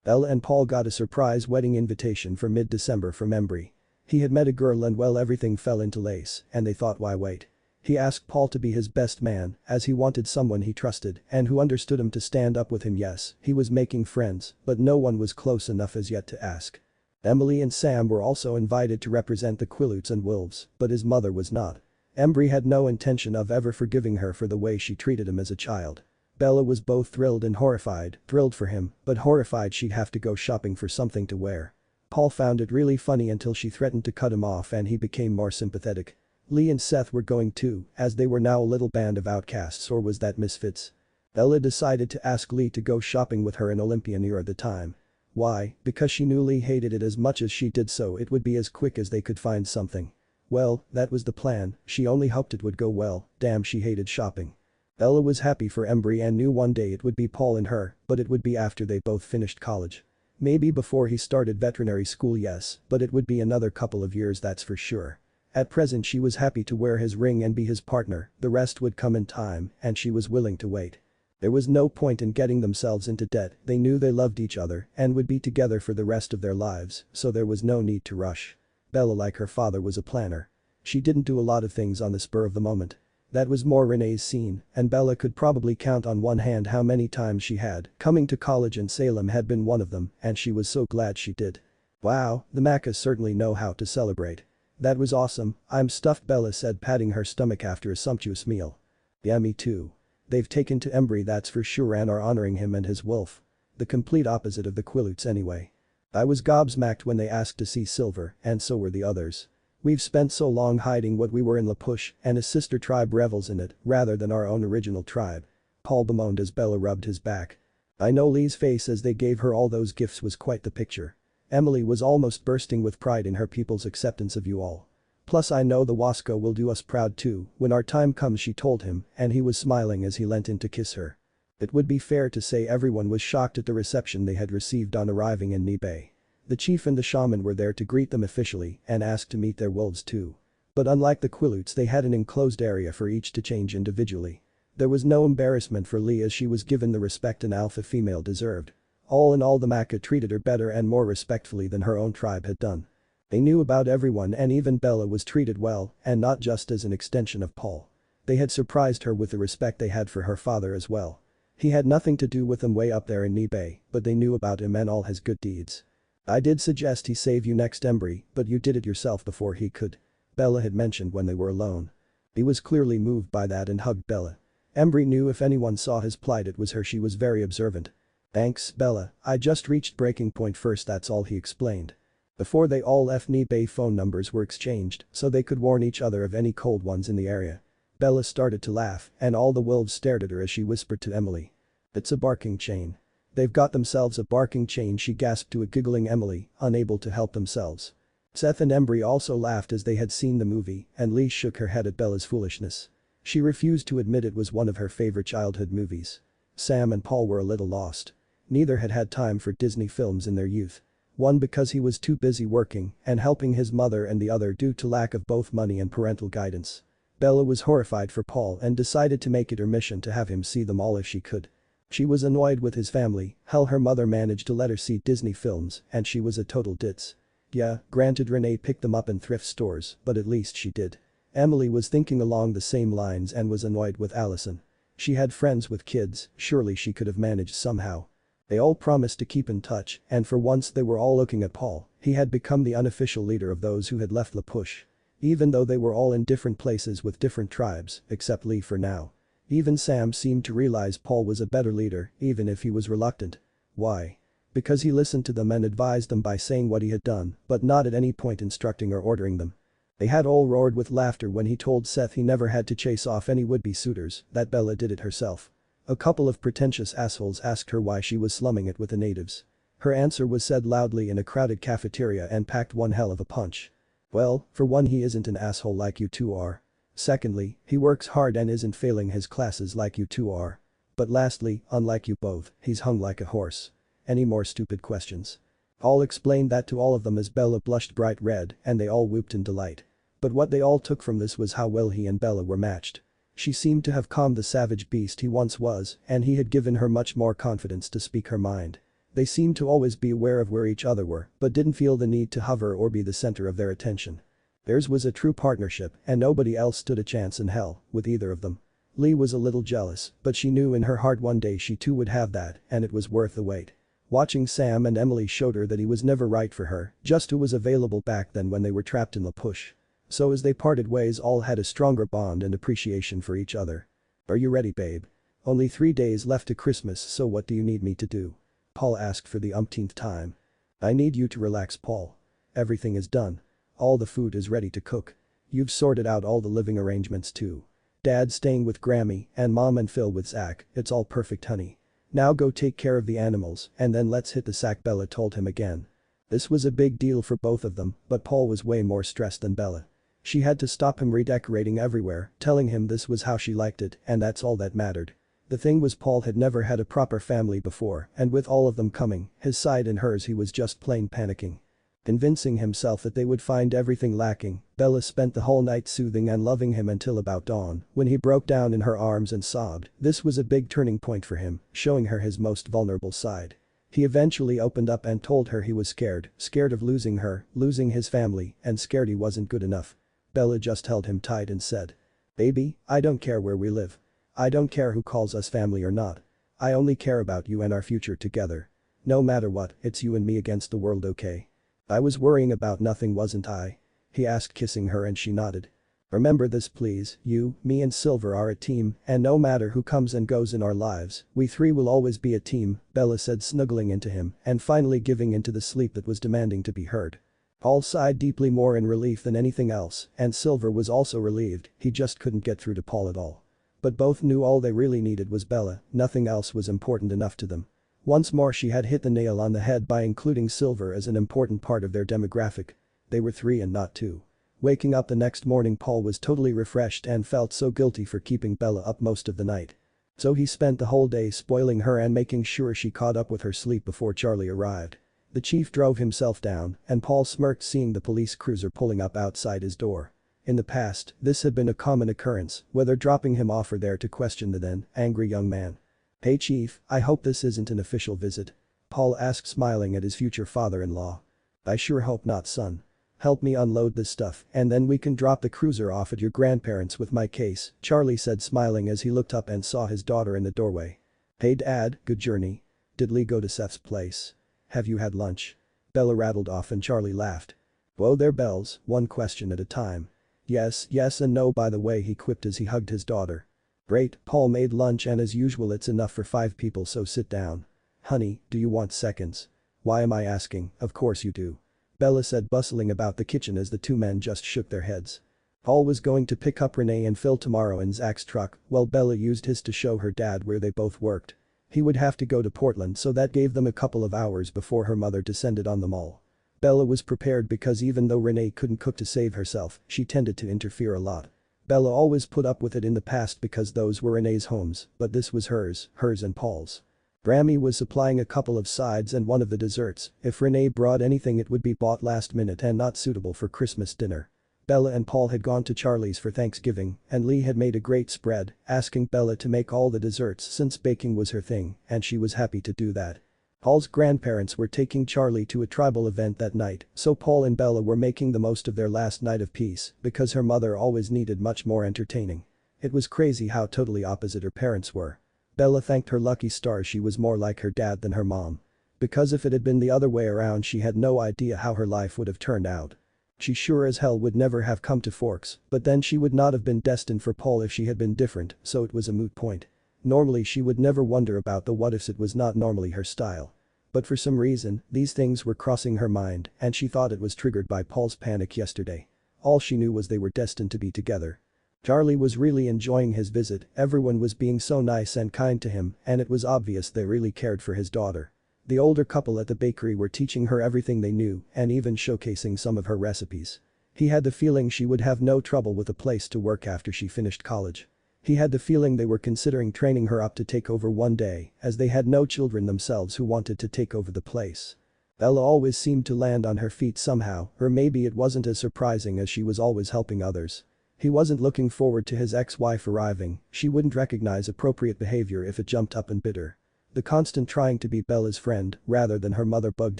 Bella and Paul got a surprise wedding invitation for mid-December from Embry. He had met a girl and well everything fell into place and they thought why wait. He asked Paul to be his best man as he wanted someone he trusted and who understood him to stand up with him yes, he was making friends but no one was close enough as yet to ask. Emily and Sam were also invited to represent the Quilutes and Wolves but his mother was not. Embry had no intention of ever forgiving her for the way she treated him as a child. Bella was both thrilled and horrified, thrilled for him, but horrified she'd have to go shopping for something to wear. Paul found it really funny until she threatened to cut him off and he became more sympathetic. Lee and Seth were going too, as they were now a little band of outcasts or was that misfits. Bella decided to ask Lee to go shopping with her in Olympia near the time. Why? Because she knew Lee hated it as much as she did so it would be as quick as they could find something. Well, that was the plan, she only hoped it would go well, damn she hated shopping. Bella was happy for Embry and knew one day it would be Paul and her, but it would be after they both finished college. Maybe before he started veterinary school yes, but it would be another couple of years that's for sure. At present she was happy to wear his ring and be his partner, the rest would come in time and she was willing to wait. There was no point in getting themselves into debt, they knew they loved each other and would be together for the rest of their lives, so there was no need to rush. Bella like her father was a planner. She didn't do a lot of things on the spur of the moment. That was more Renee's scene, and Bella could probably count on one hand how many times she had, coming to college in Salem had been one of them, and she was so glad she did. Wow, the Maccas certainly know how to celebrate. That was awesome, I'm stuffed Bella said patting her stomach after a sumptuous meal. Yeah me too. They've taken to Embry that's for sure and are honoring him and his wolf. The complete opposite of the Quilutes anyway. I was gobsmacked when they asked to see Silver, and so were the others. We've spent so long hiding what we were in La Push and his sister tribe revels in it rather than our own original tribe. Paul bemoaned as Bella rubbed his back. I know Lee's face as they gave her all those gifts was quite the picture. Emily was almost bursting with pride in her people's acceptance of you all. Plus I know the Wasco will do us proud too when our time comes she told him and he was smiling as he leant in to kiss her. It would be fair to say everyone was shocked at the reception they had received on arriving in Nibe. The chief and the shaman were there to greet them officially and asked to meet their wolves too. But unlike the Quilutes they had an enclosed area for each to change individually. There was no embarrassment for Lee as she was given the respect an alpha female deserved. All in all the Maca treated her better and more respectfully than her own tribe had done. They knew about everyone and even Bella was treated well and not just as an extension of Paul. They had surprised her with the respect they had for her father as well. He had nothing to do with them way up there in Nibe, but they knew about him and all his good deeds. I did suggest he save you next Embry, but you did it yourself before he could. Bella had mentioned when they were alone. He was clearly moved by that and hugged Bella. Embry knew if anyone saw his plight it was her she was very observant. Thanks, Bella, I just reached breaking point first that's all he explained. Before they all left Nibe phone numbers were exchanged so they could warn each other of any cold ones in the area. Bella started to laugh and all the wolves stared at her as she whispered to Emily. It's a barking chain. They've got themselves a barking chain she gasped to a giggling Emily, unable to help themselves. Seth and Embry also laughed as they had seen the movie and Lee shook her head at Bella's foolishness. She refused to admit it was one of her favorite childhood movies. Sam and Paul were a little lost. Neither had had time for Disney films in their youth. One because he was too busy working and helping his mother and the other due to lack of both money and parental guidance. Bella was horrified for Paul and decided to make it her mission to have him see them all if she could. She was annoyed with his family, hell her mother managed to let her see Disney films and she was a total ditz. Yeah, granted Renee picked them up in thrift stores, but at least she did. Emily was thinking along the same lines and was annoyed with Allison. She had friends with kids, surely she could have managed somehow. They all promised to keep in touch and for once they were all looking at Paul, he had become the unofficial leader of those who had left La Push. Even though they were all in different places with different tribes, except Lee for now. Even Sam seemed to realize Paul was a better leader, even if he was reluctant. Why? Because he listened to them and advised them by saying what he had done, but not at any point instructing or ordering them. They had all roared with laughter when he told Seth he never had to chase off any would-be suitors, that Bella did it herself. A couple of pretentious assholes asked her why she was slumming it with the natives. Her answer was said loudly in a crowded cafeteria and packed one hell of a punch. Well, for one he isn't an asshole like you two are. Secondly, he works hard and isn't failing his classes like you two are. But lastly, unlike you both, he's hung like a horse. Any more stupid questions? Paul explained that to all of them as Bella blushed bright red and they all whooped in delight. But what they all took from this was how well he and Bella were matched. She seemed to have calmed the savage beast he once was, and he had given her much more confidence to speak her mind. They seemed to always be aware of where each other were, but didn't feel the need to hover or be the center of their attention. Theirs was a true partnership, and nobody else stood a chance in hell with either of them. Lee was a little jealous, but she knew in her heart one day she too would have that, and it was worth the wait. Watching Sam and Emily showed her that he was never right for her, just who was available back then when they were trapped in the push. So as they parted ways, all had a stronger bond and appreciation for each other. "Are you ready, babe? Only 3 days left to Christmas, so what do you need me to do?" Paul asked for the umpteenth time. "I need you to relax, Paul. Everything is done. All the food is ready to cook. You've sorted out all the living arrangements too. Dad's staying with Grammy and Mom and Phil with Zach, it's all perfect, honey. Now go take care of the animals and then let's hit the sack," Bella told him again. This was a big deal for both of them, but Paul was way more stressed than Bella. She had to stop him redecorating everywhere, telling him this was how she liked it and that's all that mattered. The thing was, Paul had never had a proper family before, and with all of them coming, his side and hers, he was just plain panicking. Convincing himself that they would find everything lacking, Bella spent the whole night soothing and loving him until about dawn, when he broke down in her arms and sobbed. This was a big turning point for him, showing her his most vulnerable side. He eventually opened up and told her he was scared of losing her, losing his family, and scared he wasn't good enough. Bella just held him tight and said, "Baby, I don't care where we live. I don't care who calls us family or not. I only care about you and our future together. No matter what, it's you and me against the world, okay? I was worrying about nothing, wasn't I?" he asked, kissing her, and she nodded. "Remember this please, you, me and Silver are a team, and no matter who comes and goes in our lives, we three will always be a team," Bella said, snuggling into him and finally giving into the sleep that was demanding to be heard. Paul sighed deeply, more in relief than anything else, and Silver was also relieved, he just couldn't get through to Paul at all. But both knew all they really needed was Bella, nothing else was important enough to them. Once more she had hit the nail on the head by including Silver as an important part of their demographic. They were 3 and not 2. Waking up the next morning, Paul was totally refreshed and felt so guilty for keeping Bella up most of the night. So he spent the whole day spoiling her and making sure she caught up with her sleep before Charlie arrived. The chief drove himself down, and Paul smirked seeing the police cruiser pulling up outside his door. In the past, this had been a common occurrence, whether dropping him off or there to question the then angry young man. "Hey chief, I hope this isn't an official visit?" Paul asked, smiling at his future father-in-law. "I sure hope not, son. Help me unload this stuff and then we can drop the cruiser off at your grandparents' with my case," Charlie said, smiling as he looked up and saw his daughter in the doorway. "Hey Dad, good journey. Did Lee go to Seth's place? Have you had lunch?" Bella rattled off and Charlie laughed. "Whoa there, Bells, one question at a time. Yes and no, by the way," he quipped as he hugged his daughter. "Great, Paul made lunch and as usual it's enough for 5 people, so sit down. Honey, do you want seconds?" "Why am I asking, of course you do," Bella said, bustling about the kitchen as the 2 men just shook their heads. Paul was going to pick up Renee and Phil tomorrow in Zach's truck while Bella used his to show her dad where they both worked. He would have to go to Portland, so that gave them a couple of hours before her mother descended on them all. Bella was prepared because even though Renee couldn't cook to save herself, she tended to interfere a lot. Bella always put up with it in the past because those were Renee's homes, but this was hers and Paul's. Grammy was supplying a couple of sides and one of the desserts. If Renee brought anything, it would be bought last minute and not suitable for Christmas dinner. Bella and Paul had gone to Charlie's for Thanksgiving, and Lee had made a great spread, asking Bella to make all the desserts since baking was her thing, and she was happy to do that. Paul's grandparents were taking Charlie to a tribal event that night, so Paul and Bella were making the most of their last night of peace because her mother always needed much more entertaining. It was crazy how totally opposite her parents were. Bella thanked her lucky stars she was more like her dad than her mom. Because if it had been the other way around, she had no idea how her life would have turned out. She sure as hell would never have come to Forks, but then she would not have been destined for Paul if she had been different, so it was a moot point. Normally she would never wonder about the what ifs, it was not normally her style. But for some reason, these things were crossing her mind and she thought it was triggered by Paul's panic yesterday. All she knew was they were destined to be together. Charlie was really enjoying his visit, everyone was being so nice and kind to him, and it was obvious they really cared for his daughter. The older couple at the bakery were teaching her everything they knew and even showcasing some of her recipes. He had the feeling she would have no trouble with a place to work after she finished college. He had the feeling they were considering training her up to take over one day, as they had no children themselves who wanted to take over the place. Bella always seemed to land on her feet somehow, or maybe it wasn't as surprising as she was always helping others. He wasn't looking forward to his ex-wife arriving, she wouldn't recognize appropriate behavior if it jumped up and bit her. The constant trying to be Bella's friend rather than her mother bugged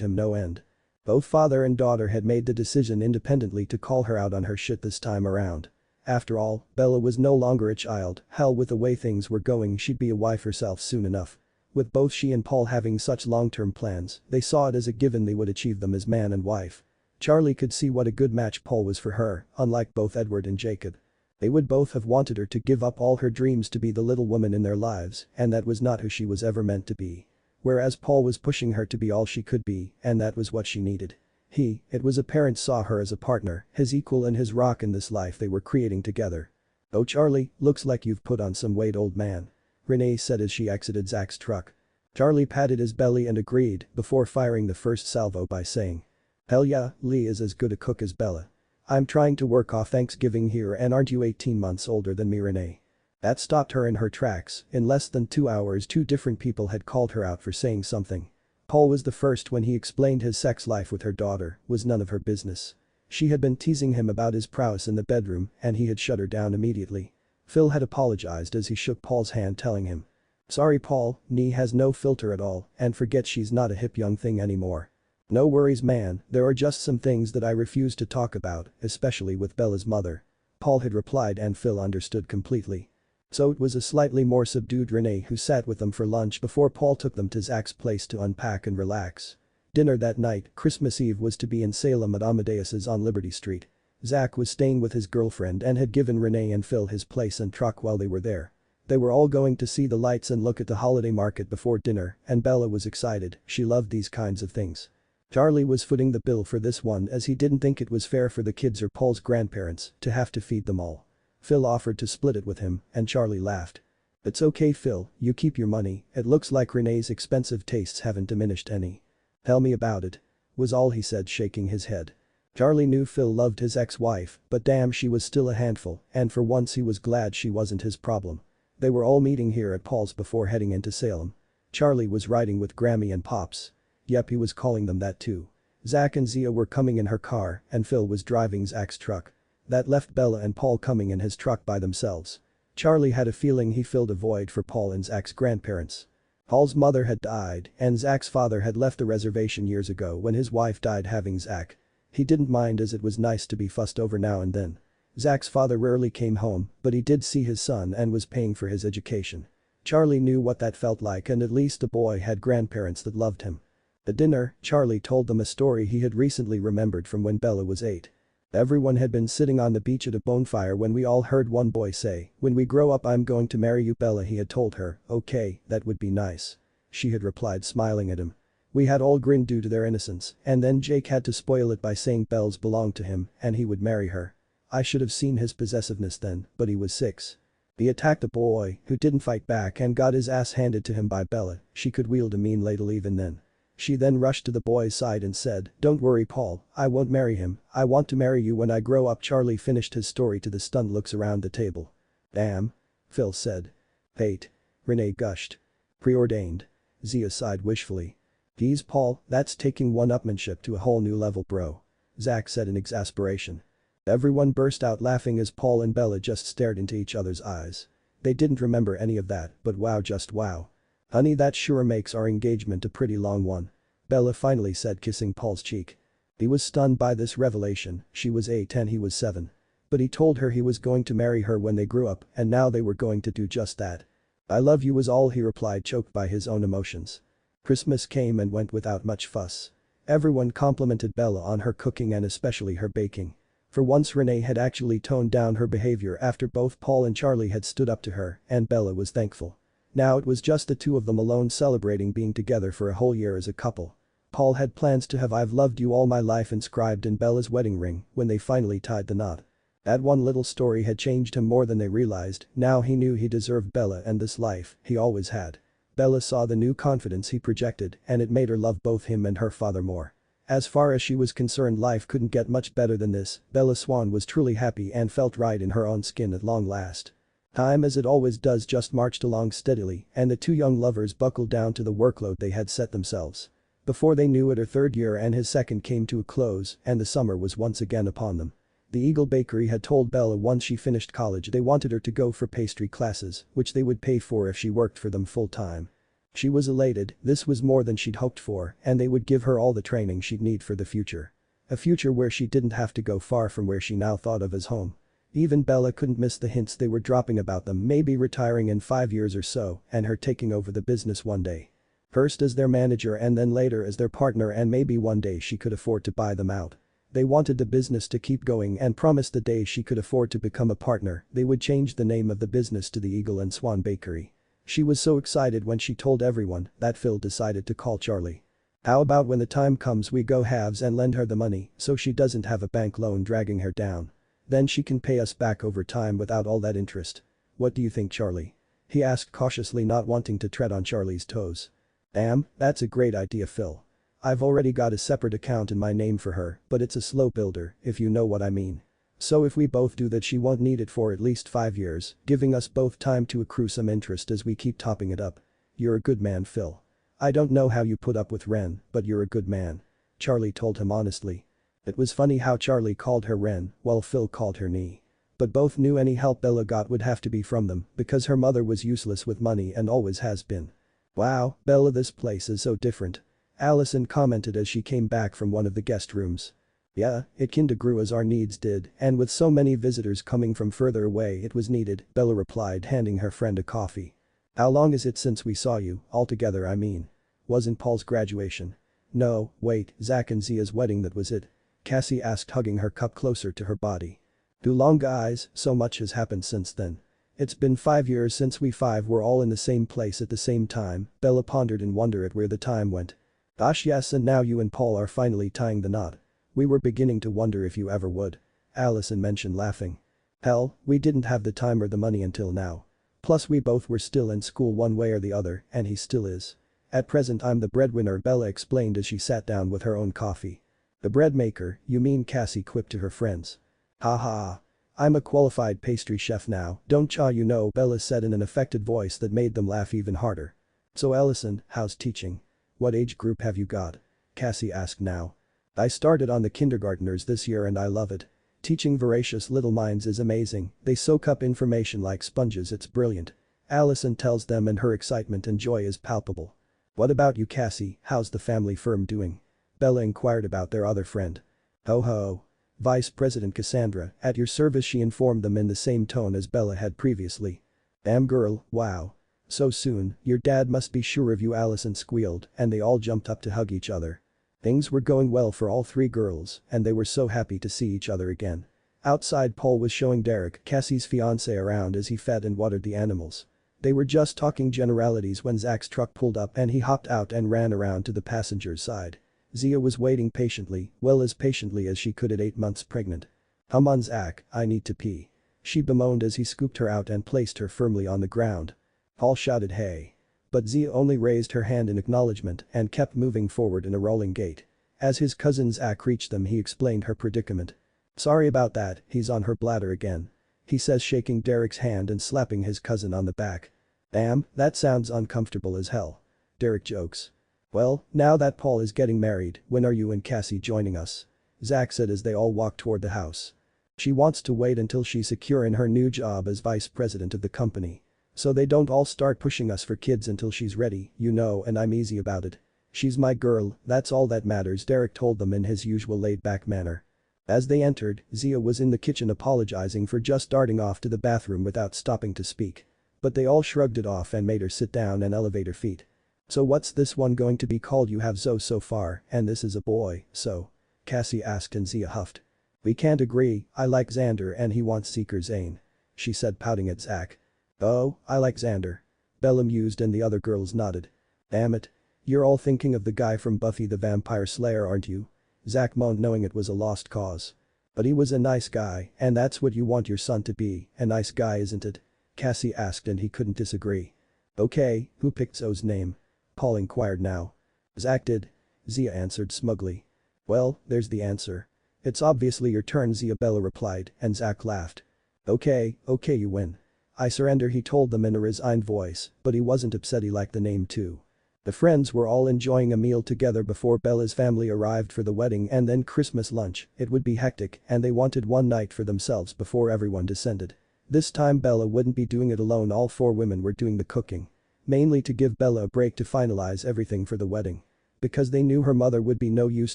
him no end. Both father and daughter had made the decision independently to call her out on her shit this time around. After all, Bella was no longer a child, hell with the way things were going she'd be a wife herself soon enough. With both she and Paul having such long-term plans, they saw it as a given they would achieve them as man and wife. Charlie could see what a good match Paul was for her, unlike both Edward and Jacob. They would both have wanted her to give up all her dreams to be the little woman in their lives, and that was not who she was ever meant to be. Whereas Paul was pushing her to be all she could be, and that was what she needed. It was apparent saw her as a partner, his equal and his rock in this life they were creating together. "Oh Charlie, looks like you've put on some weight old man," Renee said as she exited Zach's truck. Charlie patted his belly and agreed before firing the first salvo by saying, "Hell yeah, Lee is as good a cook as Bella. I'm trying to work off Thanksgiving here and aren't you 18 months older than me Renee?" That stopped her in her tracks. In less than 2 hours 2 different people had called her out for saying something. Paul was the first when he explained his sex life with her daughter was none of her business. She had been teasing him about his prowess in the bedroom and he had shut her down immediately. Phil had apologized as he shook Paul's hand telling him, "Sorry Paul, Nee has no filter at all and forget she's not a hip young thing anymore." "No worries man, there are just some things that I refuse to talk about, especially with Bella's mother." Paul had replied and Phil understood completely. So it was a slightly more subdued Renee who sat with them for lunch before Paul took them to Zach's place to unpack and relax. Dinner that night, Christmas Eve was to be in Salem at Amadeus's on Liberty Street. Zach was staying with his girlfriend and had given Renee and Phil his place and truck while they were there. They were all going to see the lights and look at the holiday market before dinner and Bella was excited, she loved these kinds of things. Charlie was footing the bill for this one as he didn't think it was fair for the kids or Paul's grandparents to have to feed them all. Phil offered to split it with him and Charlie laughed. "It's okay Phil, you keep your money, it looks like Renee's expensive tastes haven't diminished any." "Tell me about it," was all he said shaking his head. Charlie knew Phil loved his ex-wife, but damn she was still a handful and for once he was glad she wasn't his problem. They were all meeting here at Paul's before heading into Salem. Charlie was riding with Grammy and Pops. Yep he was calling them that too. Zach and Zia were coming in her car and Phil was driving Zach's truck. That left Bella and Paul coming in his truck by themselves. Charlie had a feeling he filled a void for Paul and Zach's grandparents. Paul's mother had died and Zach's father had left the reservation years ago when his wife died having Zach. He didn't mind as it was nice to be fussed over now and then. Zach's father rarely came home, but he did see his son and was paying for his education. Charlie knew what that felt like and at least the boy had grandparents that loved him. At dinner, Charlie told them a story he had recently remembered from when Bella was 8. Everyone had been sitting on the beach at a bonfire when we all heard one boy say, "When we grow up I'm going to marry you Bella." He had told her, "Okay, that would be nice." She had replied smiling at him. We had all grinned due to their innocence and then Jake had to spoil it by saying Belle's belonged to him and he would marry her. I should have seen his possessiveness then, but he was 6. He attacked the boy, who didn't fight back and got his ass handed to him by Bella, she could wield a mean ladle even then. She then rushed to the boy's side and said, "Don't worry Paul, I won't marry him, I want to marry you when I grow up." Charlie finished his story to the stunned looks around the table. "Damn," Phil said. "Fate," Renee gushed. "Preordained," Zia sighed wishfully. "Geez Paul, that's taking one-upmanship to a whole new level bro," Zach said in exasperation. Everyone burst out laughing as Paul and Bella just stared into each other's eyes. They didn't remember any of that, but wow just wow. "Honey that sure makes our engagement a pretty long one," Bella finally said kissing Paul's cheek. He was stunned by this revelation, she was 8 and he was 7. But he told her he was going to marry her when they grew up and now they were going to do just that. "I love you" was all he replied choked by his own emotions. Christmas came and went without much fuss. Everyone complimented Bella on her cooking and especially her baking. For once Renee had actually toned down her behavior after both Paul and Charlie had stood up to her and Bella was thankful. Now it was just the two of them alone celebrating being together for a whole year as a couple. Paul had plans to have "I've loved you all my life" inscribed in Bella's wedding ring when they finally tied the knot. That one little story had changed him more than they realized, now he knew he deserved Bella and this life, he always had. Bella saw the new confidence he projected and it made her love both him and her father more. As far as she was concerned life couldn't get much better than this, Bella Swan was truly happy and felt right in her own skin at long last. Time as it always does just marched along steadily and the two young lovers buckled down to the workload they had set themselves. Before they knew it her third year and his second came to a close and the summer was once again upon them. The Eagle Bakery had told Bella once she finished college they wanted her to go for pastry classes, which they would pay for if she worked for them full-time. She was elated, this was more than she'd hoped for, and they would give her all the training she'd need for the future. A future where she didn't have to go far from where she now thought of as home. Even Bella couldn't miss the hints they were dropping about them maybe retiring in 5 years or so and her taking over the business one day. First as their manager and then later as their partner, and maybe one day she could afford to buy them out. They wanted the business to keep going and promised the day she could afford to become a partner, they would change the name of the business to the Eagle and Swan Bakery. She was so excited when she told everyone that Phil decided to call Charlie. How about when the time comes we go halves and lend her the money so she doesn't have a bank loan dragging her down. Then she can pay us back over time without all that interest. What do you think, Charlie? He asked cautiously, not wanting to tread on Charlie's toes. Damn, that's a great idea, Phil. I've already got a separate account in my name for her, but it's a slow builder, if you know what I mean. So if we both do that she won't need it for at least 5 years, giving us both time to accrue some interest as we keep topping it up. You're a good man, Phil. I don't know how you put up with Ren, but you're a good man. Charlie told him honestly. It was funny how Charlie called her Ren, while Phil called her Nee. But both knew any help Bella got would have to be from them because her mother was useless with money and always has been. Wow, Bella, this place is so different. Allison commented as she came back from one of the guest rooms. Yeah, it kinda grew as our needs did, and with so many visitors coming from further away it was needed, Bella replied, handing her friend a coffee. How long is it since we saw you, altogether I mean? Wasn't Paul's graduation? No, wait, Zach and Zia's wedding, that was it. Cassie asked, hugging her cup closer to her body. Do long guys, so much has happened since then. It's been 5 years since we five were all in the same place at the same time, Bella pondered in wonder at where the time went. Gosh yes, and now you and Paul are finally tying the knot. We were beginning to wonder if you ever would. Allison mentioned, laughing. Hell, we didn't have the time or the money until now. Plus we both were still in school one way or the other, and he still is. At present I'm the breadwinner, Bella explained as she sat down with her own coffee. The bread maker, you mean, Cassie quipped to her friends. Ha ha. I'm a qualified pastry chef now, don't you know, Bella said in an affected voice that made them laugh even harder. So Allison, how's teaching? What age group have you got? Cassie asked now. I started on the kindergartners this year and I love it. Teaching voracious little minds is amazing, they soak up information like sponges, it's brilliant. Allison tells them and her excitement and joy is palpable. What about you, Cassie, how's the family firm doing? Bella inquired about their other friend. Ho ho. Vice President Cassandra, at your service, she informed them in the same tone as Bella had previously. Damn girl, wow. So soon, your dad must be sure of you, Allison squealed, and they all jumped up to hug each other. Things were going well for all three girls, and they were so happy to see each other again. Outside, Paul was showing Derek, Cassie's fiancé, around as he fed and watered the animals. They were just talking generalities when Zach's truck pulled up and he hopped out and ran around to the passenger's side. Zia was waiting patiently, well as patiently as she could at 8 months pregnant. Come on Zach, I need to pee. She bemoaned as he scooped her out and placed her firmly on the ground. Paul shouted hey. But Zia only raised her hand in acknowledgement and kept moving forward in a rolling gait. As his cousin Zach reached them, he explained her predicament. Sorry about that, he's on her bladder again. He says, shaking Derek's hand and slapping his cousin on the back. Damn, that sounds uncomfortable as hell. Derek jokes. Well, now that Paul is getting married, when are you and Cassie joining us? Zach said as they all walked toward the house. She wants to wait until she's secure in her new job as vice president of the company. So they don't all start pushing us for kids until she's ready, you know, and I'm easy about it. She's my girl, that's all that matters, Derek told them in his usual laid-back manner. As they entered, Zia was in the kitchen apologizing for just darting off to the bathroom without stopping to speak. But they all shrugged it off and made her sit down and elevate her feet. So what's this one going to be called? You have Zoe so far, and this is a boy, so? Cassie asked and Zia huffed. We can't agree, I like Xander and he wants Seeker Zane. She said, pouting at Zach. Oh, I like Xander. Bella mused and the other girls nodded. Damn it. You're all thinking of the guy from Buffy the Vampire Slayer, aren't you? Zach moaned, knowing it was a lost cause. But he was a nice guy, and that's what you want your son to be, a nice guy, isn't it? Cassie asked and he couldn't disagree. Okay, who picked Zoe's name? Paul inquired now. Zach did. Zia answered smugly. Well, there's the answer. It's obviously your turn, Zia, Bella replied, and Zach laughed. Okay, you win. I surrender, he told them in a resigned voice, but he wasn't upset, he liked the name too. The friends were all enjoying a meal together before Bella's family arrived for the wedding and then Christmas lunch. It would be hectic and they wanted one night for themselves before everyone descended. This time Bella wouldn't be doing it alone, all 4 women were doing the cooking. Mainly to give Bella a break to finalize everything for the wedding. Because they knew her mother would be no use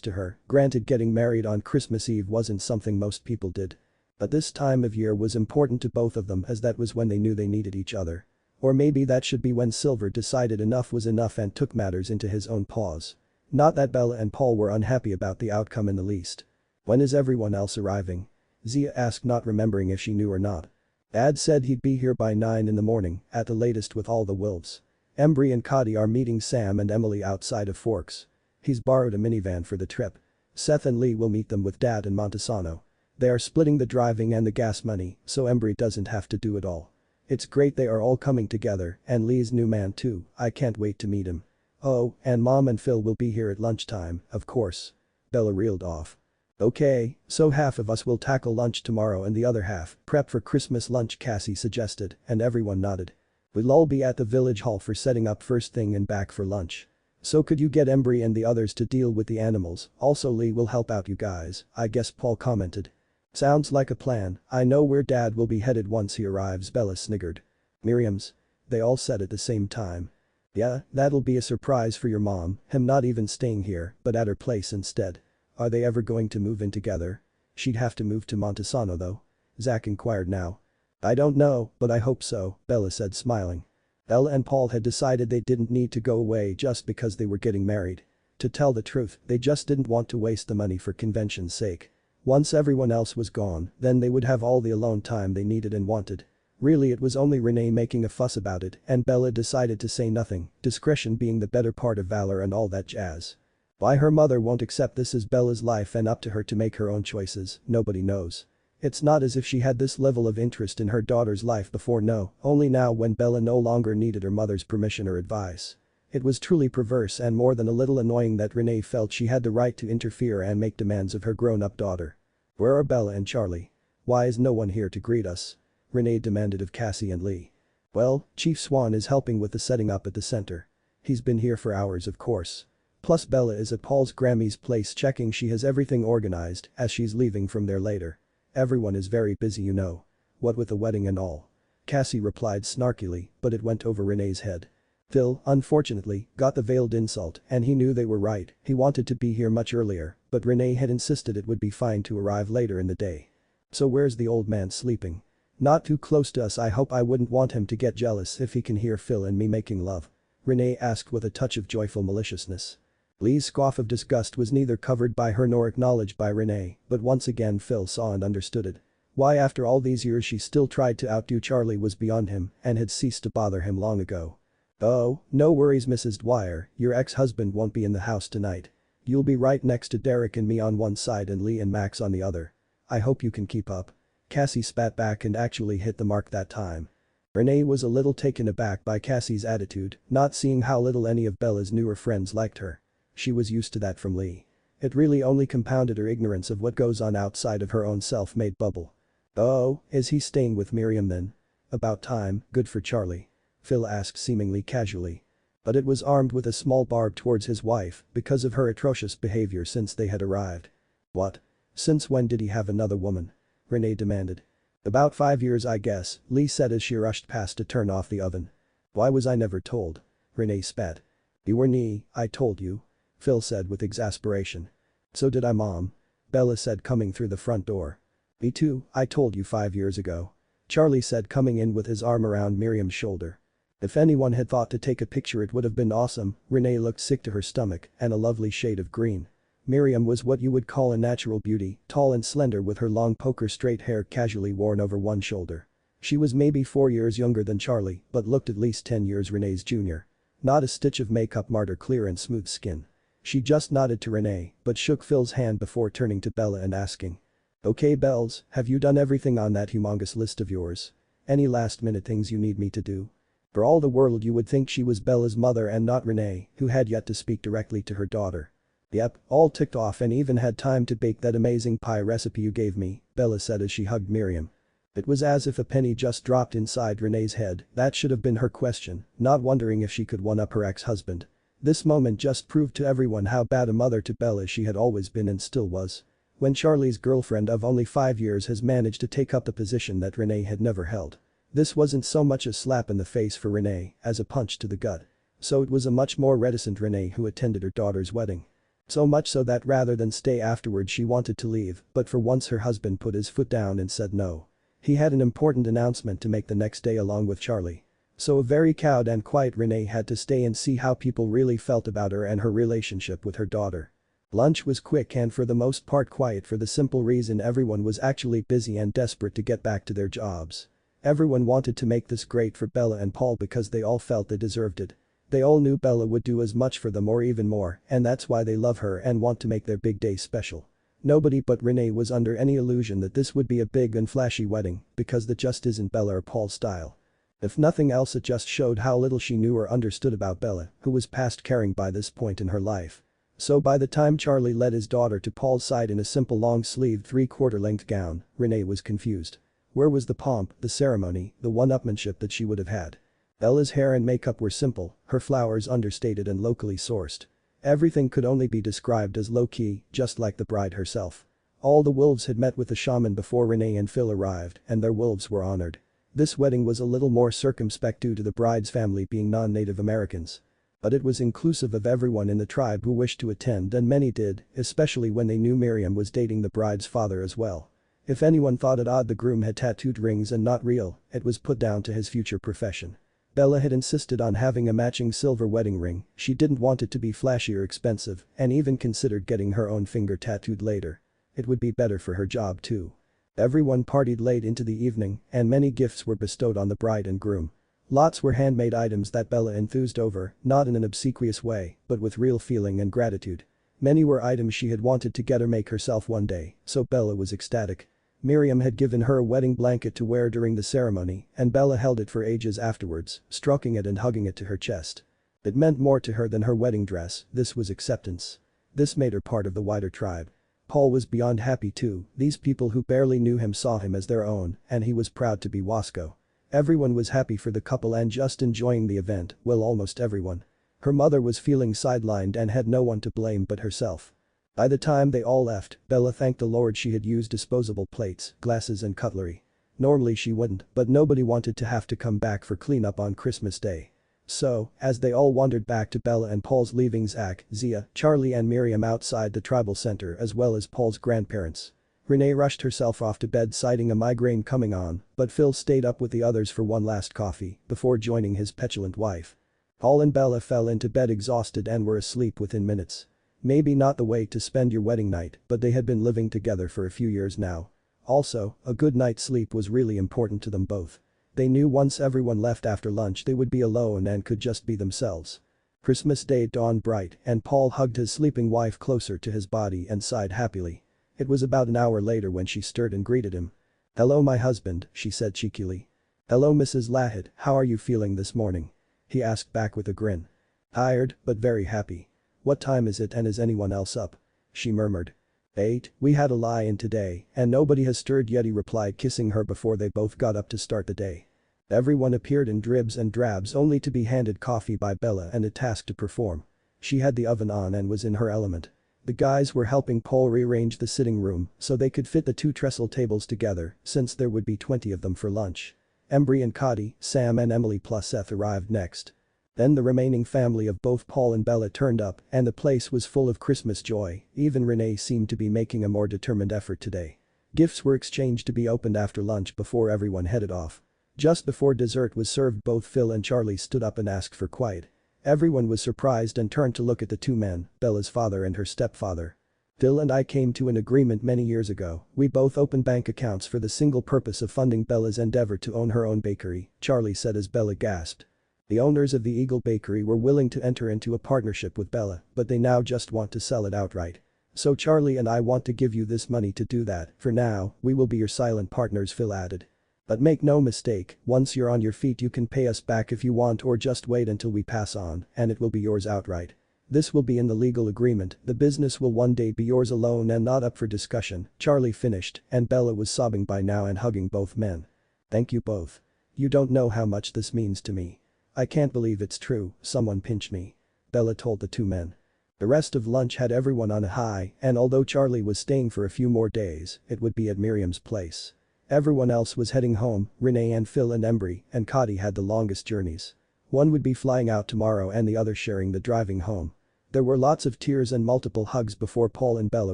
to her, granted getting married on Christmas Eve wasn't something most people did. But this time of year was important to both of them as that was when they knew they needed each other. Or maybe that should be when Silver decided enough was enough and took matters into his own paws. Not that Bella and Paul were unhappy about the outcome in the least. When is everyone else arriving? Zia asked, not remembering if she knew or not. Dad said he'd be here by 9 in the morning, at the latest with all the wolves. Embry and Cody are meeting Sam and Emily outside of Forks. He's borrowed a minivan for the trip. Seth and Lee will meet them with Dad in Montesano. They are splitting the driving and the gas money, so Embry doesn't have to do it all. It's great they are all coming together, and Lee's new man too, I can't wait to meet him. Oh, and Mom and Phil will be here at lunchtime, of course. Bella reeled off. Okay, so half of us will tackle lunch tomorrow and the other half prep for Christmas lunch, Cassie suggested, and everyone nodded. We'll all be at the village hall for setting up first thing and back for lunch. So could you get Embry and the others to deal with the animals, also Lee will help out you guys, I guess, Paul commented. Sounds like a plan. I know where Dad will be headed once he arrives, Bella sniggered. Miriam's? They all said at the same time. Yeah, that'll be a surprise for your mom, him not even staying here, but at her place instead. Are they ever going to move in together? She'd have to move to Montesano though. Zach inquired now. I don't know, but I hope so, Bella said, smiling. Bella and Paul had decided they didn't need to go away just because they were getting married. To tell the truth, they just didn't want to waste the money for convention's sake. Once everyone else was gone, then they would have all the alone time they needed and wanted. Really, it was only Renee making a fuss about it, and Bella decided to say nothing, discretion being the better part of valor and all that jazz. Why her mother won't accept this is Bella's life and up to her to make her own choices, nobody knows. It's not as if she had this level of interest in her daughter's life before, no, only now when Bella no longer needed her mother's permission or advice. It was truly perverse and more than a little annoying that Renee felt she had the right to interfere and make demands of her grown-up daughter. Where are Bella and Charlie? Why is no one here to greet us? Renee demanded of Cassie and Lee. Well, Chief Swan is helping with the setting up at the center. He's been here for hours, of course. Plus Bella is at Paul's Grammy's place checking she has everything organized as she's leaving from there later. Everyone is very busy, you know. What with the wedding and all. Cassie replied snarkily, but it went over Renee's head. Phil, unfortunately, got the veiled insult and he knew they were right, he wanted to be here much earlier, but Renee had insisted it would be fine to arrive later in the day. So where's the old man sleeping? Not too close to us, I hope. I wouldn't want him to get jealous if he can hear Phil and me making love. Renee asked with a touch of joyful maliciousness. Lee's scoff of disgust was neither covered by her nor acknowledged by Renee, but once again Phil saw and understood it. Why after all these years she still tried to outdo Charlie was beyond him and had ceased to bother him long ago. Oh, no worries Mrs. Dwyer, your ex-husband won't be in the house tonight. You'll be right next to Derek and me on one side and Lee and Max on the other. I hope you can keep up. Cassie spat back and actually hit the mark that time. Renee was a little taken aback by Cassie's attitude, not seeing how little any of Bella's newer friends liked her. She was used to that from Lee. It really only compounded her ignorance of what goes on outside of her own self-made bubble. Oh, is he staying with Miriam then? About time, good for Charlie. Phil asked seemingly casually. But it was armed with a small barb towards his wife because of her atrocious behavior since they had arrived. What? Since when did he have another woman? Renee demanded. About 5 years I guess, Lee said as she rushed past to turn off the oven. Why was I never told? Renee spat. You were nie, I told you. Phil said with exasperation. So did I, Mom. Bella said coming through the front door. Me too, I told you 5 years ago. Charlie said coming in with his arm around Miriam's shoulder. If anyone had thought to take a picture it would have been awesome. Renee looked sick to her stomach and a lovely shade of green. Miriam was what you would call a natural beauty, tall and slender with her long poker straight hair casually worn over one shoulder. She was maybe 4 years younger than Charlie but looked at least 10 years Renee's junior. Not a stitch of makeup marred her clear and smooth skin. She just nodded to Renee but shook Phil's hand before turning to Bella and asking. Okay Bells, have you done everything on that humongous list of yours? Any last minute things you need me to do? For all the world you would think she was Bella's mother and not Renee, who had yet to speak directly to her daughter. Yep, all ticked off and even had time to bake that amazing pie recipe you gave me, Bella said as she hugged Miriam. It was as if a penny just dropped inside Renee's head, that should have been her question, not wondering if she could one-up her ex-husband. This moment just proved to everyone how bad a mother to Bella she had always been and still was. When Charlie's girlfriend of only 5 years has managed to take up the position that Renee had never held. This wasn't so much a slap in the face for Renee as a punch to the gut. So it was a much more reticent Renee who attended her daughter's wedding. So much so that rather than stay afterward she wanted to leave, but for once her husband put his foot down and said no. He had an important announcement to make the next day along with Charlie. So a very cowed and quiet Renee had to stay and see how people really felt about her and her relationship with her daughter. Lunch was quick and for the most part quiet for the simple reason everyone was actually busy and desperate to get back to their jobs. Everyone wanted to make this great for Bella and Paul because they all felt they deserved it. They all knew Bella would do as much for them or even more, and that's why they love her and want to make their big day special. Nobody but Renee was under any illusion that this would be a big and flashy wedding, because that just isn't Bella or Paul's style. If nothing else, it just showed how little she knew or understood about Bella, who was past caring by this point in her life. So by the time Charlie led his daughter to Paul's side in a simple long-sleeved 3/4 length gown, Renee was confused. Where was the pomp, the ceremony, the one-upmanship that she would have had? Bella's hair and makeup were simple, her flowers understated and locally sourced. Everything could only be described as low-key, just like the bride herself. All the wolves had met with the shaman before Renee and Phil arrived, and their wolves were honored. This wedding was a little more circumspect due to the bride's family being non-Native Americans. But it was inclusive of everyone in the tribe who wished to attend, and many did, especially when they knew Miriam was dating the bride's father as well. If anyone thought it odd the groom had tattooed rings and not real, it was put down to his future profession. Bella had insisted on having a matching silver wedding ring, she didn't want it to be flashy or expensive, and even considered getting her own finger tattooed later. It would be better for her job too. Everyone partied late into the evening, and many gifts were bestowed on the bride and groom. Lots were handmade items that Bella enthused over, not in an obsequious way, but with real feeling and gratitude. Many were items she had wanted to get or make herself one day, so Bella was ecstatic. Miriam had given her a wedding blanket to wear during the ceremony, and Bella held it for ages afterwards, stroking it and hugging it to her chest. It meant more to her than her wedding dress, this was acceptance. This made her part of the wider tribe. Paul was beyond happy too, these people who barely knew him saw him as their own, and he was proud to be Wasco. Everyone was happy for the couple and just enjoying the event, well, almost everyone. Her mother was feeling sidelined and had no one to blame but herself. By the time they all left, Bella thanked the Lord she had used disposable plates, glasses and cutlery. Normally she wouldn't, but nobody wanted to have to come back for cleanup on Christmas Day. So, as they all wandered back to Bella and Paul's leaving Zach, Zia, Charlie and Miriam outside the tribal center as well as Paul's grandparents. Renee rushed herself off to bed citing a migraine coming on, but Phil stayed up with the others for one last coffee before joining his petulant wife. Paul and Bella fell into bed exhausted and were asleep within minutes. Maybe not the way to spend your wedding night, but they had been living together for a few years now. Also, a good night's sleep was really important to them both. They knew once everyone left after lunch they would be alone and could just be themselves. Christmas Day dawned bright and Paul hugged his sleeping wife closer to his body and sighed happily. It was about an hour later when she stirred and greeted him. "Hello my husband," she said cheekily. "Hello Mrs. Lahid, how are you feeling this morning?" he asked back with a grin. "Tired, but very happy. What time is it and is anyone else up?" she murmured. 8, we had a lie-in today and nobody has stirred yet, he replied, kissing her before they both got up to start the day. Everyone appeared in dribs and drabs only to be handed coffee by Bella and a task to perform. She had the oven on and was in her element. The guys were helping Paul rearrange the sitting room so they could fit the 2 trestle tables together since there would be 20 of them for lunch. Embry and Cody, Sam and Emily plus Seth arrived next. Then the remaining family of both Paul and Bella turned up and the place was full of Christmas joy, even Renee seemed to be making a more determined effort today. Gifts were exchanged to be opened after lunch before everyone headed off. Just before dessert was served both Phil and Charlie stood up and asked for quiet. Everyone was surprised and turned to look at the 2 men, Bella's father and her stepfather. "Phil and I came to an agreement many years ago, we both opened bank accounts for the single purpose of funding Bella's endeavor to own her own bakery," Charlie said as Bella gasped. The owners of the Eagle Bakery were willing to enter into a partnership with Bella, but they now just want to sell it outright. "So Charlie and I want to give you this money to do that, for now, we will be your silent partners," Phil added. "But make no mistake, once you're on your feet you can pay us back if you want or just wait until we pass on and it will be yours outright. This will be in the legal agreement, the business will one day be yours alone and not up for discussion," Charlie finished and Bella was sobbing by now and hugging both men. "Thank you both. You don't know how much this means to me. I can't believe it's true, someone pinch me." Bella told the two men. The rest of lunch had everyone on a high, and although Charlie was staying for a few more days, it would be at Miriam's place. Everyone else was heading home. Renee and Phil and Embry and Cotty had the longest journeys. One would be flying out tomorrow and the other sharing the driving home. There were lots of tears and multiple hugs before Paul and Bella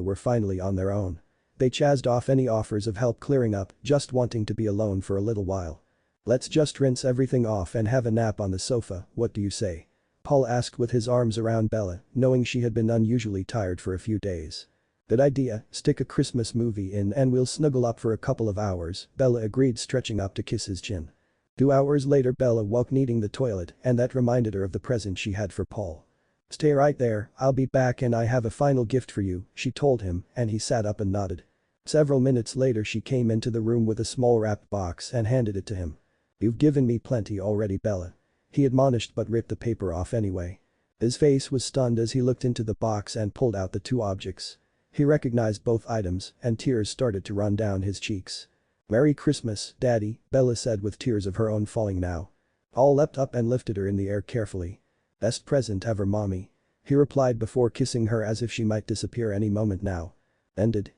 were finally on their own. They chased off any offers of help clearing up, just wanting to be alone for a little while. "Let's just rinse everything off and have a nap on the sofa, what do you say?" Paul asked with his arms around Bella, knowing she had been unusually tired for a few days. "Good idea, stick a Christmas movie in and we'll snuggle up for a couple of hours," Bella agreed, stretching up to kiss his chin. 2 hours later Bella woke needing the toilet and that reminded her of the present she had for Paul. "Stay right there, I'll be back and I have a final gift for you," she told him, and he sat up and nodded. Several minutes later she came into the room with a small wrapped box and handed it to him. "You've given me plenty already, Bella," he admonished but ripped the paper off anyway. His face was stunned as he looked into the box and pulled out the two objects. He recognized both items and tears started to run down his cheeks. "Merry Christmas, Daddy," Bella said with tears of her own falling now. Paul leapt up and lifted her in the air carefully. "Best present ever, Mommy," he replied before kissing her as if she might disappear any moment now. Ended.